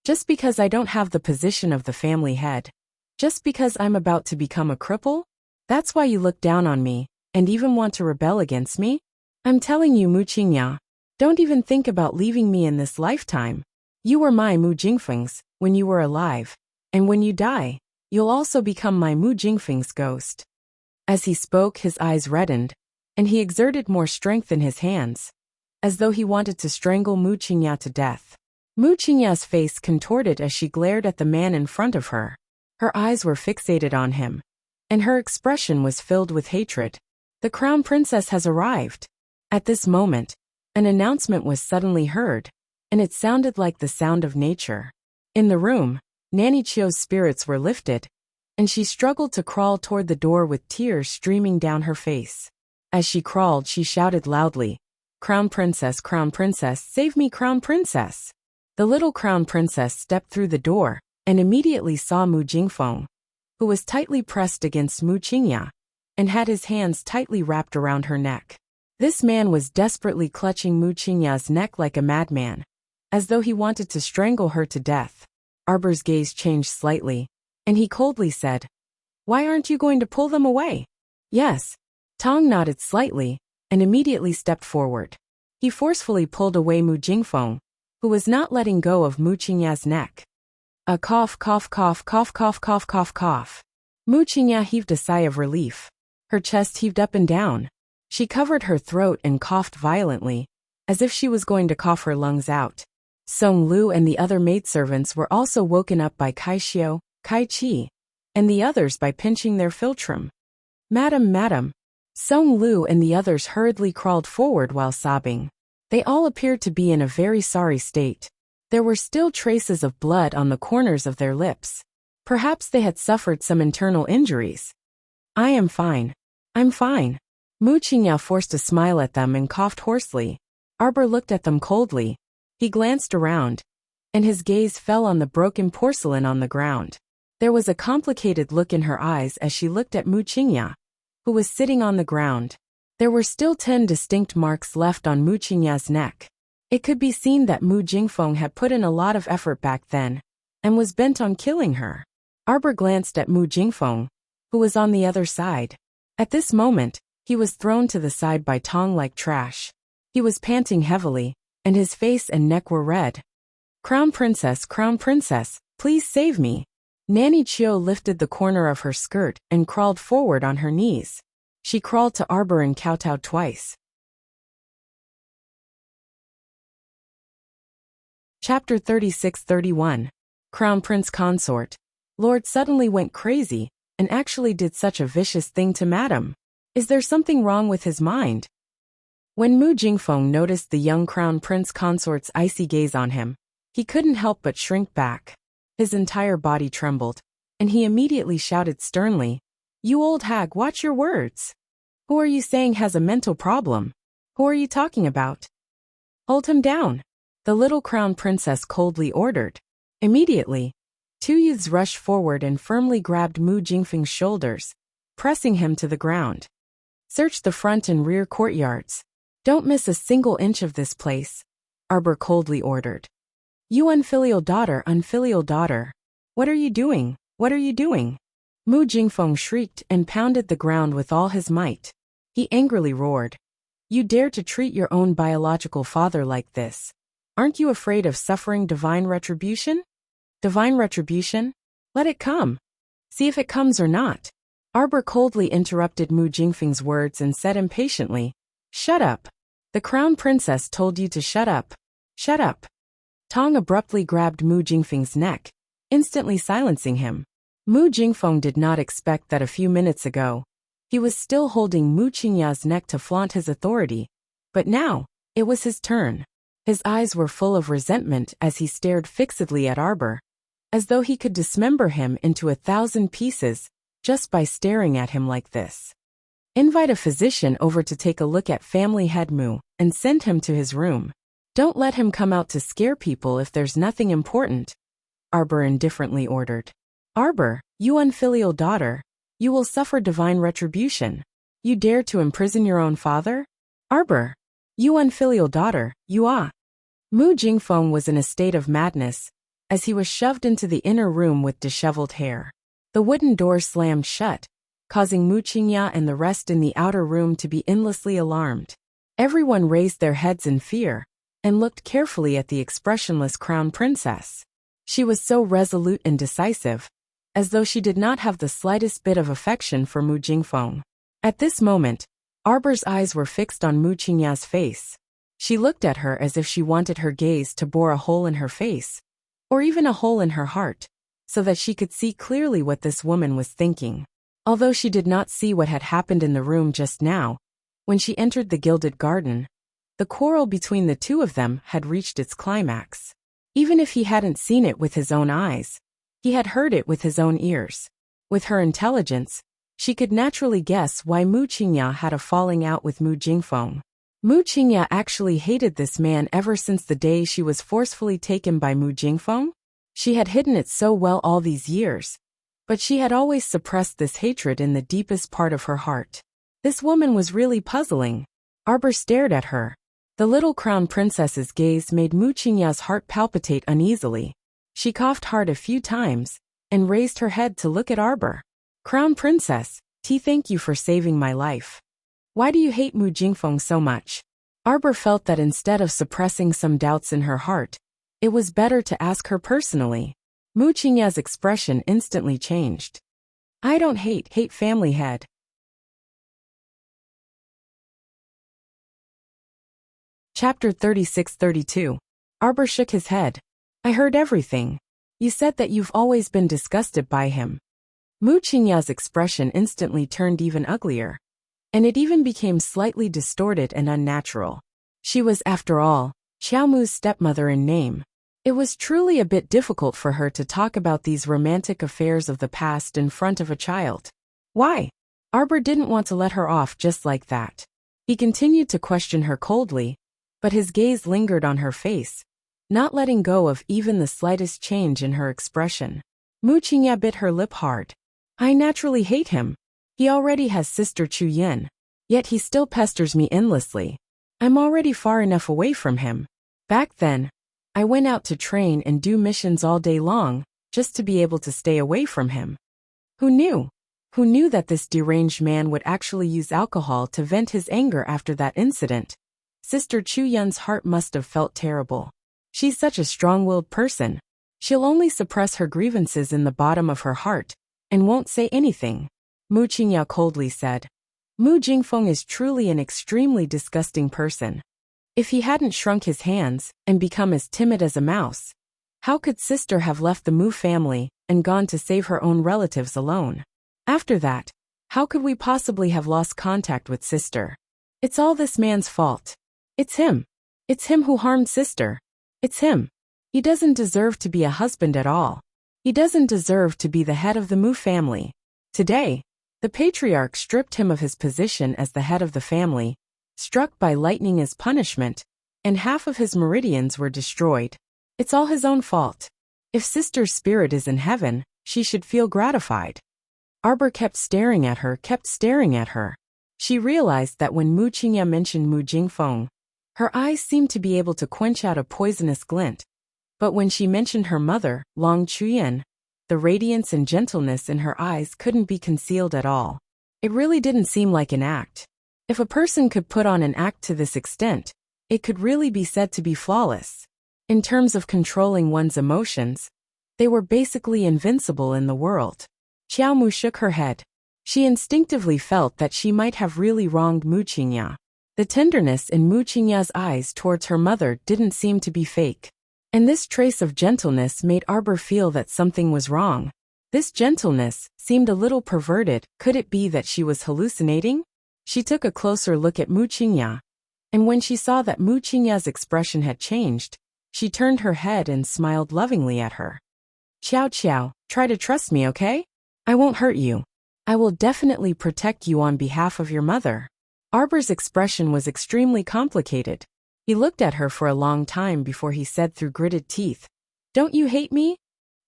Just because I don't have the position of the family head. Just because I'm about to become a cripple? That's why you look down on me, and even want to rebel against me? I'm telling you, Mu Qingya, don't even think about leaving me in this lifetime. You were my Mu Jingfeng's when you were alive, and when you die, you'll also become my Mu Jingfeng's ghost. As he spoke, his eyes reddened, and he exerted more strength in his hands, as though he wanted to strangle Mu Qingya to death. Mu Qingya's face contorted as she glared at the man in front of her. Her eyes were fixated on him, and her expression was filled with hatred. The crown princess has arrived. At this moment, an announcement was suddenly heard, and it sounded like the sound of nature. In the room, Nanny Chio's spirits were lifted, and she struggled to crawl toward the door with tears streaming down her face. As she crawled, she shouted loudly, Crown Princess, save me, Crown Princess! The little Crown Princess stepped through the door, and immediately saw Mu Jingfeng, who was tightly pressed against Mu Qingya, and had his hands tightly wrapped around her neck. This man was desperately clutching Mu Qingya's neck like a madman, as though he wanted to strangle her to death. Arbor's gaze changed slightly, and he coldly said, Why aren't you going to pull them away? Yes. Tong nodded slightly, and immediately stepped forward. He forcefully pulled away Mu Jingfeng, who was not letting go of Mu Qingya's neck. A cough, cough, cough, cough, cough, cough, cough, cough. Mu Qingya heaved a sigh of relief. Her chest heaved up and down. She covered her throat and coughed violently, as if she was going to cough her lungs out. Song Lu and the other maidservants were also woken up by Kai Xiao, Kai Chi, and the others by pinching their philtrum. Madam, madam. Song Lu and the others hurriedly crawled forward while sobbing. They all appeared to be in a very sorry state. There were still traces of blood on the corners of their lips. Perhaps they had suffered some internal injuries. I am fine. I'm fine. Mu Qingya forced a smile at them and coughed hoarsely. Arbor looked at them coldly. He glanced around, and his gaze fell on the broken porcelain on the ground. There was a complicated look in her eyes as she looked at Mu Qingya, who was sitting on the ground. There were still 10 distinct marks left on Mu Qingya's neck. It could be seen that Mu Jingfeng had put in a lot of effort back then, and was bent on killing her. Arbor glanced at Mu Jingfeng, who was on the other side. At this moment, he was thrown to the side by Tong like trash. He was panting heavily, and his face and neck were red. Crown Princess, please save me. Nanny Chio lifted the corner of her skirt and crawled forward on her knees. She crawled to Arbor and kowtowed twice. Chapter 36-31. Crown Prince Consort. Lord suddenly went crazy, and actually did such a vicious thing to Madam. Is there something wrong with his mind? When Mu Jingfeng noticed the young Crown Prince Consort's icy gaze on him, he couldn't help but shrink back. His entire body trembled, and he immediately shouted sternly, You old hag, watch your words. Who are you saying has a mental problem? Who are you talking about? Hold him down, the little Crown Princess coldly ordered. Immediately, 2 youths rushed forward and firmly grabbed Mu Jingfeng's shoulders, pressing him to the ground. Search the front and rear courtyards. Don't miss a single inch of this place, Arbor coldly ordered. You unfilial daughter, what are you doing? What are you doing? Mu Jingfeng shrieked and pounded the ground with all his might. He angrily roared. You dare to treat your own biological father like this? Aren't you afraid of suffering divine retribution? Divine retribution? Let it come. See if it comes or not. Arbor coldly interrupted Mu Jingfeng's words and said impatiently, Shut up. The Crown Princess told you to shut up. Shut up. Tong abruptly grabbed Mu Jingfeng's neck, instantly silencing him. Mu Jingfeng did not expect that a few minutes ago, he was still holding Mu Qingya's neck to flaunt his authority, but now, it was his turn. His eyes were full of resentment as he stared fixedly at Arbor, as though he could dismember him into 1,000 pieces just by staring at him like this. Invite a physician over to take a look at family head Mu and send him to his room. Don't let him come out to scare people if there's nothing important, Arbor indifferently ordered. Arbor, you unfilial daughter, you will suffer divine retribution. You dare to imprison your own father? Arbor, you unfilial daughter, you ah. Mu Jingfeng was in a state of madness as he was shoved into the inner room with disheveled hair. The wooden door slammed shut, causing Mu Qingya and the rest in the outer room to be endlessly alarmed. Everyone raised their heads in fear and looked carefully at the expressionless crown princess. She was so resolute and decisive, as though she did not have the slightest bit of affection for Mu Jingfeng. At this moment, Arbor's eyes were fixed on Mu Qingya's face. She looked at her as if she wanted her gaze to bore a hole in her face, or even a hole in her heart, so that she could see clearly what this woman was thinking. Although she did not see what had happened in the room just now, when she entered the gilded garden, the quarrel between the two of them had reached its climax. Even if he hadn't seen it with his own eyes, he had heard it with his own ears. With her intelligence, she could naturally guess why Mu Qingya had a falling out with Mu Jingfeng. Mu Qingya actually hated this man ever since the day she was forcefully taken by Mu Jingfeng. She had hidden it so well all these years, but she had always suppressed this hatred in the deepest part of her heart. This woman was really puzzling. Arbor stared at her. The little crown princess's gaze made Mu Qingya's heart palpitate uneasily. She coughed hard a few times and raised her head to look at Arbor. Crown princess, thank you for saving my life. Why do you hate Mu Jingfeng so much? Arbor felt that instead of suppressing some doubts in her heart, it was better to ask her personally. Mu Qingya's expression instantly changed. I don't hate family head. Chapter 36-32. Arbor shook his head. I heard everything. You said that you've always been disgusted by him. Mu Qingya's expression instantly turned even uglier, and it even became slightly distorted and unnatural. She was, after all, Xiaomu's stepmother in name. It was truly a bit difficult for her to talk about these romantic affairs of the past in front of a child. Why? Arbor didn't want to let her off just like that. He continued to question her coldly, but his gaze lingered on her face, not letting go of even the slightest change in her expression. Mu Qingya bit her lip hard. I naturally hate him. He already has Sister Chu Yin, yet he still pesters me endlessly. I'm already far enough away from him. Back then, I went out to train and do missions all day long, just to be able to stay away from him. Who knew? Who knew that this deranged man would actually use alcohol to vent his anger after that incident? Sister Chu Yun's heart must have felt terrible. She's such a strong-willed person. She'll only suppress her grievances in the bottom of her heart, and won't say anything. Mu Qingya coldly said. Mu Jingfeng is truly an extremely disgusting person. If he hadn't shrunk his hands and become as timid as a mouse, how could sister have left the Mu family and gone to save her own relatives alone? After that, how could we possibly have lost contact with sister? It's all this man's fault. It's him. It's him who harmed sister. It's him. He doesn't deserve to be a husband at all. He doesn't deserve to be the head of the Mu family. Today, the patriarch stripped him of his position as the head of the family, struck by lightning as punishment, and half of his meridians were destroyed. It's all his own fault. If sister's spirit is in heaven, she should feel gratified. Arbor kept staring at her. She realized that when Mu Qingya mentioned Mu Jingfeng, her eyes seemed to be able to quench out a poisonous glint. But when she mentioned her mother, Long Chuyan, the radiance and gentleness in her eyes couldn't be concealed at all. It really didn't seem like an act. If a person could put on an act to this extent, it could really be said to be flawless. In terms of controlling one's emotions, they were basically invincible in the world. Xiaomu shook her head. She instinctively felt that she might have really wronged Mu Qingya. The tenderness in Mu Qingya's eyes towards her mother didn't seem to be fake. And this trace of gentleness made Arbor feel that something was wrong. This gentleness seemed a little perverted. Could it be that she was hallucinating? She took a closer look at Wuxia, and when she saw that Wuxia's expression had changed, she turned her head and smiled lovingly at her. Qiao Qiao, try to trust me, okay? I won't hurt you. I will definitely protect you on behalf of your mother. Arbor's expression was extremely complicated. He looked at her for a long time before he said through gritted teeth, "Don't you hate me?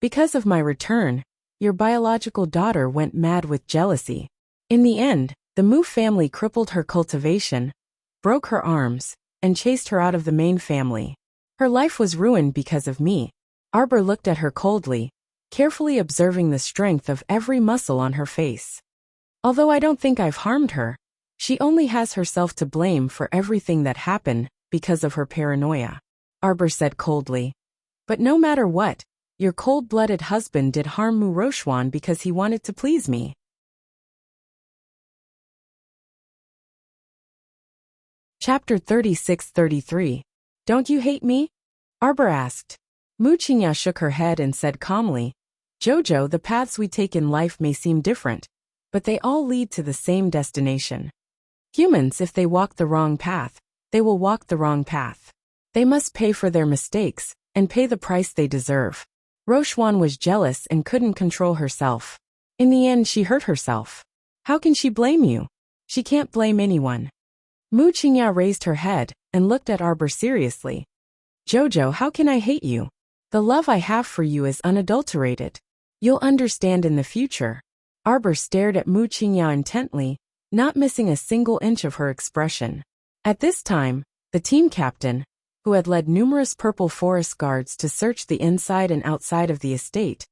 Because of my return, your biological daughter went mad with jealousy. In the end, the Mu family crippled her cultivation, broke her arms, and chased her out of the main family. Her life was ruined because of me." Arbor looked at her coldly, carefully observing the strength of every muscle on her face. "Although I don't think I've harmed her, she only has herself to blame for everything that happened because of her paranoia," Arbor said coldly. "But no matter what, your cold-blooded husband did harm Mu Rochuan because he wanted to please me." Chapter 36-33. Don't you hate me? Arbor asked. Wuxia shook her head and said calmly, "Jojo, the paths we take in life may seem different, but they all lead to the same destination. Humans, if they walk the wrong path, they will walk the wrong path. They must pay for their mistakes, and pay the price they deserve." Rochuan was jealous and couldn't control herself. In the end, she hurt herself. How can she blame you? She can't blame anyone. Wuxia raised her head and looked at Arbor seriously. "Jojo, how can I hate you? The love I have for you is unadulterated. You'll understand in the future." Arbor stared at Wuxia intently, not missing a single inch of her expression. At this time, the team captain, who had led numerous purple forest guards to search the inside and outside of the estate,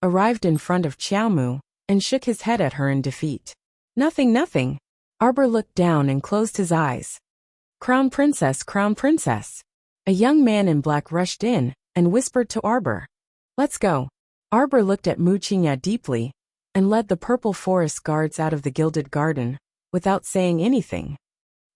arrived in front of Qiaomu and shook his head at her in defeat. Nothing. Arbor looked down and closed his eyes. Crown Princess, Crown Princess." A young man in black rushed in and whispered to Arbor, "Let's go." Arbor looked at Wuxia deeply and led the purple forest guards out of the gilded garden without saying anything.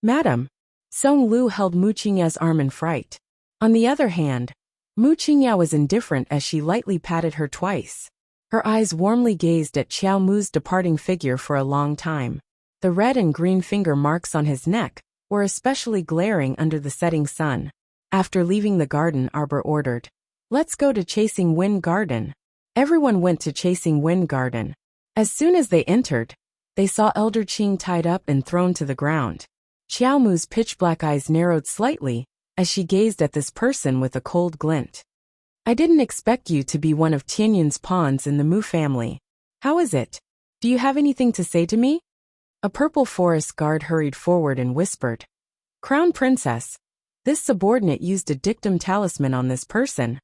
"Madam." Song Lu held Wuxia's arm in fright. On the other hand, Wuxia was indifferent as she lightly patted her twice. Her eyes warmly gazed at Qiao Mu's departing figure for a long time. The red and green finger marks on his neck were especially glaring under the setting sun. After leaving the garden, Arbor ordered, "Let's go to Chasing Wind Garden." Everyone went to Chasing Wind Garden. As soon as they entered, they saw Elder Qing tied up and thrown to the ground. Qiao Mu's pitch-black eyes narrowed slightly as she gazed at this person with a cold glint. "I didn't expect you to be one of Tianyun's pawns in the Mu family. How is it? Do you have anything to say to me?" A purple forest guard hurried forward and whispered, "Crown Princess, this subordinate used a dictum talisman on this person,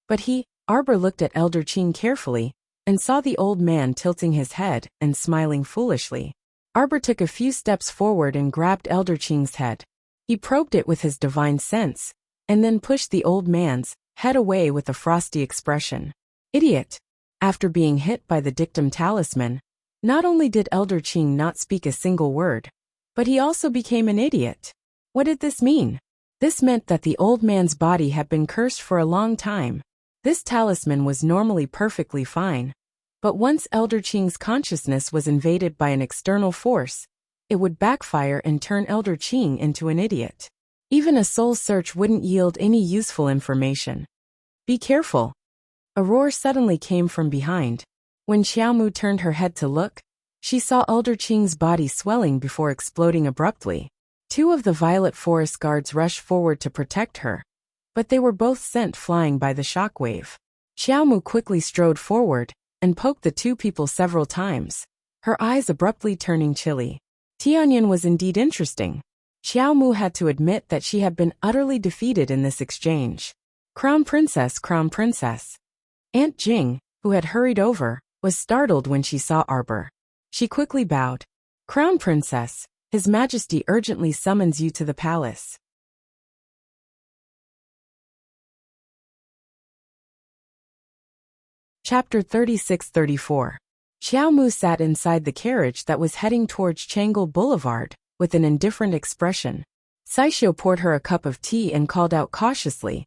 but Arbor looked at Elder Qing carefully and saw the old man tilting his head and smiling foolishly. Arbor took a few steps forward and grabbed Elder Qing's head. He probed it with his divine sense, and then pushed the old man's head away with a frosty expression. "Idiot." After being hit by the dictum talisman, not only did Elder Qing not speak a single word, but he also became an idiot. What did this mean? This meant that the old man's body had been cursed for a long time. This talisman was normally perfectly fine, but once Elder Qing's consciousness was invaded by an external force, it would backfire and turn Elder Qing into an idiot. Even a soul search wouldn't yield any useful information. "Be careful." A roar suddenly came from behind. When Qiaomu turned her head to look, she saw Elder Qing's body swelling before exploding abruptly. Two of the violet forest guards rushed forward to protect her, but they were both sent flying by the shockwave. Qiaomu quickly strode forward and poked the two people several times, her eyes abruptly turning chilly. Tianyun was indeed interesting. Qiaomu had to admit that she had been utterly defeated in this exchange. "Crown Princess, Crown Princess." Aunt Jing, who had hurried over, was startled when she saw Arbor. She quickly bowed. "Crown Princess, His Majesty urgently summons you to the palace." Chapter 36-34. Qiaomu sat inside the carriage that was heading towards Changle Boulevard, with an indifferent expression. Saishio poured her a cup of tea and called out cautiously,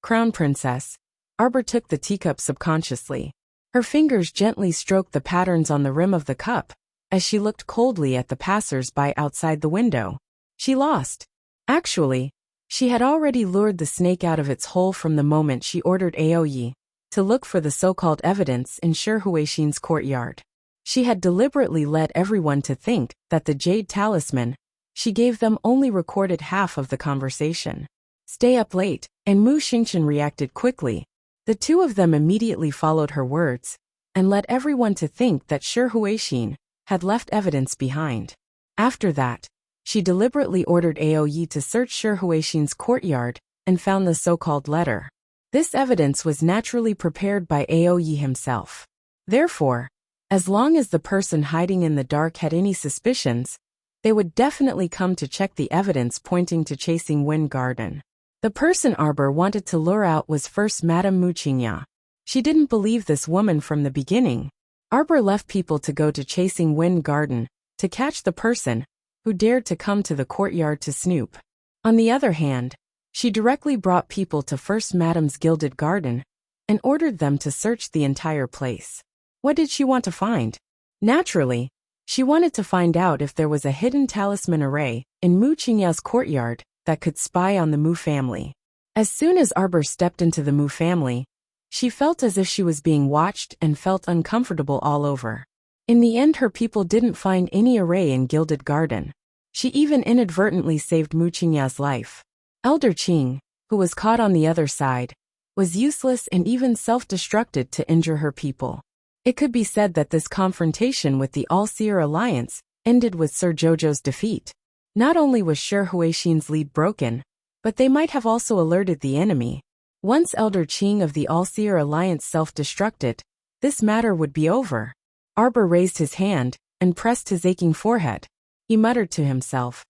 "Crown Princess." Arbor took the teacup subconsciously. Her fingers gently stroked the patterns on the rim of the cup, as she looked coldly at the passers-by outside the window. She lost. Actually, she had already lured the snake out of its hole from the moment she ordered Aoyi to look for the so-called evidence in Shihuaxin's courtyard. She had deliberately led everyone to think that the jade talisman she gave them only recorded half of the conversation. Stay up late, and Mu Xingchen reacted quickly. The two of them immediately followed her words and led everyone to think that Shihuaxin had left evidence behind. After that, she deliberately ordered Aoyi to search Shihuaxin's courtyard and found the so-called letter. This evidence was naturally prepared by Aoyi himself. Therefore, as long as the person hiding in the dark had any suspicions, they would definitely come to check the evidence pointing to Chasing Wind Garden. The person Arbor wanted to lure out was first Madame Muqingya. She didn't believe this woman from the beginning. Arbor left people to go to Chasing Wind Garden to catch the person who dared to come to the courtyard to snoop. On the other hand, she directly brought people to First Madame's Gilded Garden and ordered them to search the entire place. What did she want to find? Naturally, she wanted to find out if there was a hidden talisman array in Mu Qingya's courtyard that could spy on the Mu family. As soon as Arbor stepped into the Mu family, she felt as if she was being watched and felt uncomfortable all over. In the end, her people didn't find any array in Gilded Garden. She even inadvertently saved Mu Qingya's life. Elder Qing, who was caught on the other side, was useless and even self-destructed to injure her people. It could be said that this confrontation with the All-Seer Alliance ended with Sir Jojo's defeat. Not only was Shihuaxin's lead broken, but they might have also alerted the enemy. Once Elder Qing of the All-Seer Alliance self-destructed, this matter would be over. Arbor raised his hand and pressed his aching forehead. He muttered to himself.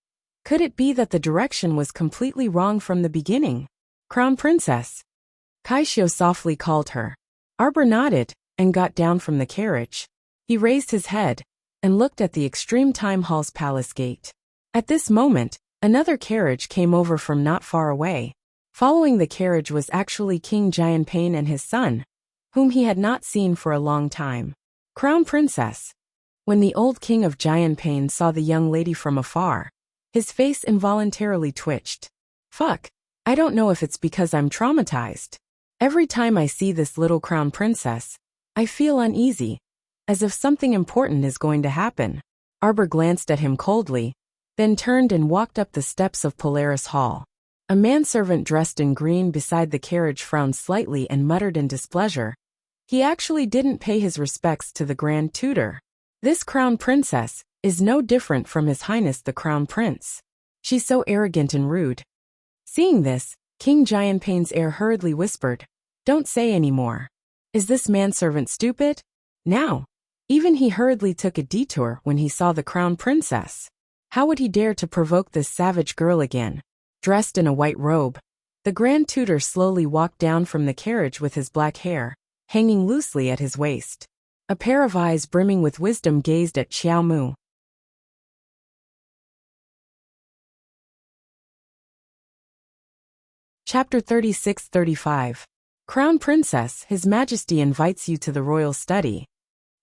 Could it be that the direction was completely wrong from the beginning? Crown Princess. Kaixio softly called her. Arbor nodded and got down from the carriage. He raised his head and looked at the Extreme Time Hall's palace gate. At this moment, another carriage came over from not far away. Following the carriage was actually King Jianping and his son, whom he had not seen for a long time. Crown Princess. When the old king of Jianping saw the young lady from afar, his face involuntarily twitched. Fuck, I don't know if it's because I'm traumatized. Every time I see this little crown princess, I feel uneasy, as if something important is going to happen. Arbor glanced at him coldly, then turned and walked up the steps of Polaris Hall. A manservant dressed in green beside the carriage frowned slightly and muttered in displeasure. He actually didn't pay his respects to the Grand Tutor. This crown princess is no different from His Highness the Crown Prince. She's so arrogant and rude. Seeing this, King Jianping's heir hurriedly whispered, Don't say any more. Is this manservant stupid? Now. Even he hurriedly took a detour when he saw the crown princess. How would he dare to provoke this savage girl again? Dressed in a white robe, the Grand Tutor slowly walked down from the carriage with his black hair hanging loosely at his waist. A pair of eyes brimming with wisdom gazed at Xiao Mu. Chapter 36-35. Crown Princess, His Majesty invites you to the royal study.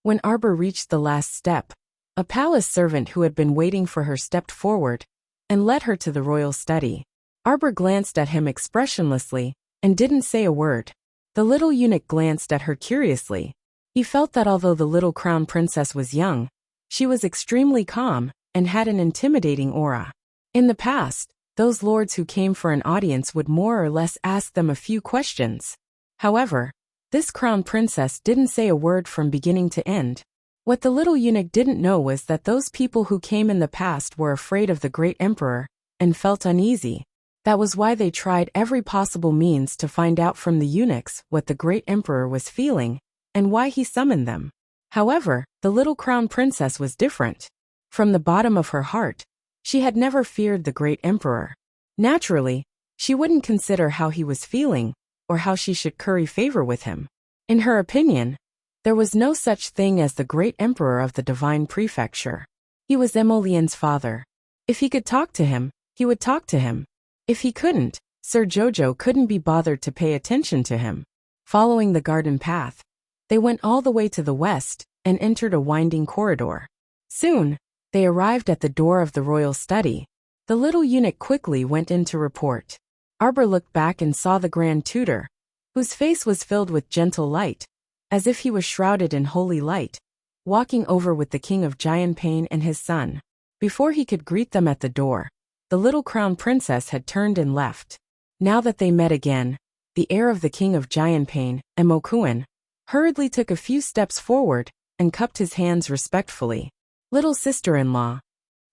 When Arbor reached the last step, a palace servant who had been waiting for her stepped forward and led her to the royal study. Arbor glanced at him expressionlessly and didn't say a word. The little eunuch glanced at her curiously. He felt that although the little crown princess was young, she was extremely calm and had an intimidating aura. In the past, those lords who came for an audience would more or less ask them a few questions. However, this crown princess didn't say a word from beginning to end. What the little eunuch didn't know was that those people who came in the past were afraid of the great emperor and felt uneasy. That was why they tried every possible means to find out from the eunuchs what the great emperor was feeling and why he summoned them. However, the little crown princess was different. From the bottom of her heart, she had never feared the great emperor. Naturally, she wouldn't consider how he was feeling or how she should curry favor with him. In her opinion, there was no such thing as the great emperor of the divine prefecture. He was Emolien's father. If he could talk to him, he would talk to him. If he couldn't, Sir Jojo couldn't be bothered to pay attention to him. Following the garden path, They went all the way to the west and entered a winding corridor. Soon, they arrived at the door of the royal study. The little eunuch quickly went in to report. Arbor looked back and saw the Grand Tutor, whose face was filled with gentle light, as if he was shrouded in holy light, walking over with the King of Giantpain and his son. Before he could greet them at the door, the little crown princess had turned and left. Now that they met again, the heir of the King of Giantpain, Emokuan, hurriedly took a few steps forward and cupped his hands respectfully. Little sister-in-law.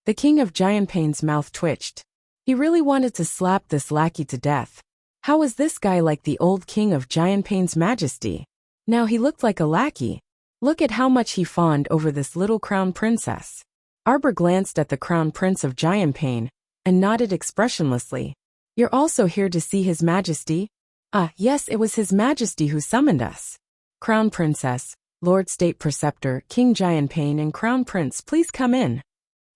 The King of Giantpain's mouth twitched. He really wanted to slap this lackey to death. How was this guy like the old King of Giantpain's majesty? Now he looked like a lackey. Look at how much he fawned over this little crown princess. Arbor glanced at the crown prince of Giantpain and nodded expressionlessly. You're also here to see his majesty? Ah, yes, it was his majesty who summoned us. Crown princess, Lord State Preceptor, King Giantpain and Crown Prince, please come in.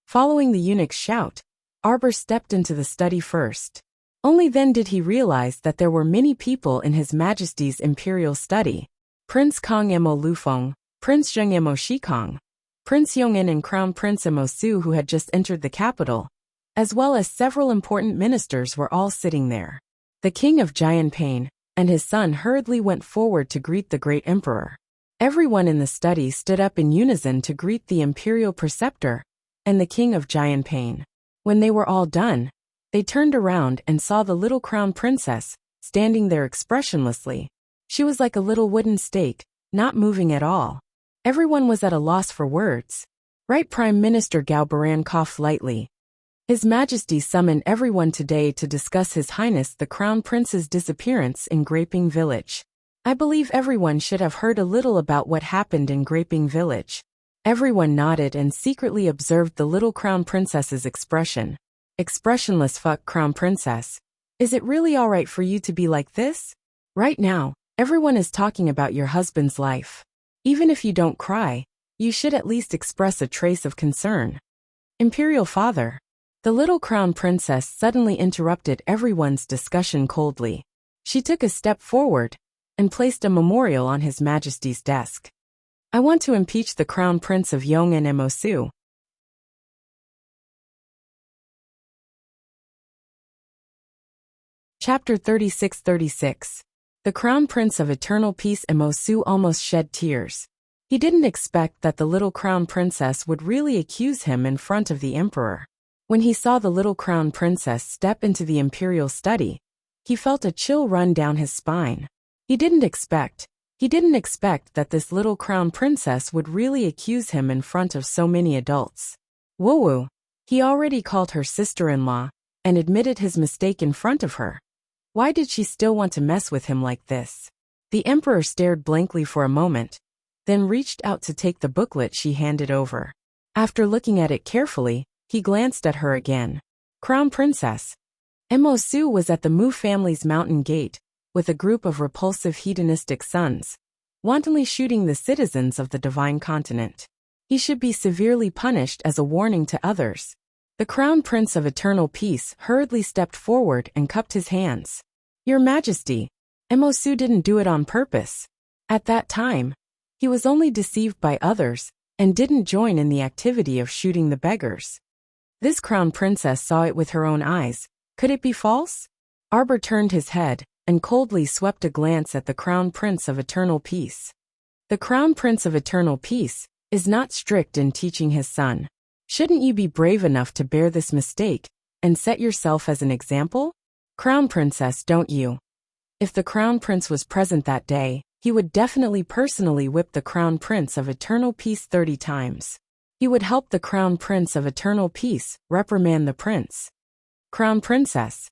Following the eunuch's shout, Arbor stepped into the study first. Only then did he realize that there were many people in His Majesty's imperial study. Prince Kong Emo Lufeng, Prince Zheng Emo Shikong, Prince Yong'an and Crown Prince Emo Su, who had just entered the capital, as well as several important ministers, were all sitting there. The King of Giantpain and his son hurriedly went forward to greet the great emperor. Everyone in the study stood up in unison to greet the imperial preceptor and the King of Giantpain. When they were all done, they turned around and saw the little crown princess standing there expressionlessly. She was like a little wooden stake, not moving at all. Everyone was at a loss for words. Right, Prime Minister Gao Baran coughed lightly. His Majesty summoned everyone today to discuss His Highness the Crown Prince's disappearance in Graping Village. I believe everyone should have heard a little about what happened in Graping Village. Everyone nodded and secretly observed the little Crown Princess's expression. Expressionless. Fuck, Crown Princess. Is it really alright for you to be like this? Right now, everyone is talking about your husband's life. Even if you don't cry, you should at least express a trace of concern. Imperial Father. The little Crown Princess suddenly interrupted everyone's discussion coldly. She took a step forward and placed a memorial on His Majesty's desk. I want to impeach the Crown Prince of Yong'an and Emosu. Chapter 36. The Crown Prince of Eternal Peace Emosu almost shed tears. He didn't expect that the little Crown Princess would really accuse him in front of the Emperor. When he saw the little Crown Princess step into the imperial study, he felt a chill run down his spine. He didn't expect that this little Crown Princess would really accuse him in front of so many adults. Woo-woo. He already called her sister-in-law and admitted his mistake in front of her. Why did she still want to mess with him like this? The Emperor stared blankly for a moment, then reached out to take the booklet she handed over. After looking at it carefully, he glanced at her again. Crown Princess. Emosu was at the Mu family's mountain gate, with a group of repulsive hedonistic sons, wantonly shooting the citizens of the divine continent. He should be severely punished as a warning to others. The Crown Prince of Eternal Peace hurriedly stepped forward and cupped his hands. Your Majesty, Emosu didn't do it on purpose. At that time, he was only deceived by others and didn't join in the activity of shooting the beggars. This Crown Princess saw it with her own eyes. Could it be false? Arbor turned his head and coldly swept a glance at the Crown Prince of Eternal Peace. The Crown Prince of Eternal Peace is not strict in teaching his son. Shouldn't you be brave enough to bear this mistake and set yourself as an example? Crown Princess, don't you? If the Crown Prince was present that day, he would definitely personally whip the Crown Prince of Eternal Peace 30 times. He would help the Crown Prince of Eternal Peace reprimand the prince. Crown Princess.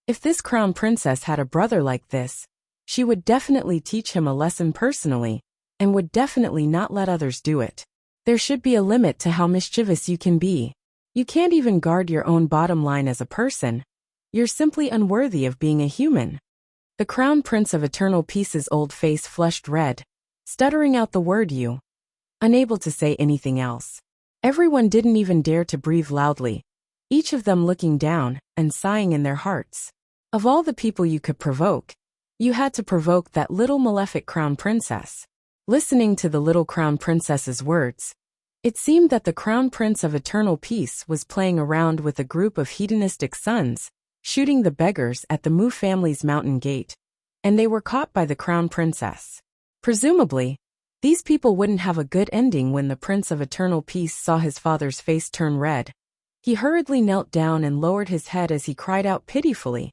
If this Crown Princess had a brother like this, she would definitely teach him a lesson personally, and would definitely not let others do it. There should be a limit to how mischievous you can be. You can't even guard your own bottom line as a person. You're simply unworthy of being a human. The Crown Prince of Eternal Peace's old face flushed red, stuttering out the word you. Unable to say anything else. Everyone didn't even dare to breathe loudly, each of them looking down and sighing in their hearts. Of all the people you could provoke, you had to provoke that little malefic Crown Princess. Listening to the little crown princess's words, it seemed that the crown prince of eternal peace was playing around with a group of hedonistic sons, shooting the beggars at the Mu family's mountain gate, and they were caught by the crown princess. Presumably, these people wouldn't have a good ending when the Prince of Eternal Peace saw his father's face turn red. He hurriedly knelt down and lowered his head as he cried out pitifully,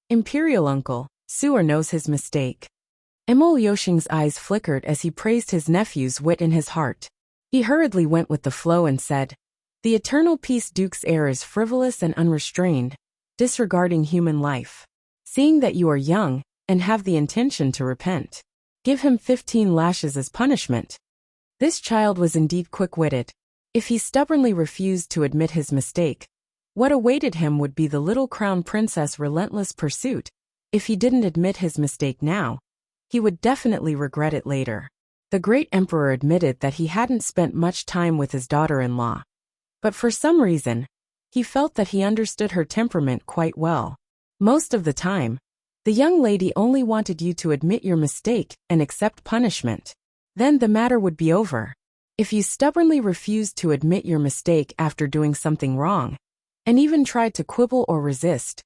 "Imperial uncle, Su'er knows his mistake." Emil Yoshing's eyes flickered as he praised his nephew's wit in his heart. He hurriedly went with the flow and said, "The Eternal Peace Duke's air is frivolous and unrestrained, disregarding human life. Seeing that you are young and have the intention to repent, give him 15 lashes as punishment." This child was indeed quick-witted. If he stubbornly refused to admit his mistake, what awaited him would be the little crown princess' relentless pursuit. If he didn't admit his mistake now, he would definitely regret it later. The great emperor admitted that he hadn't spent much time with his daughter-in-law, but for some reason, he felt that he understood her temperament quite well. Most of the time, the young lady only wanted you to admit your mistake and accept punishment. Then the matter would be over. If you stubbornly refused to admit your mistake after doing something wrong, and even tried to quibble or resist,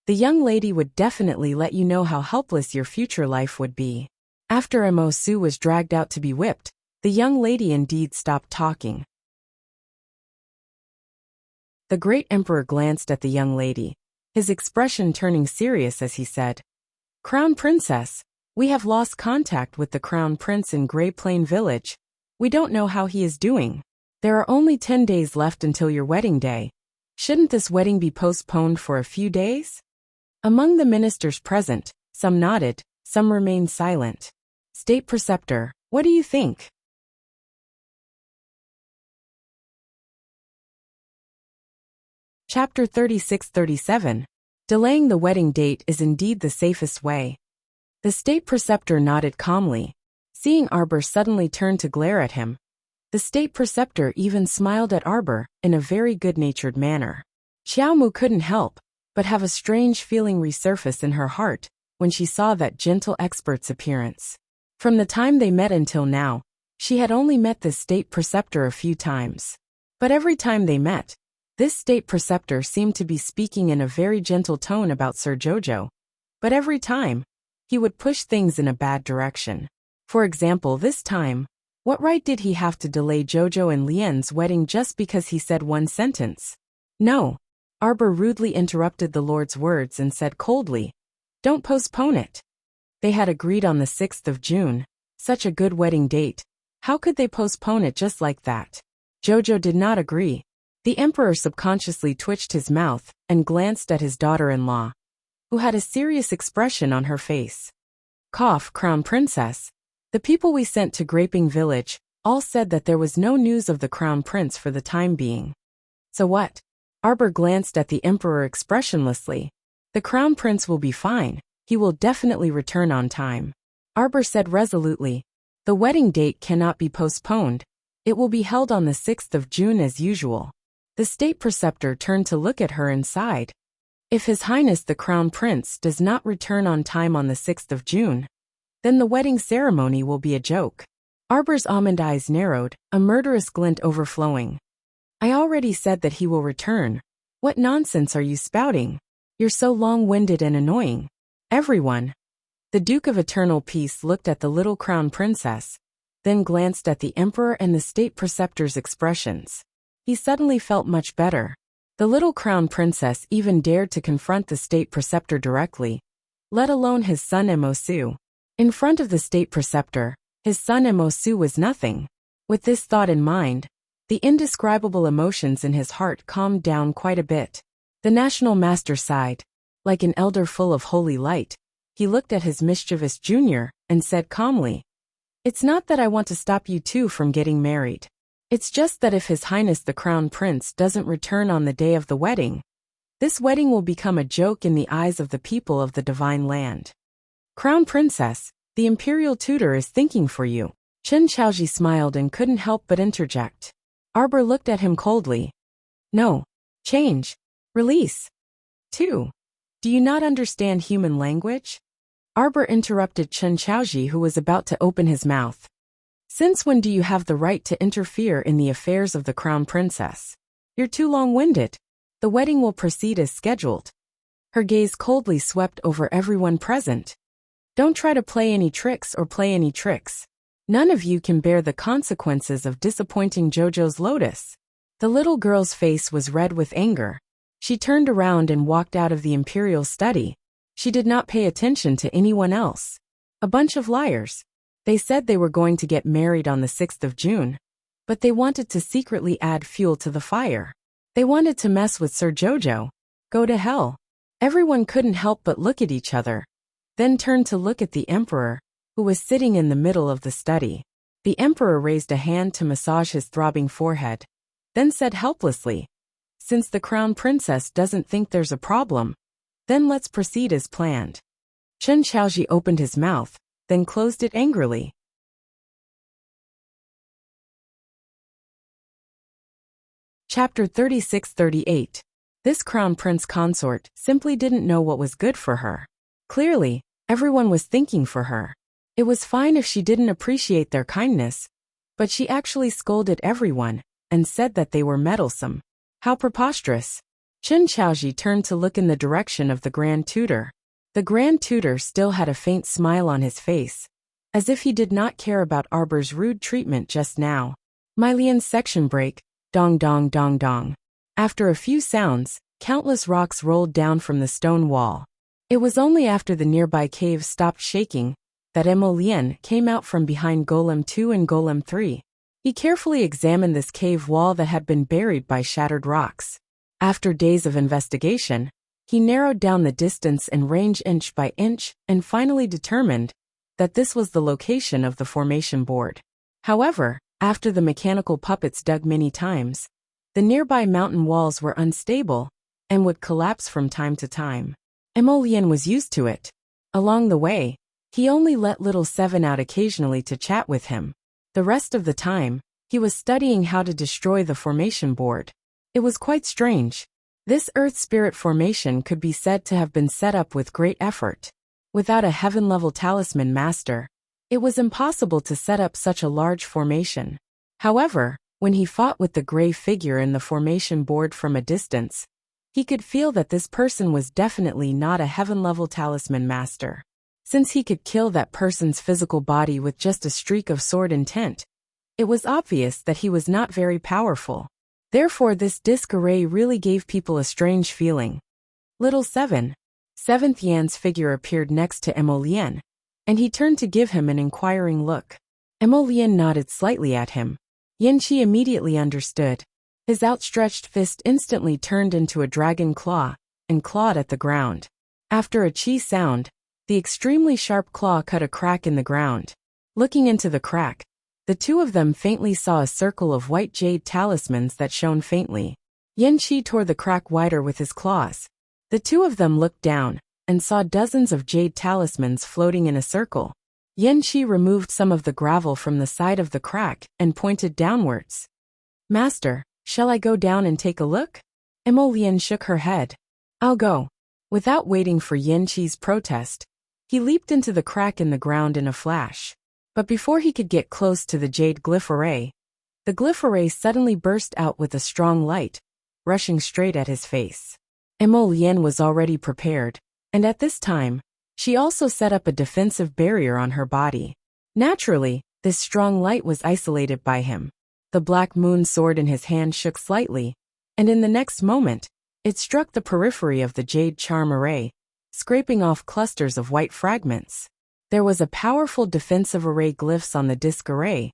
the young lady would definitely let you know how helpless your future life would be. After Mo-su was dragged out to be whipped, the young lady indeed stopped talking. The great emperor glanced at the young lady, his expression turning serious as he said, "Crown Princess, we have lost contact with the Crown Prince in Grey Plain Village. We don't know how he is doing. There are only 10 days left until your wedding day. Shouldn't this wedding be postponed for a few days?" Among the ministers present, some nodded, some remained silent. "State Preceptor, what do you think?" Chapter 36-37. Delaying the wedding date is indeed the safest way. The State Preceptor nodded calmly. Seeing Arbor suddenly turn to glare at him, the State Preceptor even smiled at Arbor in a very good-natured manner. Xiaomu couldn't help but have a strange feeling resurface in her heart when she saw that gentle expert's appearance. From the time they met until now, she had only met the State Preceptor a few times. But every time they met, this State Preceptor seemed to be speaking in a very gentle tone about Sir Jojo. But every time, he would push things in a bad direction. For example, this time, what right did he have to delay Jojo and Lien's wedding just because he said one sentence? "No." Arbor rudely interrupted the Lord's words and said coldly, "Don't postpone it. They had agreed on the 6th of June, such a good wedding date. How could they postpone it just like that?" Jojo did not agree. The emperor subconsciously twitched his mouth and glanced at his daughter-in-law, who had a serious expression on her face. "Cough, Crown Princess. The people we sent to Graping Village all said that there was no news of the Crown Prince for the time being." "So what?" Arbor glanced at the emperor expressionlessly. "The Crown Prince will be fine. He will definitely return on time." Arbor said resolutely, "The wedding date cannot be postponed. It will be held on the 6th of June as usual." The State Preceptor turned to look at her and sighed. "If His Highness the Crown Prince does not return on time on the 6th of June, then the wedding ceremony will be a joke." Arbor's almond eyes narrowed, a murderous glint overflowing. "I already said that he will return. What nonsense are you spouting? You're so long-winded and annoying." Everyone. The Duke of Eternal Peace looked at the little Crown Princess, then glanced at the Emperor and the State Preceptor's expressions. He suddenly felt much better. The little Crown Princess even dared to confront the State Preceptor directly, let alone his son Mo-su. In front of the State Preceptor, his son Mo-su was nothing. With this thought in mind, the indescribable emotions in his heart calmed down quite a bit. The National Master sighed. Like an elder full of holy light, he looked at his mischievous junior and said calmly, "It's not that I want to stop you two from getting married. It's just that if His Highness the Crown Prince doesn't return on the day of the wedding, this wedding will become a joke in the eyes of the people of the Divine Land. Crown Princess, the Imperial Tutor is thinking for you." Chen Chaoji smiled and couldn't help but interject. Arbor looked at him coldly. "No. Change. Release. 2. Do you not understand human language?" Arbor interrupted Chen Chaoji, who was about to open his mouth. Since when do you have the right to interfere in the affairs of the crown princess? You're too long-winded. The wedding will proceed as scheduled. Her gaze coldly swept over everyone present. Don't try to play any tricks. None of you can bear the consequences of disappointing Jojo's lotus. The little girl's face was red with anger. She turned around and walked out of the imperial study. She did not pay attention to anyone else. A bunch of liars. They said they were going to get married on the 6th of June, but they wanted to secretly add fuel to the fire. They wanted to mess with Sir Jojo. Go to hell. Everyone couldn't help but look at each other, then turned to look at the emperor, who was sitting in the middle of the study. The emperor raised a hand to massage his throbbing forehead, then said helplessly, "Since the crown princess doesn't think there's a problem, then let's proceed as planned." Chen Chaoji opened his mouth, then closed it angrily. Chapter 36-38. This crown prince consort simply didn't know what was good for her. Clearly, everyone was thinking for her. It was fine if she didn't appreciate their kindness, but she actually scolded everyone and said that they were meddlesome. How preposterous. Chen Chaoji turned to look in the direction of the Grand Tutor. The Grand Tutor still had a faint smile on his face, as if he did not care about Arbor's rude treatment just now. Mylian's section break, dong dong dong dong. After a few sounds, countless rocks rolled down from the stone wall. It was only after the nearby cave stopped shaking that Emolien came out from behind Golem 2 and Golem 3. He carefully examined this cave wall that had been buried by shattered rocks. After days of investigation, he narrowed down the distance and range inch by inch and finally determined that this was the location of the formation board. However, after the mechanical puppets dug many times, the nearby mountain walls were unstable and would collapse from time to time. Emolien was used to it. Along the way, he only let little Seven out occasionally to chat with him. The rest of the time, he was studying how to destroy the formation board. It was quite strange. This Earth Spirit formation could be said to have been set up with great effort. Without a heaven-level talisman master, it was impossible to set up such a large formation. However, when he fought with the gray figure in the formation board from a distance, he could feel that this person was definitely not a heaven-level talisman master. Since he could kill that person's physical body with just a streak of sword intent, it was obvious that he was not very powerful. Therefore, this disc array really gave people a strange feeling. Little Seven. Seventh Yan's figure appeared next to Emolien, and he turned to give him an inquiring look. Emolien nodded slightly at him. Yanqi immediately understood. His outstretched fist instantly turned into a dragon claw and clawed at the ground. After a chi sound, the extremely sharp claw cut a crack in the ground. Looking into the crack, the two of them faintly saw a circle of white jade talismans that shone faintly. Yanqi tore the crack wider with his claws. The two of them looked down and saw dozens of jade talismans floating in a circle. Yanqi removed some of the gravel from the side of the crack and pointed downwards. "Master, shall I go down and take a look?" Emolien shook her head. "I'll go." Without waiting for Yanqi's protest, he leaped into the crack in the ground in a flash. But before he could get close to the jade glyph array, the glyph array suddenly burst out with a strong light, rushing straight at his face. Emolien was already prepared, and at this time, she also set up a defensive barrier on her body. Naturally, this strong light was isolated by him. The black moon sword in his hand shook slightly, and in the next moment, it struck the periphery of the jade charm array, scraping off clusters of white fragments. There was a powerful defensive array glyphs on the disc array,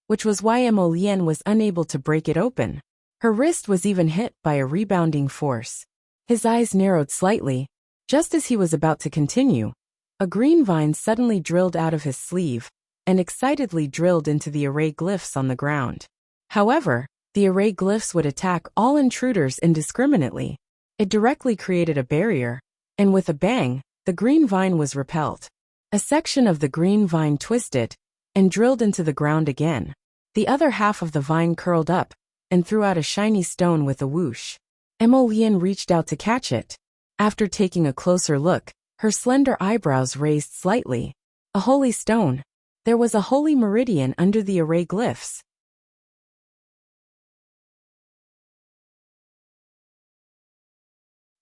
which was why Emolien was unable to break it open. Her wrist was even hit by a rebounding force. His eyes narrowed slightly. Just as he was about to continue, a green vine suddenly drilled out of his sleeve and excitedly drilled into the array glyphs on the ground. However, the array glyphs would attack all intruders indiscriminately. It directly created a barrier, and with a bang, the green vine was repelled. A section of the green vine twisted and drilled into the ground again. The other half of the vine curled up and threw out a shiny stone with a whoosh. Emolien reached out to catch it. After taking a closer look, Her slender eyebrows raised slightly. A holy stone. There was a holy meridian under the array glyphs.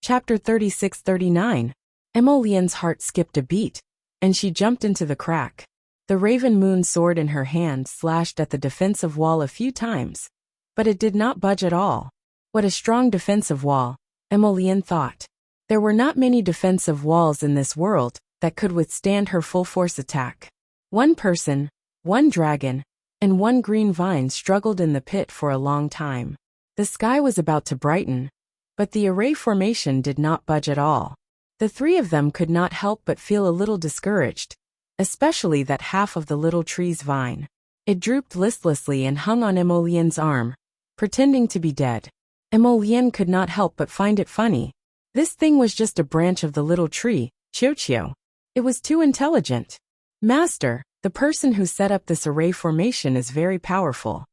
Chapter 36-39. Emolienne's heart skipped a beat, and she jumped into the crack. The Raven Moon sword in her hand slashed at the defensive wall a few times, but it did not budge at all. What a strong defensive wall, Emolienne thought. There were not many defensive walls in this world that could withstand her full-force attack. One person, one dragon, and one green vine struggled in the pit for a long time. The sky was about to brighten, but the array formation did not budge at all. The three of them could not help but feel a little discouraged, especially that half of the little tree's vine. It drooped listlessly and hung on Emolienne's arm, pretending to be dead. Emolienne could not help but find it funny. This thing was just a branch of the little tree, Qiu. It was too intelligent. Master, the person who set up this array formation is very powerful.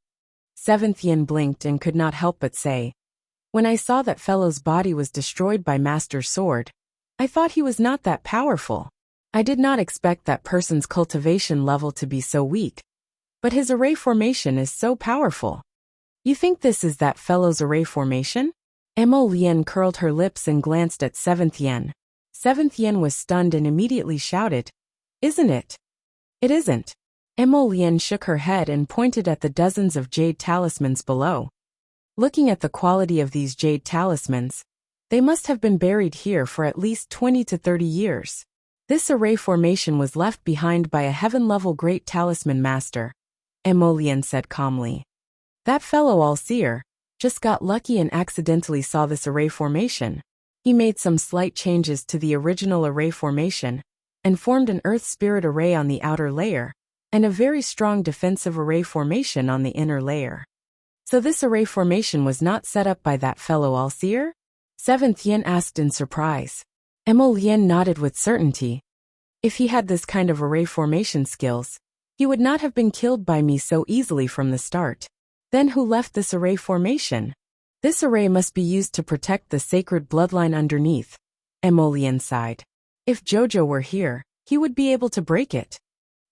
Seventh Yin blinked and could not help but say, when I saw that fellow's body was destroyed by Master's sword, I thought he was not that powerful. I did not expect that person's cultivation level to be so weak. But his array formation is so powerful. You think this is that fellow's array formation? Emolienne curled her lips and glanced at Seventh Yin. Seventh Yin was stunned and immediately shouted, isn't it? It isn't. Emolienne shook her head and pointed at the dozens of jade talismans below. Looking at the quality of these jade talismans, they must have been buried here for at least 20 to 30 years. This array formation was left behind by a heaven-level great talisman master, Emolienne said calmly. That fellow all-seer just got lucky and accidentally saw this array formation. He made some slight changes to the original array formation and formed an earth spirit array on the outer layer and a very strong defensive array formation on the inner layer. So this array formation was not set up by that fellow all-seer? Seventh Yin asked in surprise. Emolienne nodded with certainty. If he had this kind of array formation skills, he would not have been killed by me so easily from the start. Then who left this array formation? This array must be used to protect the sacred bloodline underneath, Emolienne sighed. If Jojo were here, he would be able to break it.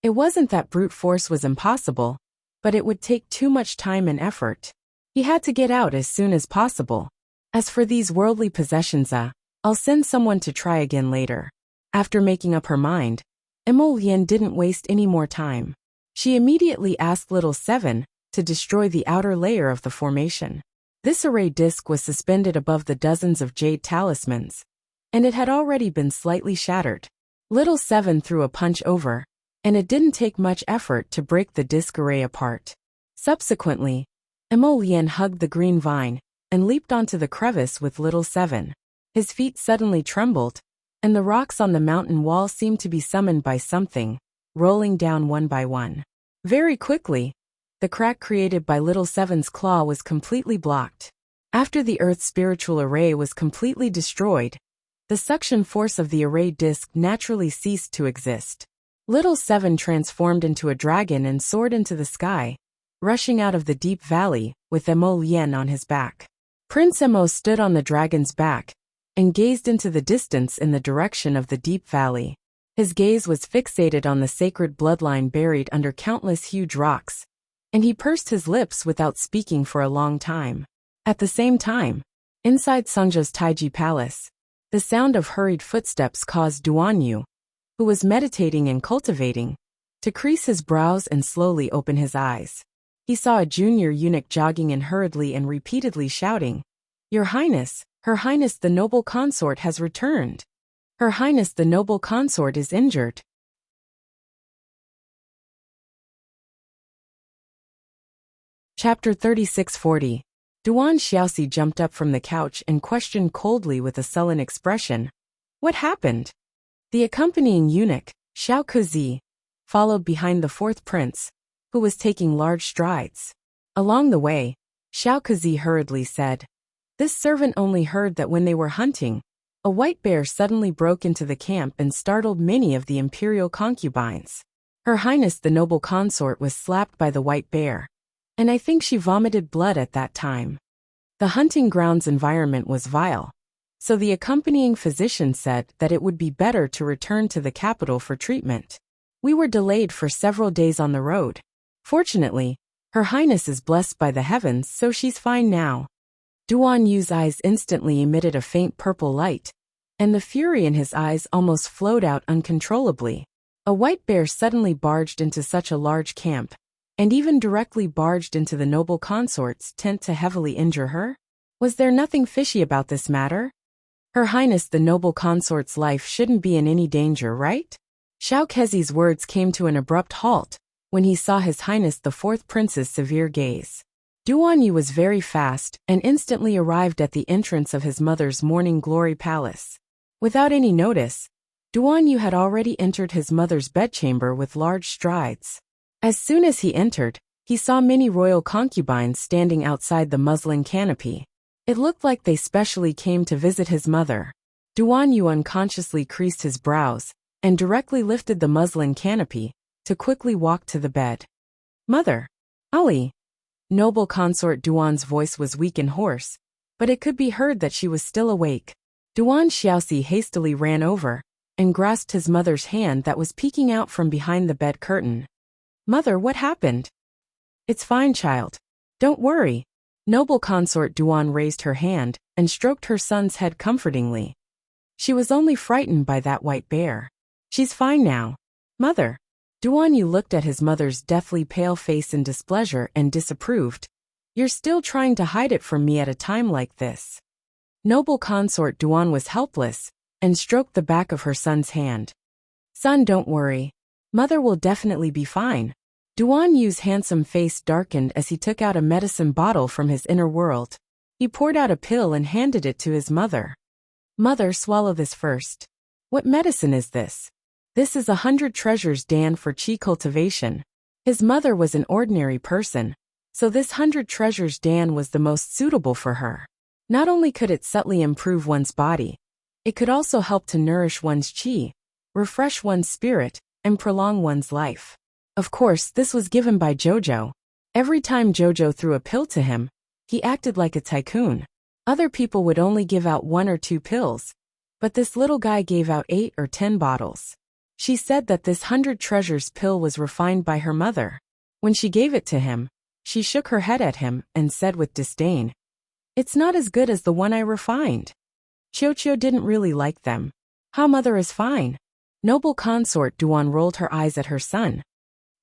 It wasn't that brute force was impossible, but it would take too much time and effort. He had to get out as soon as possible. As for these worldly possessions, I'll send someone to try again later. After making up her mind, Emolienne didn't waste any more time. She immediately asked Little Seven to destroy the outer layer of the formation. This array disc was suspended above the dozens of jade talismans, and it had already been slightly shattered. Little Seven threw a punch over, and it didn't take much effort to break the disc array apart. Subsequently, Emolienne hugged the green vine and leaped onto the crevice with Little Seven. His feet suddenly trembled, and the rocks on the mountain wall seemed to be summoned by something, rolling down one by one. Very quickly, the crack created by Little Seven's claw was completely blocked. After the Earth's spiritual array was completely destroyed, the suction force of the array disk naturally ceased to exist. Little Seven transformed into a dragon and soared into the sky, rushing out of the deep valley, with Emolienne on his back. Prince Emo stood on the dragon's back and gazed into the distance in the direction of the deep valley. His gaze was fixated on the sacred bloodline buried under countless huge rocks, and he pursed his lips without speaking for a long time. At the same time, inside Sungja's Taiji palace, the sound of hurried footsteps caused Duanyu, who was meditating and cultivating, to crease his brows and slowly open his eyes. He saw a junior eunuch jogging in hurriedly and repeatedly shouting, "Your Highness, Her Highness the noble consort has returned. Her Highness the noble consort is injured." Chapter 36-40. Duan Xiaoxi jumped up from the couch and questioned coldly with a sullen expression, "What happened?" The accompanying eunuch, Xiao Kuzi, followed behind the fourth prince, who was taking large strides. Along the way, Xiao Kuzi hurriedly said, "This servant only heard that when they were hunting, a white bear suddenly broke into the camp and startled many of the imperial concubines. Her Highness the noble consort was slapped by the white bear, and I think she vomited blood at that time. The hunting grounds environment was vile. so the accompanying physician said that it would be better to return to the capital for treatment. We were delayed for several days on the road. Fortunately, Her Highness is blessed by the heavens, so she's fine now. Duan Yu's eyes instantly emitted a faint purple light, and the fury in his eyes almost flowed out uncontrollably. A white bear suddenly barged into such a large camp, and even directly barged into the noble consort's tent to heavily injure her? Was there nothing fishy about this matter? Her Highness the noble consort's life shouldn't be in any danger, right? Xiao Kezi's words came to an abrupt halt when he saw His Highness the Fourth Prince's severe gaze. Duan Yu was very fast and instantly arrived at the entrance of his mother's morning glory palace. Without any notice, Duan Yu had already entered his mother's bedchamber with large strides. As soon as he entered, he saw many royal concubines standing outside the muslin canopy. It looked like they specially came to visit his mother. Duan Yu unconsciously creased his brows and directly lifted the muslin canopy to quickly walk to the bed. "Mother! Ali!" Noble consort Duan's voice was weak and hoarse, but it could be heard that she was still awake. Duan Xiaoxi hastily ran over and grasped his mother's hand that was peeking out from behind the bed curtain. "Mother, what happened?" "It's fine, child. Don't worry." Noble consort Duan raised her hand and stroked her son's head comfortingly. "She was only frightened by that white bear. She's fine now." "Mother." Duan Yu looked at his mother's deathly pale face in displeasure and disapproved. "You're still trying to hide it from me at a time like this." Noble consort Duan was helpless and stroked the back of her son's hand. "Son, don't worry. Mother will definitely be fine." Duan Yu's handsome face darkened as he took out a medicine bottle from his inner world. He poured out a pill and handed it to his mother. "Mother, swallow this first." "What medicine is this?" "This is 100 treasures Dan for qi cultivation." His mother was an ordinary person, so this 100 treasures Dan was the most suitable for her. Not only could it subtly improve one's body, it could also help to nourish one's qi, refresh one's spirit, and prolong one's life. Of course, this was given by Jojo. Every time Jojo threw a pill to him, he acted like a tycoon. Other people would only give out 1 or 2 pills, but this little guy gave out 8 or 10 bottles. She said that this 100 treasures pill was refined by her mother. When she gave it to him, she shook her head at him and said with disdain, "It's not as good as the one I refined." Chio didn't really like them. "How mother is fine." Noble consort Duan rolled her eyes at her son.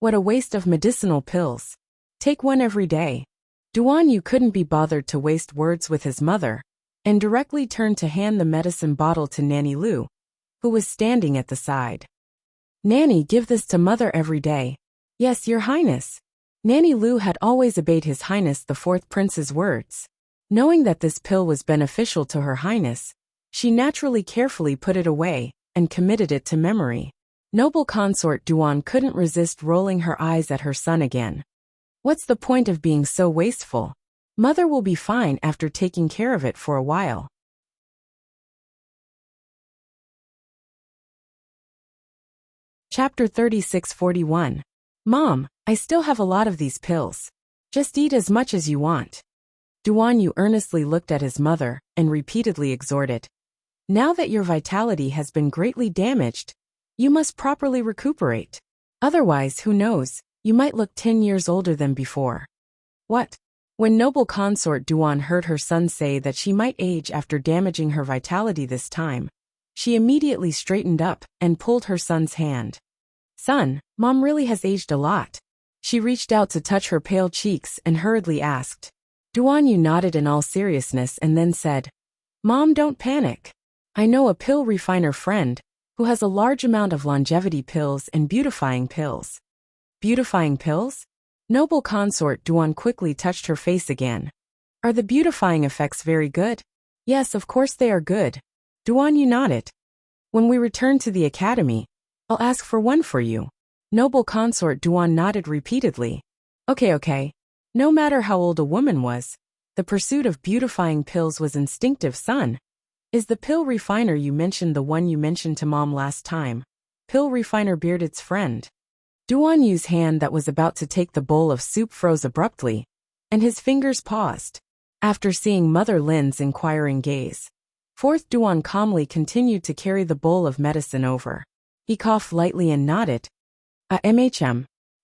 "What a waste of medicinal pills. Take one every day." Duan Yu couldn't be bothered to waste words with his mother, and directly turned to hand the medicine bottle to Nanny Lu, who was standing at the side. "Nanny, give this to mother every day." "Yes, Your Highness." Nanny Lu had always obeyed His Highness the Fourth Prince's words. Knowing that this pill was beneficial to Her Highness, she naturally carefully put it away and committed it to memory. Noble consort Duan couldn't resist rolling her eyes at her son again. "What's the point of being so wasteful? Mother will be fine after taking care of it for a while." Chapter 3641. "Mom, I still have a lot of these pills. Just eat as much as you want." Duan Yu earnestly looked at his mother and repeatedly exhorted. "Now that your vitality has been greatly damaged, you must properly recuperate. Otherwise, who knows, you might look 10 years older than before." "What?" When noble consort Duan heard her son say that she might age after damaging her vitality this time, she immediately straightened up and pulled her son's hand. "Son, Mom really has aged a lot." She reached out to touch her pale cheeks and hurriedly asked. Duan Yu nodded in all seriousness and then said, "Mom, don't panic. I know a pill refiner friend who has a large amount of longevity pills and beautifying pills." "Beautifying pills?" Noble consort Duan quickly touched her face again. "Are the beautifying effects very good?" "Yes, of course they are good." Duan Yu nodded. "When we return to the academy, I'll ask for one for you." Noble consort Duan nodded repeatedly. Okay. No matter how old a woman was, the pursuit of beautifying pills was instinctive, son. "Is the pill refiner you mentioned the one you mentioned to Mom last time?" Pill refiner Bearded's friend. Duan Yu's hand that was about to take the bowl of soup froze abruptly, and his fingers paused. After seeing Mother Lin's inquiring gaze, Fourth Duan calmly continued to carry the bowl of medicine over. He coughed lightly and nodded.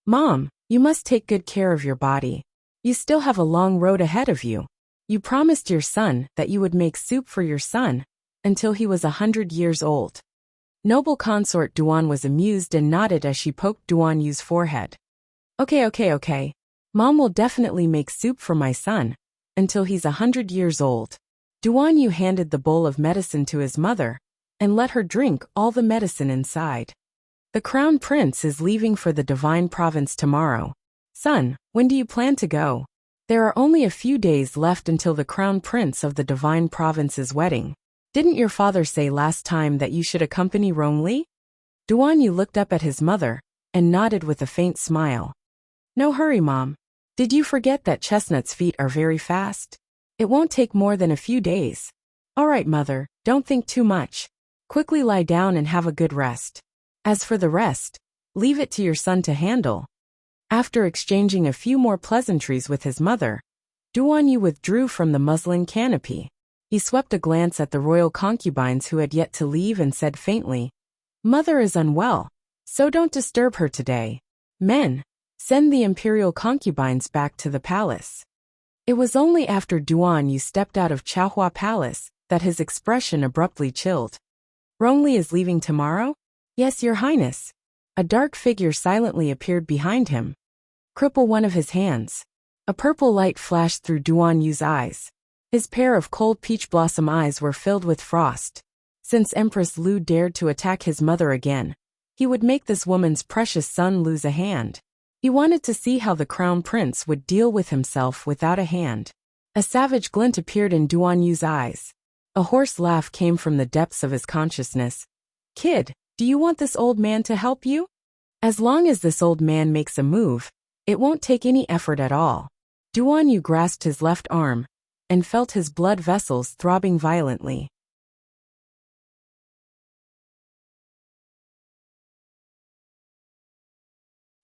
Mom, you must take good care of your body. You still have a long road ahead of you. You promised your son that you would make soup for your son until he was 100 years old. Noble consort Duan was amused and nodded as she poked Duan Yu's forehead. Okay. Mom will definitely make soup for my son until he's 100 years old. Duan Yu handed the bowl of medicine to his mother and let her drink all the medicine inside. The crown prince is leaving for the divine province tomorrow. Son, when do you plan to go? There are only a few days left until the crown prince of the divine province's wedding. Didn't your father say last time that you should accompany Rongli? Duan Yu looked up at his mother and nodded with a faint smile. No hurry, Mom. Did you forget that Chestnut's feet are very fast? It won't take more than a few days. All right, Mother, don't think too much. Quickly lie down and have a good rest. As for the rest, leave it to your son to handle. After exchanging a few more pleasantries with his mother, Duan Yu withdrew from the muslin canopy. He swept a glance at the royal concubines who had yet to leave and said faintly, Mother is unwell, so don't disturb her today. Men, send the imperial concubines back to the palace. It was only after Duan Yu stepped out of Chaohua Palace that his expression abruptly chilled. Rongli is leaving tomorrow? Yes, Your Highness. A dark figure silently appeared behind him. Cripple one of his hands. A purple light flashed through Duan Yu's eyes. His pair of cold peach blossom eyes were filled with frost. Since Empress Lu dared to attack his mother again, he would make this woman's precious son lose a hand. He wanted to see how the crown prince would deal with himself without a hand. A savage glint appeared in Duan Yu's eyes. A hoarse laugh came from the depths of his consciousness. Kid, do you want this old man to help you? As long as this old man makes a move, it won't take any effort at all. Duan Yu grasped his left arm and felt his blood vessels throbbing violently.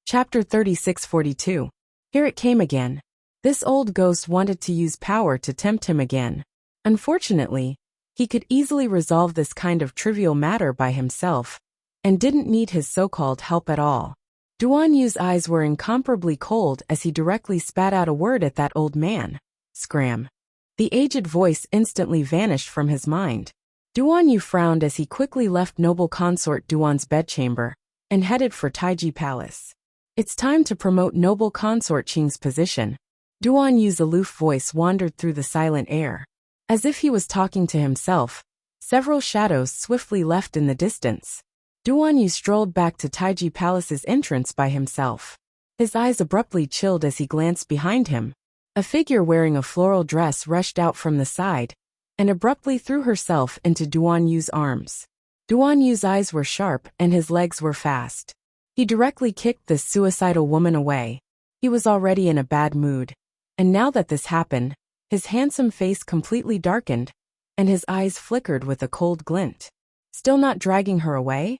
Chapter 3642. Here it came again. This old ghost wanted to use power to tempt him again. Unfortunately, he could easily resolve this kind of trivial matter by himself, and didn't need his so-called help at all. Duan Yu's eyes were incomparably cold as he directly spat out a word at that old man. Scram. The aged voice instantly vanished from his mind. Duan Yu frowned as he quickly left noble consort Duan's bedchamber and headed for Taiji Palace. It's time to promote noble consort Qing's position. Duan Yu's aloof voice wandered through the silent air. As if he was talking to himself, several shadows swiftly left in the distance. Duan Yu strolled back to Taiji Palace's entrance by himself. His eyes abruptly chilled as he glanced behind him. A figure wearing a floral dress rushed out from the side and abruptly threw herself into Duan Yu's arms. Duan Yu's eyes were sharp and his legs were fast. He directly kicked this suicidal woman away. He was already in a bad mood, and now that this happened, his handsome face completely darkened, and his eyes flickered with a cold glint. Still not dragging her away?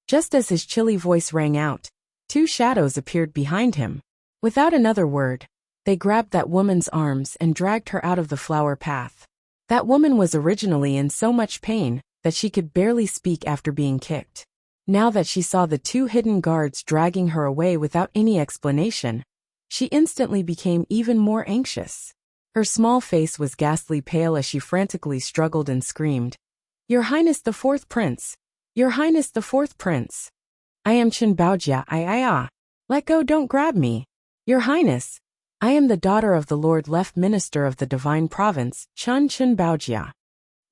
Just as his chilly voice rang out, two shadows appeared behind him. Without another word, they grabbed that woman's arms and dragged her out of the flower path. That woman was originally in so much pain that she could barely speak after being kicked. Now that she saw the two hidden guards dragging her away without any explanation, she instantly became even more anxious. Her small face was ghastly pale as she frantically struggled and screamed, Your Highness the Fourth Prince! Your Highness the Fourth Prince! I am Chen Baojia, Let go, don't grab me! Your Highness! I am the daughter of the Lord Left Minister of the Divine Province, Chen Baojia.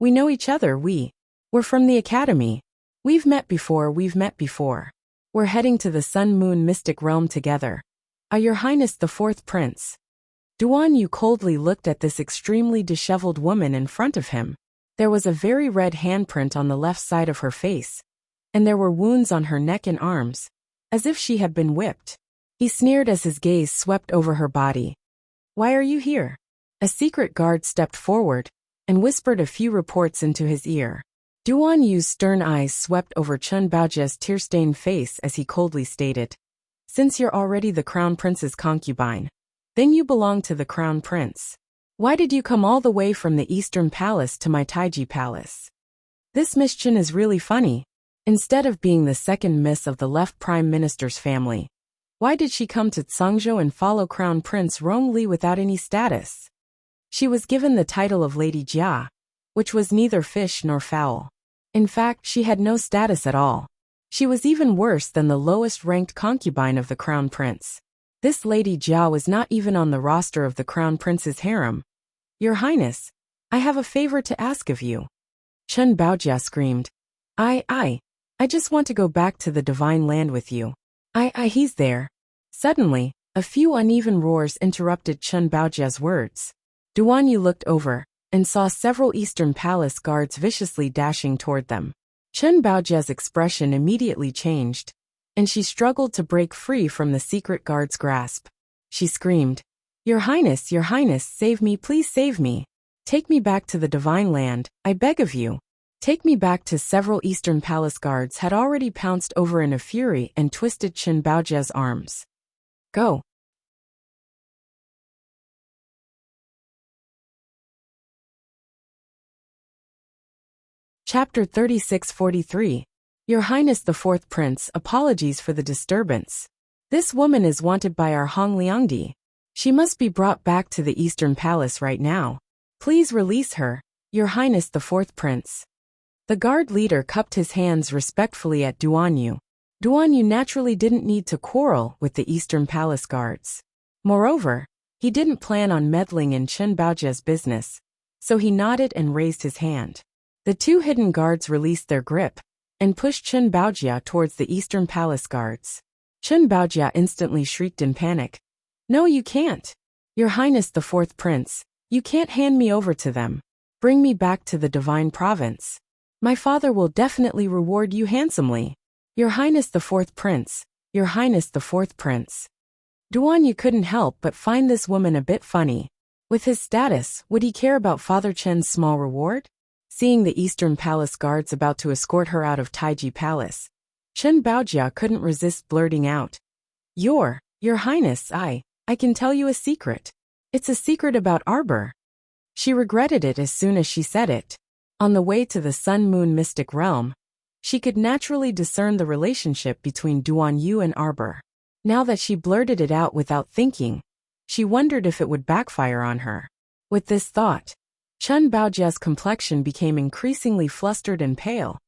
We know each other, we're from the Academy. We've met before. We're heading to the Sun-Moon Mystic Realm together. Your Highness the Fourth Prince. Duan Yu coldly looked at this extremely disheveled woman in front of him. There was a very red handprint on the left side of her face, and there were wounds on her neck and arms, as if she had been whipped. He sneered as his gaze swept over her body. Why are you here? A secret guard stepped forward and whispered a few reports into his ear. Duan Yu's stern eyes swept over Chen Baojia's tear-stained face as he coldly stated, Since you're already the Crown Prince's concubine, then you belong to the Crown Prince. Why did you come all the way from the Eastern Palace to my Taiji Palace? This Miss Chen is really funny. Instead of being the second miss of the left Prime Minister's family, why did she come to Tsangzhou and follow Crown Prince Rongli without any status? She was given the title of Lady Jia, which was neither fish nor fowl. In fact, she had no status at all. She was even worse than the lowest-ranked concubine of the Crown Prince. This Lady Jia was not even on the roster of the Crown Prince's harem. Your Highness, I have a favor to ask of you. Chen Baojia screamed. I just want to go back to the divine land with you. He's there. Suddenly, a few uneven roars interrupted Chen Baojia's words. Duan Yu looked over and saw several Eastern Palace guards viciously dashing toward them. Chen Baojia's expression immediately changed, and she struggled to break free from the secret guard's grasp. She screamed, Your Highness, save me, please save me. Take me back to the divine land, I beg of you. Take me back to several Eastern Palace guards had already pounced over in a fury and twisted Chen Baojia's arms. Go. Chapter 3643. Your Highness the Fourth Prince, apologies for the disturbance. This woman is wanted by our Hong Liangdi. She must be brought back to the Eastern Palace right now. Please release her, Your Highness the Fourth Prince. The guard leader cupped his hands respectfully at Duan Yu. Duan Yu naturally didn't need to quarrel with the Eastern Palace guards. Moreover, he didn't plan on meddling in Chen Baojia's business, so he nodded and raised his hand. The two hidden guards released their grip and pushed Chen Baojia towards the Eastern Palace guards. Chen Baojia instantly shrieked in panic. No, you can't. Your Highness the Fourth Prince, you can't hand me over to them. Bring me back to the Divine Province. My father will definitely reward you handsomely. Your Highness the Fourth Prince, Your Highness the Fourth Prince. Duan Yu couldn't help but find this woman a bit funny. With his status, would he care about Father Chen's small reward? Seeing the Eastern Palace guards about to escort her out of Taiji Palace, Chen Baojia couldn't resist blurting out. Your Highness, I can tell you a secret. It's a secret about Arbor. She regretted it as soon as she said it. On the way to the Sun-Moon Mystic Realm, she could naturally discern the relationship between Duan Yu and Arbor. Now that she blurted it out without thinking, she wondered if it would backfire on her. With this thought, Chen Baojia's complexion became increasingly flustered and pale,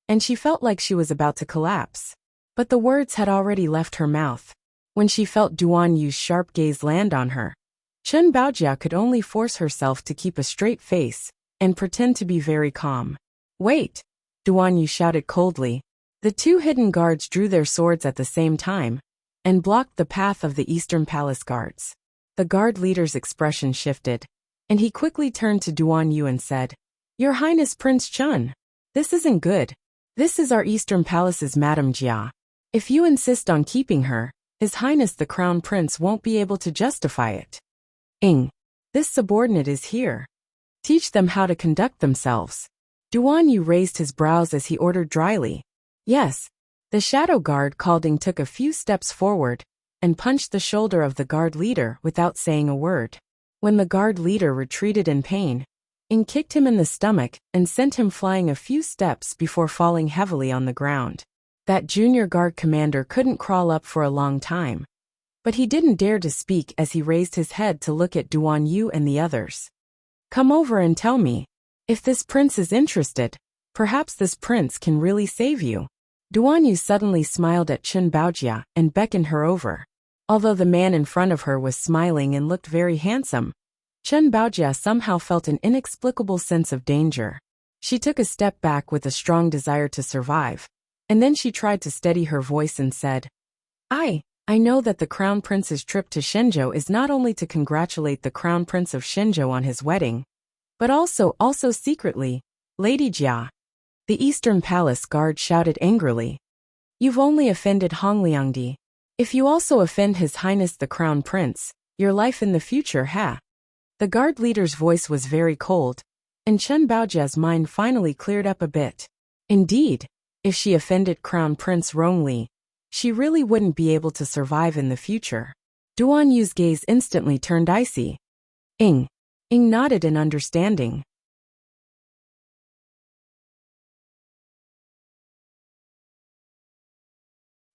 and she felt like she was about to collapse. But the words had already left her mouth. When she felt Duan Yu's sharp gaze land on her, Chen Baojia could only force herself to keep a straight face and pretend to be very calm. Wait! Duan Yu shouted coldly. The two hidden guards drew their swords at the same time and blocked the path of the Eastern Palace guards. The guard leader's expression shifted, and he quickly turned to Duan Yu and said, Your Highness Prince Chen, this isn't good. This is our Eastern Palace's Madame Jia. If you insist on keeping her, His Highness the Crown Prince won't be able to justify it. This subordinate is here. Teach them how to conduct themselves. Duan Yu raised his brows as he ordered dryly. Yes. The shadow guard Calding took a few steps forward and punched the shoulder of the guard leader without saying a word. When the guard leader retreated in pain, Ing kicked him in the stomach and sent him flying a few steps before falling heavily on the ground. That junior guard commander couldn't crawl up for a long time, but he didn't dare to speak as he raised his head to look at Duan Yu and the others. Come over and tell me. If this prince is interested, perhaps this prince can really save you. Duan Yu suddenly smiled at Chen Baojia and beckoned her over. Although the man in front of her was smiling and looked very handsome, Chen Baojia somehow felt an inexplicable sense of danger. She took a step back with a strong desire to survive, and then she tried to steady her voice and said, I know that the Crown Prince's trip to Shenzhou is not only to congratulate the Crown Prince of Shenzhou on his wedding, but also secretly, Lady Jia. The Eastern Palace guard shouted angrily. You've only offended Hong Liangdi. If you also offend His Highness the Crown Prince, your life in the future, The guard leader's voice was very cold, and Chen Baojia's mind finally cleared up a bit. Indeed, if she offended Crown Prince Rongli, she really wouldn't be able to survive in the future. Duan Yu's gaze instantly turned icy. Ing nodded in understanding.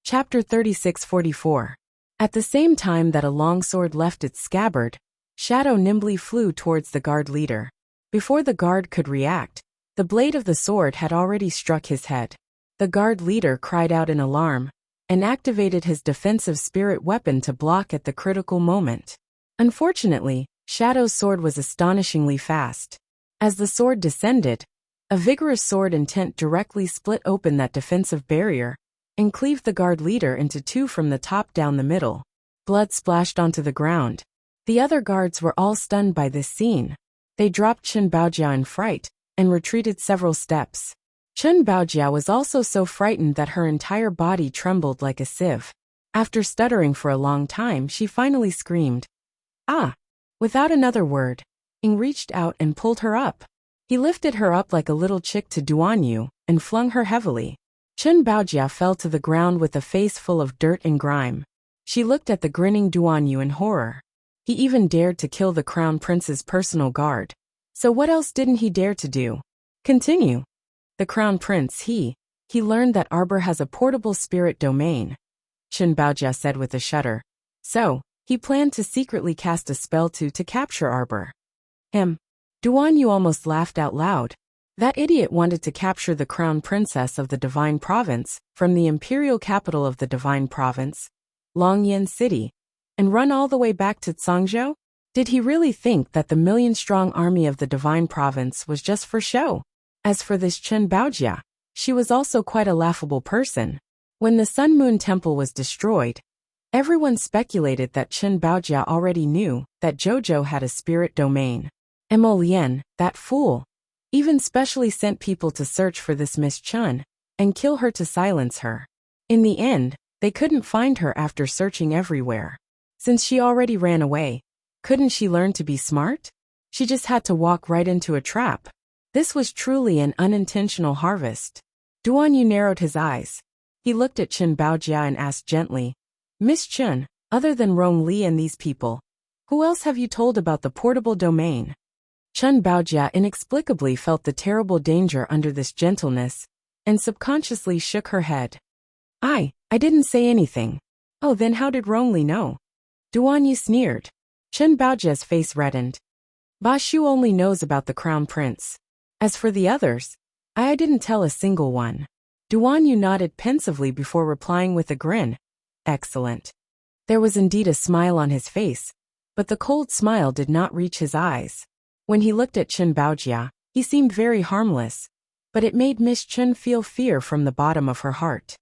Chapter 3644. At the same time that a long sword left its scabbard, Shadow nimbly flew towards the guard leader. Before the guard could react, the blade of the sword had already struck his head. The guard leader cried out in alarm and activated his defensive spirit weapon to block at the critical moment. Unfortunately, Shadow's sword was astonishingly fast. As the sword descended, a vigorous sword intent directly split open that defensive barrier and cleaved the guard leader into two from the top down the middle. Blood splashed onto the ground. The other guards were all stunned by this scene. They dropped Chen Baojia in fright and retreated several steps. Chen Baojia was also so frightened that her entire body trembled like a sieve. After stuttering for a long time, she finally screamed, "Ah!" Without another word, Ing reached out and pulled her up. He lifted her up like a little chick to Duanyu and flung her heavily. Chen Baojia fell to the ground with a face full of dirt and grime. She looked at the grinning Duanyu in horror. He even dared to kill the crown prince's personal guard. So what else didn't he dare to do? Continue. The crown prince, he learned that Arbor has a portable spirit domain, Chen Baojia said with a shudder. So, he planned to secretly cast a spell to capture Arbor. Duanyu almost laughed out loud. That idiot wanted to capture the crown princess of the Divine Province from the imperial capital of the Divine Province, Longyan City, and run all the way back to Cangzhou? Did he really think that the million-strong army of the Divine Province was just for show? As for this Chen Baojia, she was also quite a laughable person. When the Sun Moon Temple was destroyed, everyone speculated that Chen Baojia already knew that Zhou had a spirit domain. Mo Lian, that fool, even specially sent people to search for this Miss Chen and kill her to silence her. In the end, they couldn't find her after searching everywhere. Since she already ran away, couldn't she learn to be smart? She just had to walk right into a trap. This was truly an unintentional harvest. Duanyu narrowed his eyes. He looked at Chen Baojia and asked gently, "Miss Chen, other than Rong Li and these people, who else have you told about the portable domain?" Chen Baojia inexplicably felt the terrible danger under this gentleness and subconsciously shook her head. I didn't say anything." "Oh, then how did Rong Li know?" Duanyu sneered. Chen Baojia's face reddened. "Ba Shu only knows about the crown prince. As for the others, I didn't tell a single one." Duanyu nodded pensively before replying with a grin. "Excellent." There was indeed a smile on his face, but the cold smile did not reach his eyes. When he looked at Chen Baojia, he seemed very harmless, but it made Miss Chen feel fear from the bottom of her heart.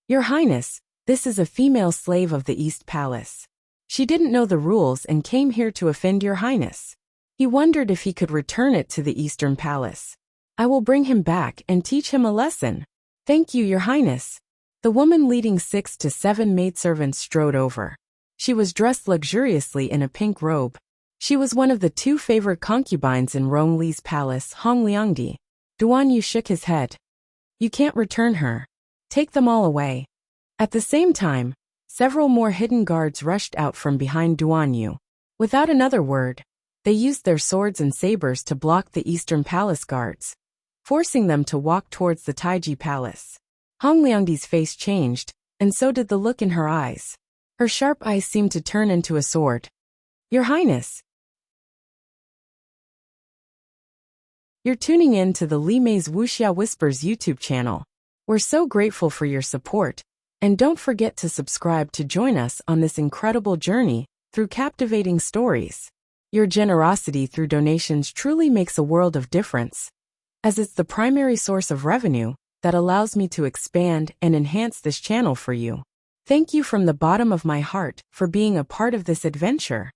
"Your Highness, this is a female slave of the East Palace. She didn't know the rules and came here to offend your Highness." He wondered if he could return it to the Eastern Palace. "I will bring him back and teach him a lesson." "Thank you, your Highness." The woman leading 6 to 7 maidservants strode over. She was dressed luxuriously in a pink robe. She was one of the 2 favorite concubines in Rong Li's palace, Hongliangdi. Duanyu shook his head. "You can't return her. Take them all away." At the same time, several more hidden guards rushed out from behind Duanyu. Without another word, they used their swords and sabers to block the Eastern Palace guards, forcing them to walk towards the Taiji Palace. Hongliangdi's face changed, and so did the look in her eyes. Her sharp eyes seemed to turn into a sword. "Your Highness." You're tuning in to the Li Mei's Wuxia Whispers YouTube channel. We're so grateful for your support, and don't forget to subscribe to join us on this incredible journey through captivating stories. Your generosity through donations truly makes a world of difference, as it's the primary source of revenue that allows me to expand and enhance this channel for you. Thank you from the bottom of my heart for being a part of this adventure.